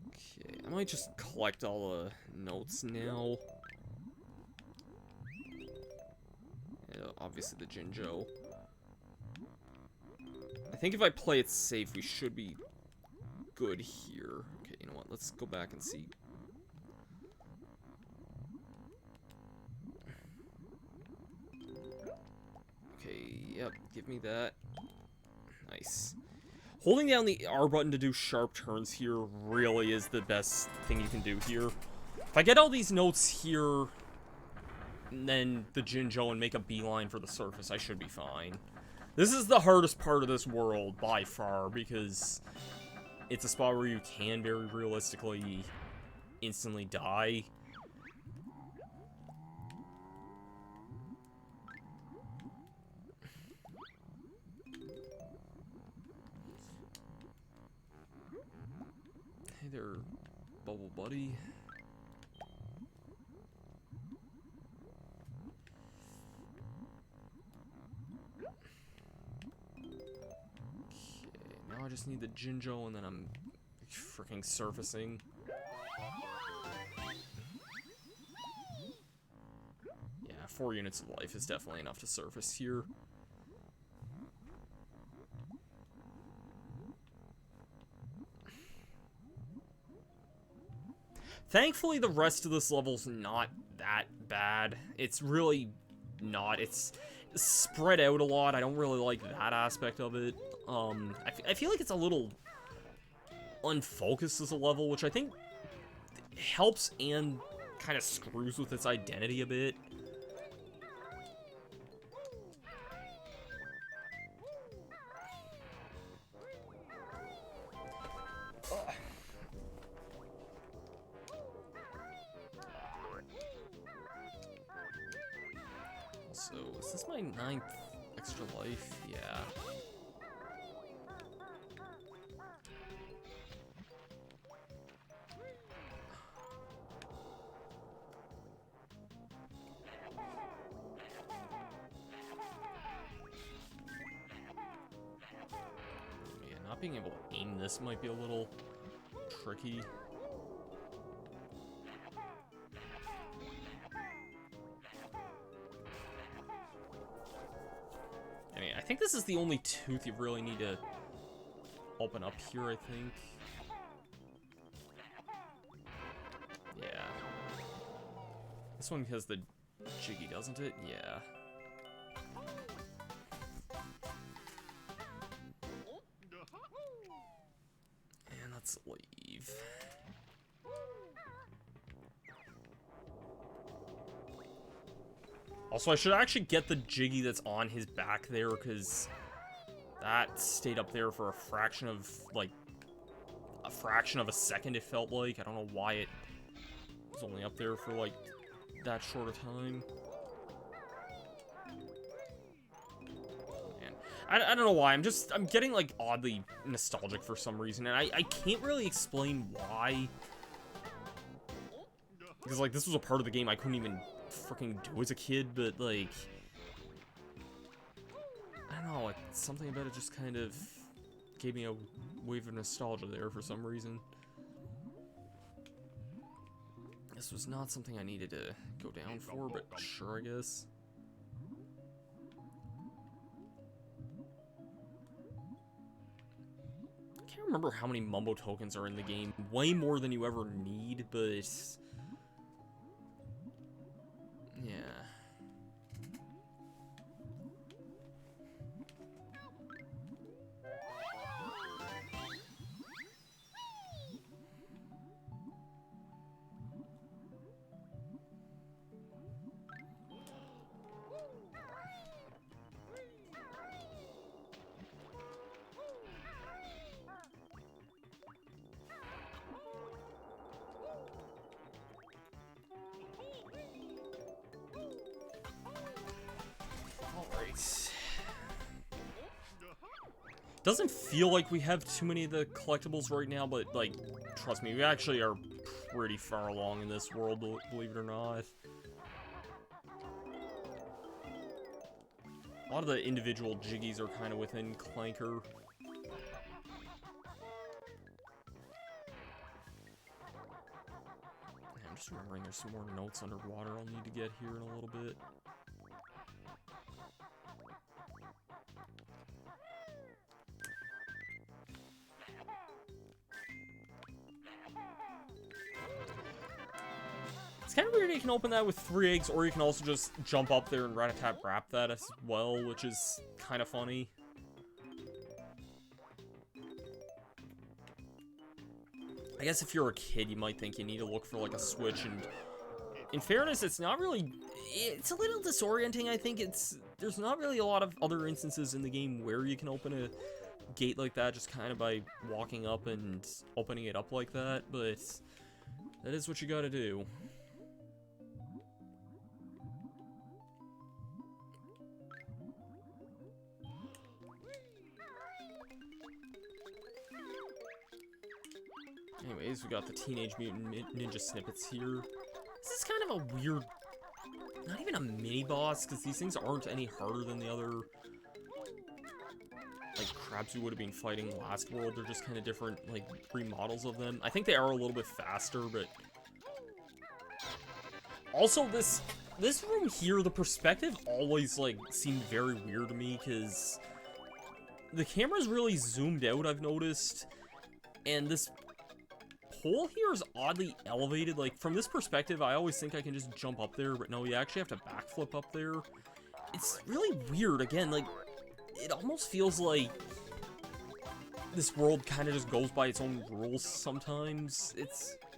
Okay, I might just collect all the notes now. Yeah, obviously the Jinjo. I think if I play it safe, we should be good here. Okay, you know what? Let's go back and see. Okay, yep, give me that. Nice. Holding down the R button to do sharp turns here really is the best thing you can do here. If I get all these notes here, and then the Jinjo and make a beeline for the surface, I should be fine. This is the hardest part of this world, by far, because it's a spot where you can very realistically instantly die. Hey there, Bubble Buddy. Now I just need the Jinjo and then I'm freaking surfacing. Yeah, 4 units of life is definitely enough to surface here. Thankfully, the rest of this level's not that bad. It's really not. It's spread out a lot. I don't really like that aspect of it. I feel like it's a little unfocused as a level, which I think helps and kind of screws with its identity a bit. So, is this my 9th extra life? Yeah. Yeah, not being able to aim this might be a little tricky. I think this is the only tooth you really need to open up here, I think. Yeah. This one has the Jiggy, doesn't it? Yeah. And let's leave. Also, I should actually get the Jiggy that's on his back there, because that stayed up there for a fraction of, like, a second, it felt like. I don't know why it was only up there for, like, that short a time. Man, I don't know why. I'm getting, like, oddly nostalgic for some reason, and I can't really explain why. Because, like, this was a part of the game I couldn't even freaking do as a kid, but, like, I don't know, like, something about it just kind of gave me a wave of nostalgia there for some reason. This was not something I needed to go down for, but sure, I guess. I can't remember how many Mumbo tokens are in the game. Way more than you ever need, but yeah. Doesn't feel like we have too many of the collectibles right now, but, like, trust me, we actually are pretty far along in this world, believe it or not. A lot of the individual Jiggies are kind of within Clanker. I'm just remembering there's some more notes underwater I'll need to get here in a little bit. It's kind of weird you can open that with 3 eggs, or you can also just jump up there and rat-a-tat-rap that as well, which is kind of funny. I guess if you're a kid, you might think you need to look for, like, a switch, and in fairness, it's not really... It's a little disorienting, I think. There's not really a lot of other instances in the game where you can open a gate like that just kind of by walking up and opening it up like that, but that is what you gotta do. Anyways, we got the Teenage Mutant Ninja snippets here. This is kind of a weird... Not even a mini-boss, because these things aren't any harder than the other... like, crabs we would have been fighting last world. They're just kind of different, like, remodels of them. I think they are a little bit faster, but... Also, this room here, the perspective always, like, seemed very weird to me, because... the camera's really zoomed out, I've noticed. And this... pole here is oddly elevated. Like, from this perspective, I always think I can just jump up there, but no, you actually have to backflip up there. It's really weird. Again, like, it almost feels like this world kind of just goes by its own rules sometimes.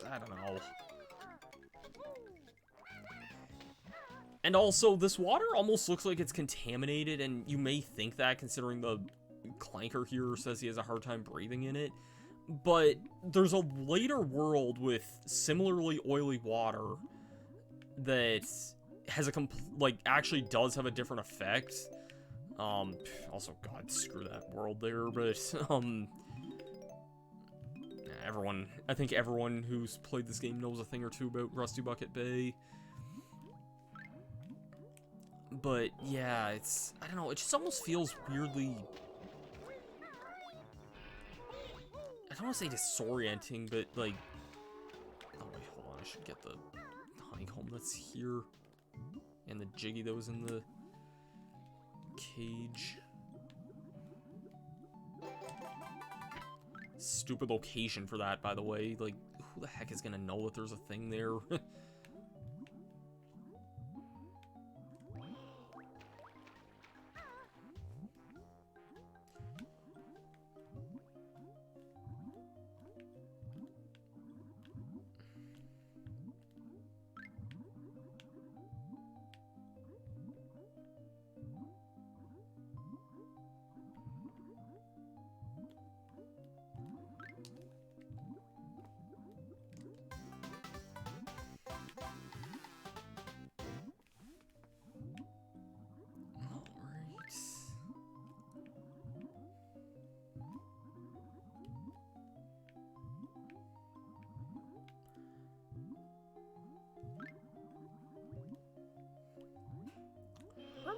I don't know. And also, this water almost looks like it's contaminated, and you may think that considering the Clanker here says he has a hard time breathing in it. But there's a later world with similarly oily water that has actually does have a different effect. Also, God, screw that world there, but, I think everyone who's played this game knows a thing or two about Rusty Bucket Bay. But, yeah, I don't know, it just almost feels weirdly... I don't want to say disorienting, but, like... Oh, wait, hold on, I should get the honeycomb that's here. And the Jiggy that was in the cage. Stupid location for that, by the way. Like, who the heck is gonna know that there's a thing there?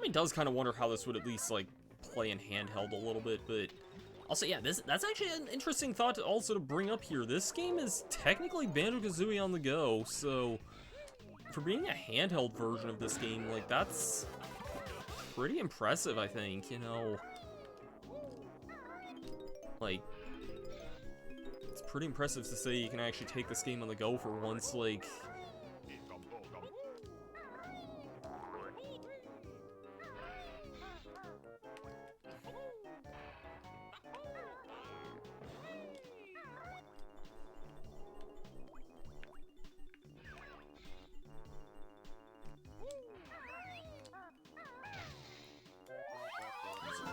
me does kind of wonder how this would at least, like, play in handheld a little bit, but... Also, yeah, that's actually an interesting thought to also to bring up here. This game is technically Banjo-Kazooie on the go, so... For being a handheld version of this game, like, that's... pretty impressive, I think, you know? Like... It's pretty impressive to say you can actually take this game on the go for once, like...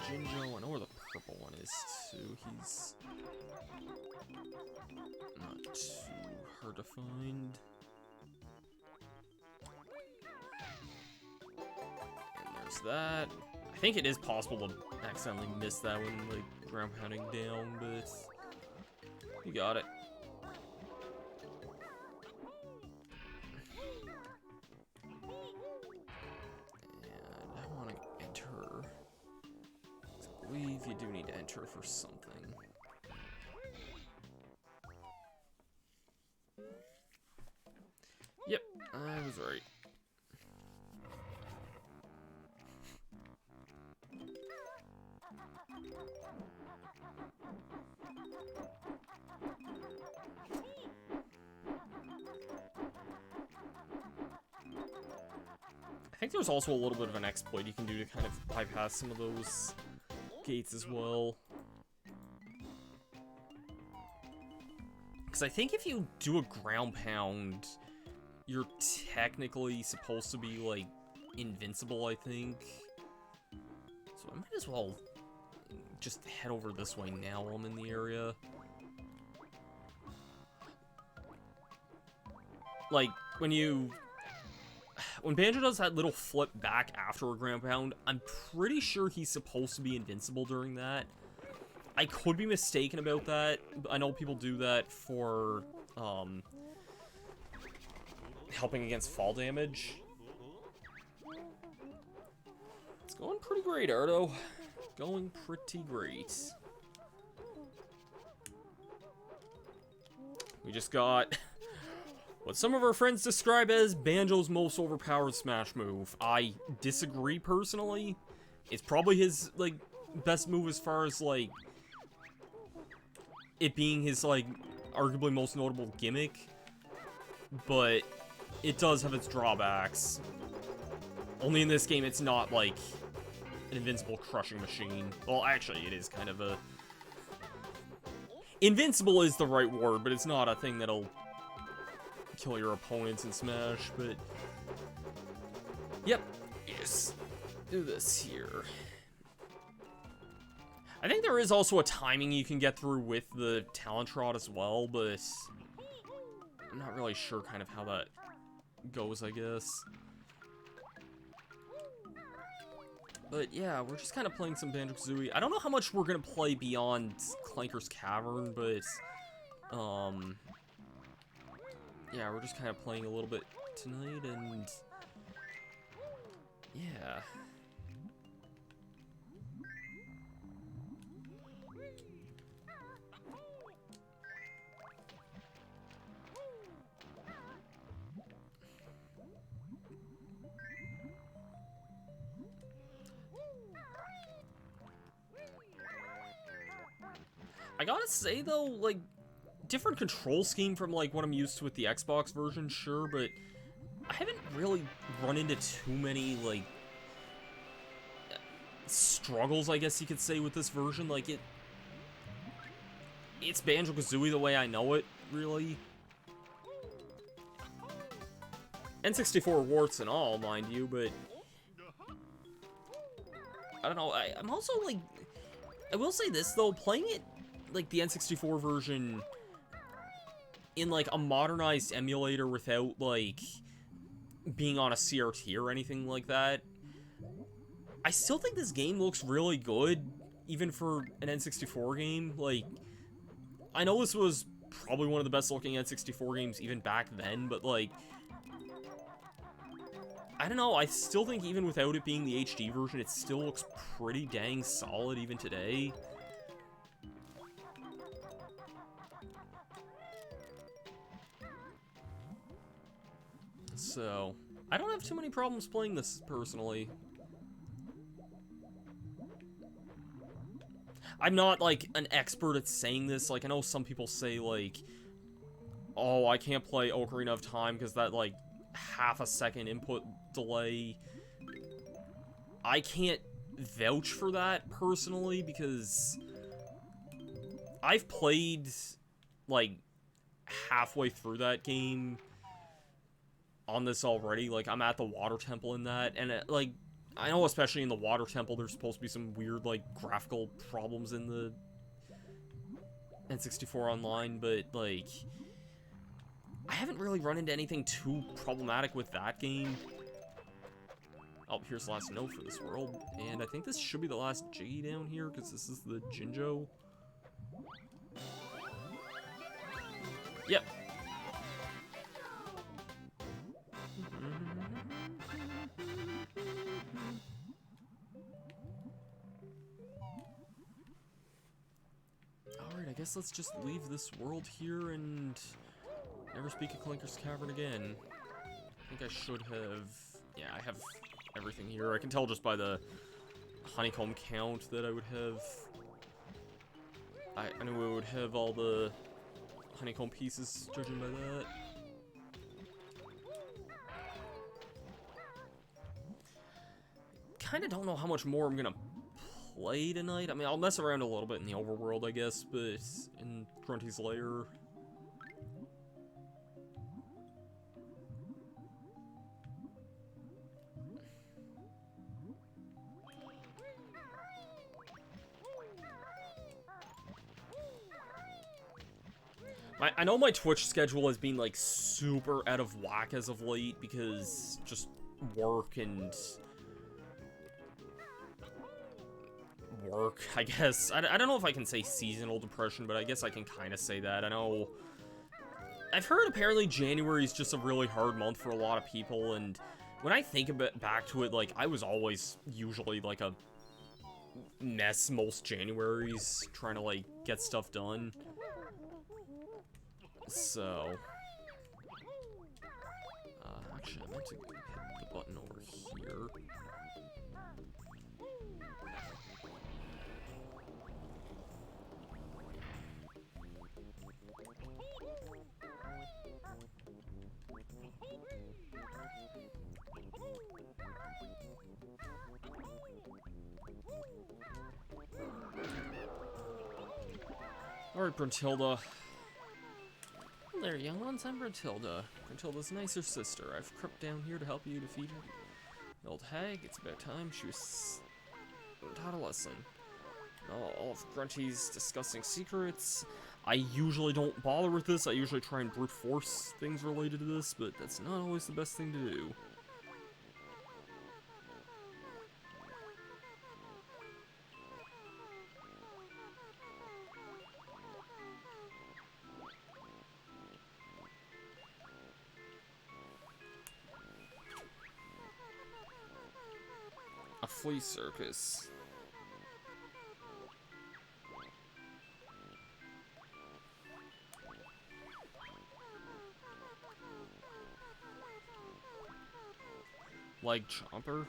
Jinjo, I know where the purple one is too. He's not too hard to find. And there's that. I think it is possible to accidentally miss that one, like ground pounding down, but you got it. And I want to enter. I believe you do need to enter for something. Yep, I was right. I think there's also a little bit of an exploit you can do to kind of bypass some of those gates as well. Because I think if you do a ground pound, you're technically supposed to be, like, invincible, I think. So I might as well just head over this way now while I'm in the area. Like, when Banjo does that little flip back after a ground pound, I'm pretty sure he's supposed to be invincible during that. I could be mistaken about that. I know people do that for, helping against fall damage. It's going pretty great, Ardo. Going pretty great. We just got what some of our friends describe as Banjo's most overpowered smash move. I disagree personally. It's probably his, like, best move as far as, like, it being his, like, arguably most notable gimmick. But it does have its drawbacks. Only in this game it's not, like, an invincible crushing machine. Well, actually, it is kind of a... Invincible is the right word, but it's not a thing that'll kill your opponents in Smash, but... Yep. Yes. Do this here. I think there is also a timing you can get through with the Talent Trot as well, but... I'm not really sure kind of how that goes, I guess. But yeah, we're just kind of playing some Banjo-Kazooie. I don't know how much we're going to play beyond Clanker's Cavern, but... yeah, we're just kind of playing a little bit tonight, and... yeah. I gotta say, though, like, different control scheme from, like, what I'm used to with the Xbox version, sure, but I haven't really run into too many, like, struggles, I guess you could say, with this version. Like, it's Banjo-Kazooie the way I know it, really. N64 warts and all, mind you, but I don't know, I'm also, like, I will say this, though, playing it, like, the N64 version in, like, a modernized emulator without, like, being on a CRT or anything like that, I still think this game looks really good, even for an N64 game. Like, I know this was probably one of the best looking N64 games even back then, but, like, I don't know, I still think even without it being the HD version, it still looks pretty dang solid even today. So, I don't have too many problems playing this, personally. I'm not, like, an expert at saying this. Like, I know some people say, like, oh, I can't play Ocarina of Time because that, like, half a second input delay. I can't vouch for that, personally, because I've played, like, halfway through that game on this already. Like, I'm at the water temple in that, and like, I know especially in the water temple there's supposed to be some weird, like, graphical problems in the N64 Online, but, like, I haven't really run into anything too problematic with that game. Oh, here's the last note for this world, and I think this should be the last Jiggy down here, because this is the Jinjo. Yep. Alright, I guess let's just leave this world here and never speak of Clanker's Cavern again. I think I should have... Yeah, I have everything here. I can tell just by the honeycomb count that I would have... I knew I would have all the honeycomb pieces, judging by that. Kinda don't know how much more I'm gonna play tonight. I mean, I'll mess around a little bit in the overworld, I guess, but in Grunty's Lair... I know my Twitch schedule has been, like, super out of whack as of late, because just work, I guess. I don't know if I can say seasonal depression, but I guess I can kind of say that. I know... I've heard apparently January is just a really hard month for a lot of people, and when I think back to it, like, I was always usually, like, a mess most Januaries, trying to, like, get stuff done. So, actually, I meant to hit the button over here. Alright, Bruntilda. There, young ones, I'm Bruntilda. Bruntilda's nicer sister. I've crept down here to help you defeat her. The old hag, it's about time she was taught a lesson. All of Grunty's disgusting secrets. I usually don't bother with this. I usually try and brute force things related to this, but that's not always the best thing to do. A flea circus. Leg chomper.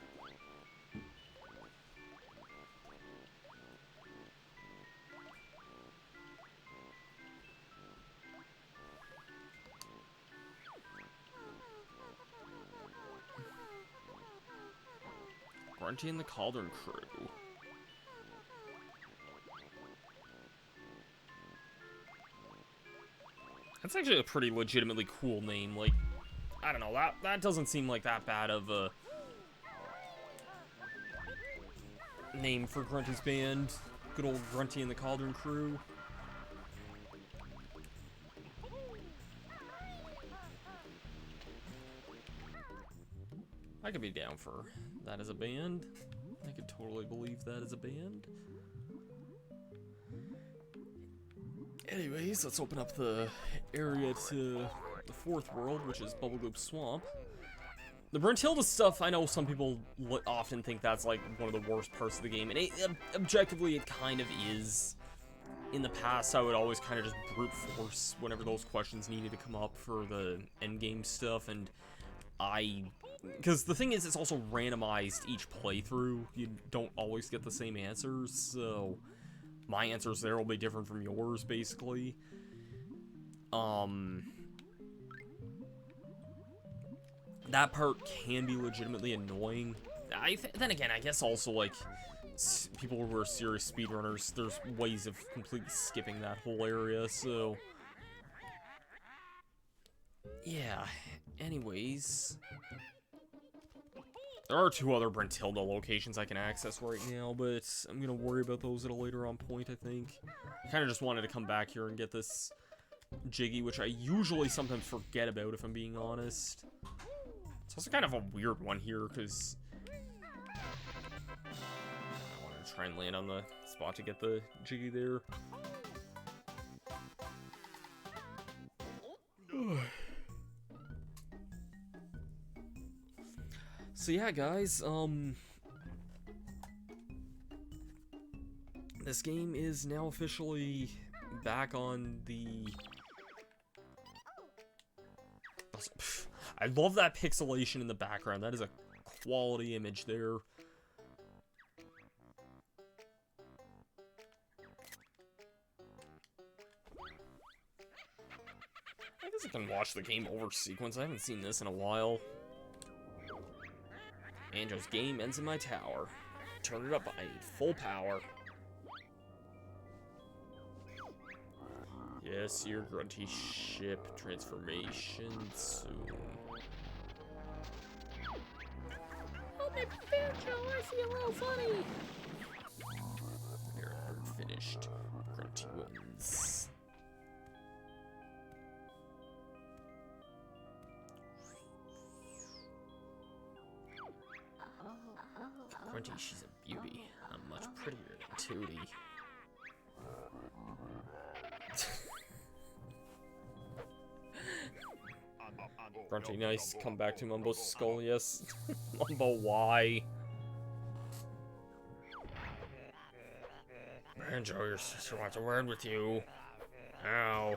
Grunty and the Cauldron Crew. That's actually a pretty legitimately cool name. Like, I don't know, that doesn't seem like that bad of a name for Grunty's band. Good old Grunty and the Cauldron Crew. I could be down for that as a band. I could totally believe that as a band. Anyways, let's open up the area to the fourth world, which is Bubblegloop Swamp. The Brentilda stuff, I know some people often think that's like one of the worst parts of the game, and objectively it kind of is. In the past, I would always kind of just brute force whenever those questions needed to come up for the endgame stuff, and because the thing is, it's also randomized each playthrough. You don't always get the same answers, so my answers there will be different from yours, basically. That part can be legitimately annoying. Then again, I guess also, like, people who are serious speedrunners, there's ways of completely skipping that whole area, so... Yeah, anyways... There are 2 other Brentilda locations I can access right now, but I'm gonna worry about those at a later on point, I think. I kinda just wanted to come back here and get this Jiggy, which I usually sometimes forget about, if I'm being honest. It's also kind of a weird one here, because... I wanted to try and land on the spot to get the Jiggy there. So yeah, guys, this game is now officially back on the... I love that pixelation in the background. That is a quality image there. I guess I can watch the game over sequence. I haven't seen this in a while. Banjo's game ends in my tower. Turn it up, I need full power. Yes, your grunty ship transformation soon. Oh, my Banjo, I feel a little funny. You're finished. Grunty wins. Grunty, she's a beauty. I'm much prettier than Tootie. Grunty, nice. Come back to Mumbo's skull, yes. Mumbo, why? Banjo, your sister wants a word with you. Ow.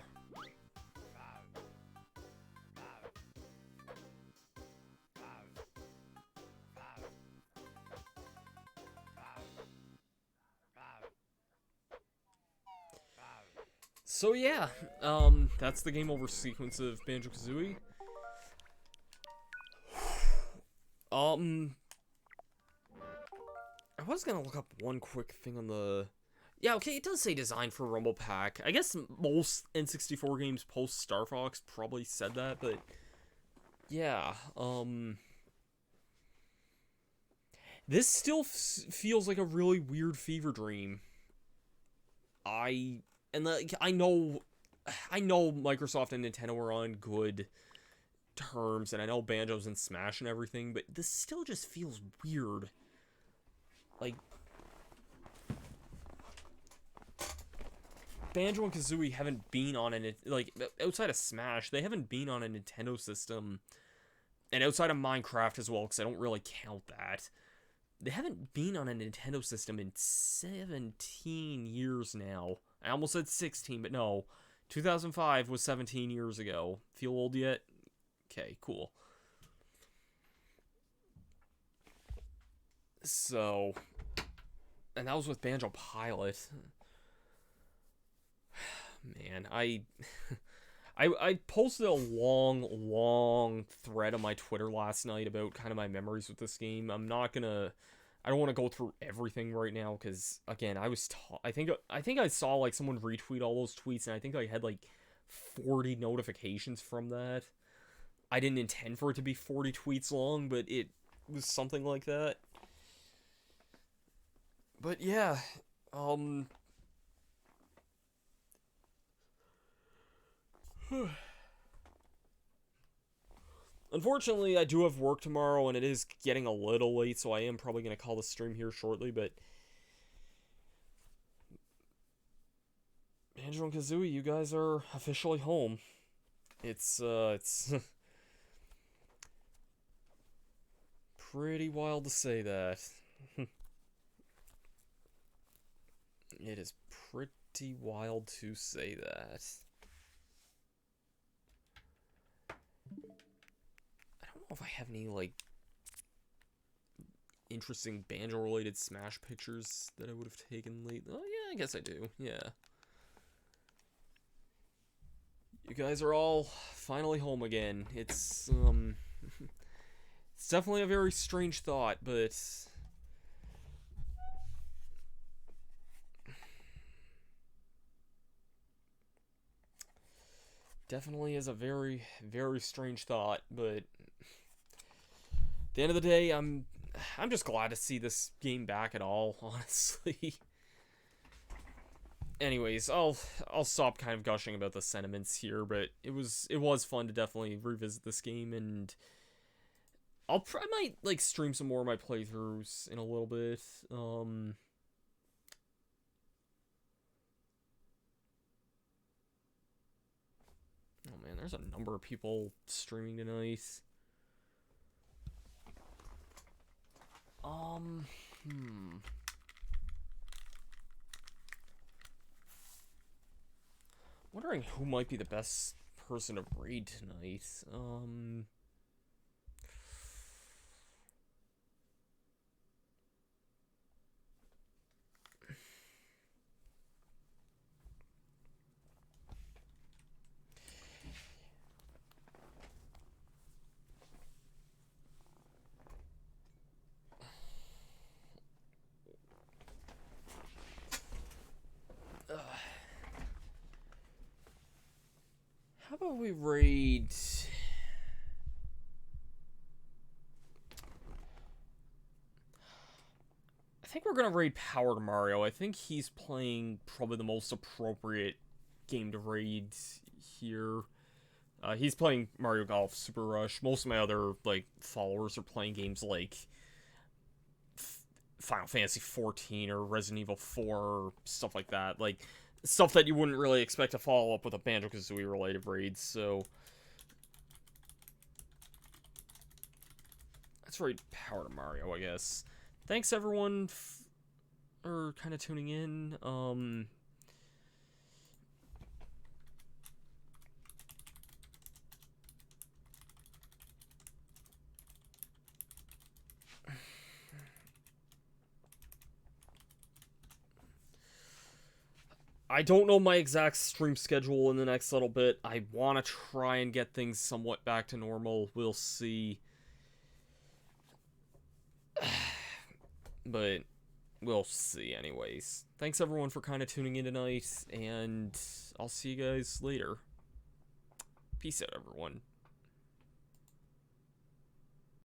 So yeah, that's the game over sequence of Banjo-Kazooie. I was gonna look up one quick thing on the... Yeah, okay, it does say designed for Rumble Pack. I guess most N64 games post Star Fox probably said that, but... Yeah, this still feels like a really weird fever dream. I know Microsoft and Nintendo are on good terms, and I know Banjo's in Smash and everything, but this still just feels weird. Like, Banjo and Kazooie haven't been on like, outside of Smash, they haven't been on a Nintendo system, and outside of Minecraft as well, because I don't really count that. They haven't been on a Nintendo system in 17 years now. I almost said 16, but no. 2005 was 17 years ago. Feel old yet? Okay, cool. So, and that was with Banjo Pilot. Man, I posted a long thread on my Twitter last night about kind of my memories with this game. I don't want to go through everything right now, because, again, I think I saw, like, someone retweet all those tweets, and I think I had, like, 40 notifications from that. I didn't intend for it to be 40 tweets long, but it was something like that. But, yeah, unfortunately, I do have work tomorrow, and it is getting a little late, so I am probably going to call the stream here shortly, but... Banjo and Kazooie, you guys are officially home. It's pretty wild to say that. It is pretty wild to say that. I don't know if I have any, like, interesting Banjo-related Smash pictures that I would have taken lately. Oh, yeah, I guess I do. Yeah. You guys are all finally home again. It's definitely a very strange thought, but definitely is a very, very strange thought, but at the end of the day, I'm just glad to see this game back at all, honestly. Anyways, I'll stop kind of gushing about the sentiments here, but it was fun to definitely revisit this game, and I might like stream some more of my playthroughs in a little bit. Oh man, there's a number of people streaming tonight. Wondering who might be the best person to raid tonight. How about we raid... I think we're gonna raid Power to Mario. I think he's playing probably the most appropriate game to raid here. He's playing Mario Golf Super Rush. Most of my other, like, followers are playing games like Final Fantasy 14 or Resident Evil 4 or stuff like that. Like, stuff that you wouldn't really expect to follow up with a Banjo-Kazooie related raid, so... Let's raid Power to Mario, I guess. Thanks, everyone, for kind of tuning in. I don't know my exact stream schedule in the next little bit. I want to try and get things somewhat back to normal. We'll see. But we'll see anyways. Thanks everyone for kind of tuning in tonight, and I'll see you guys later. Peace out, everyone.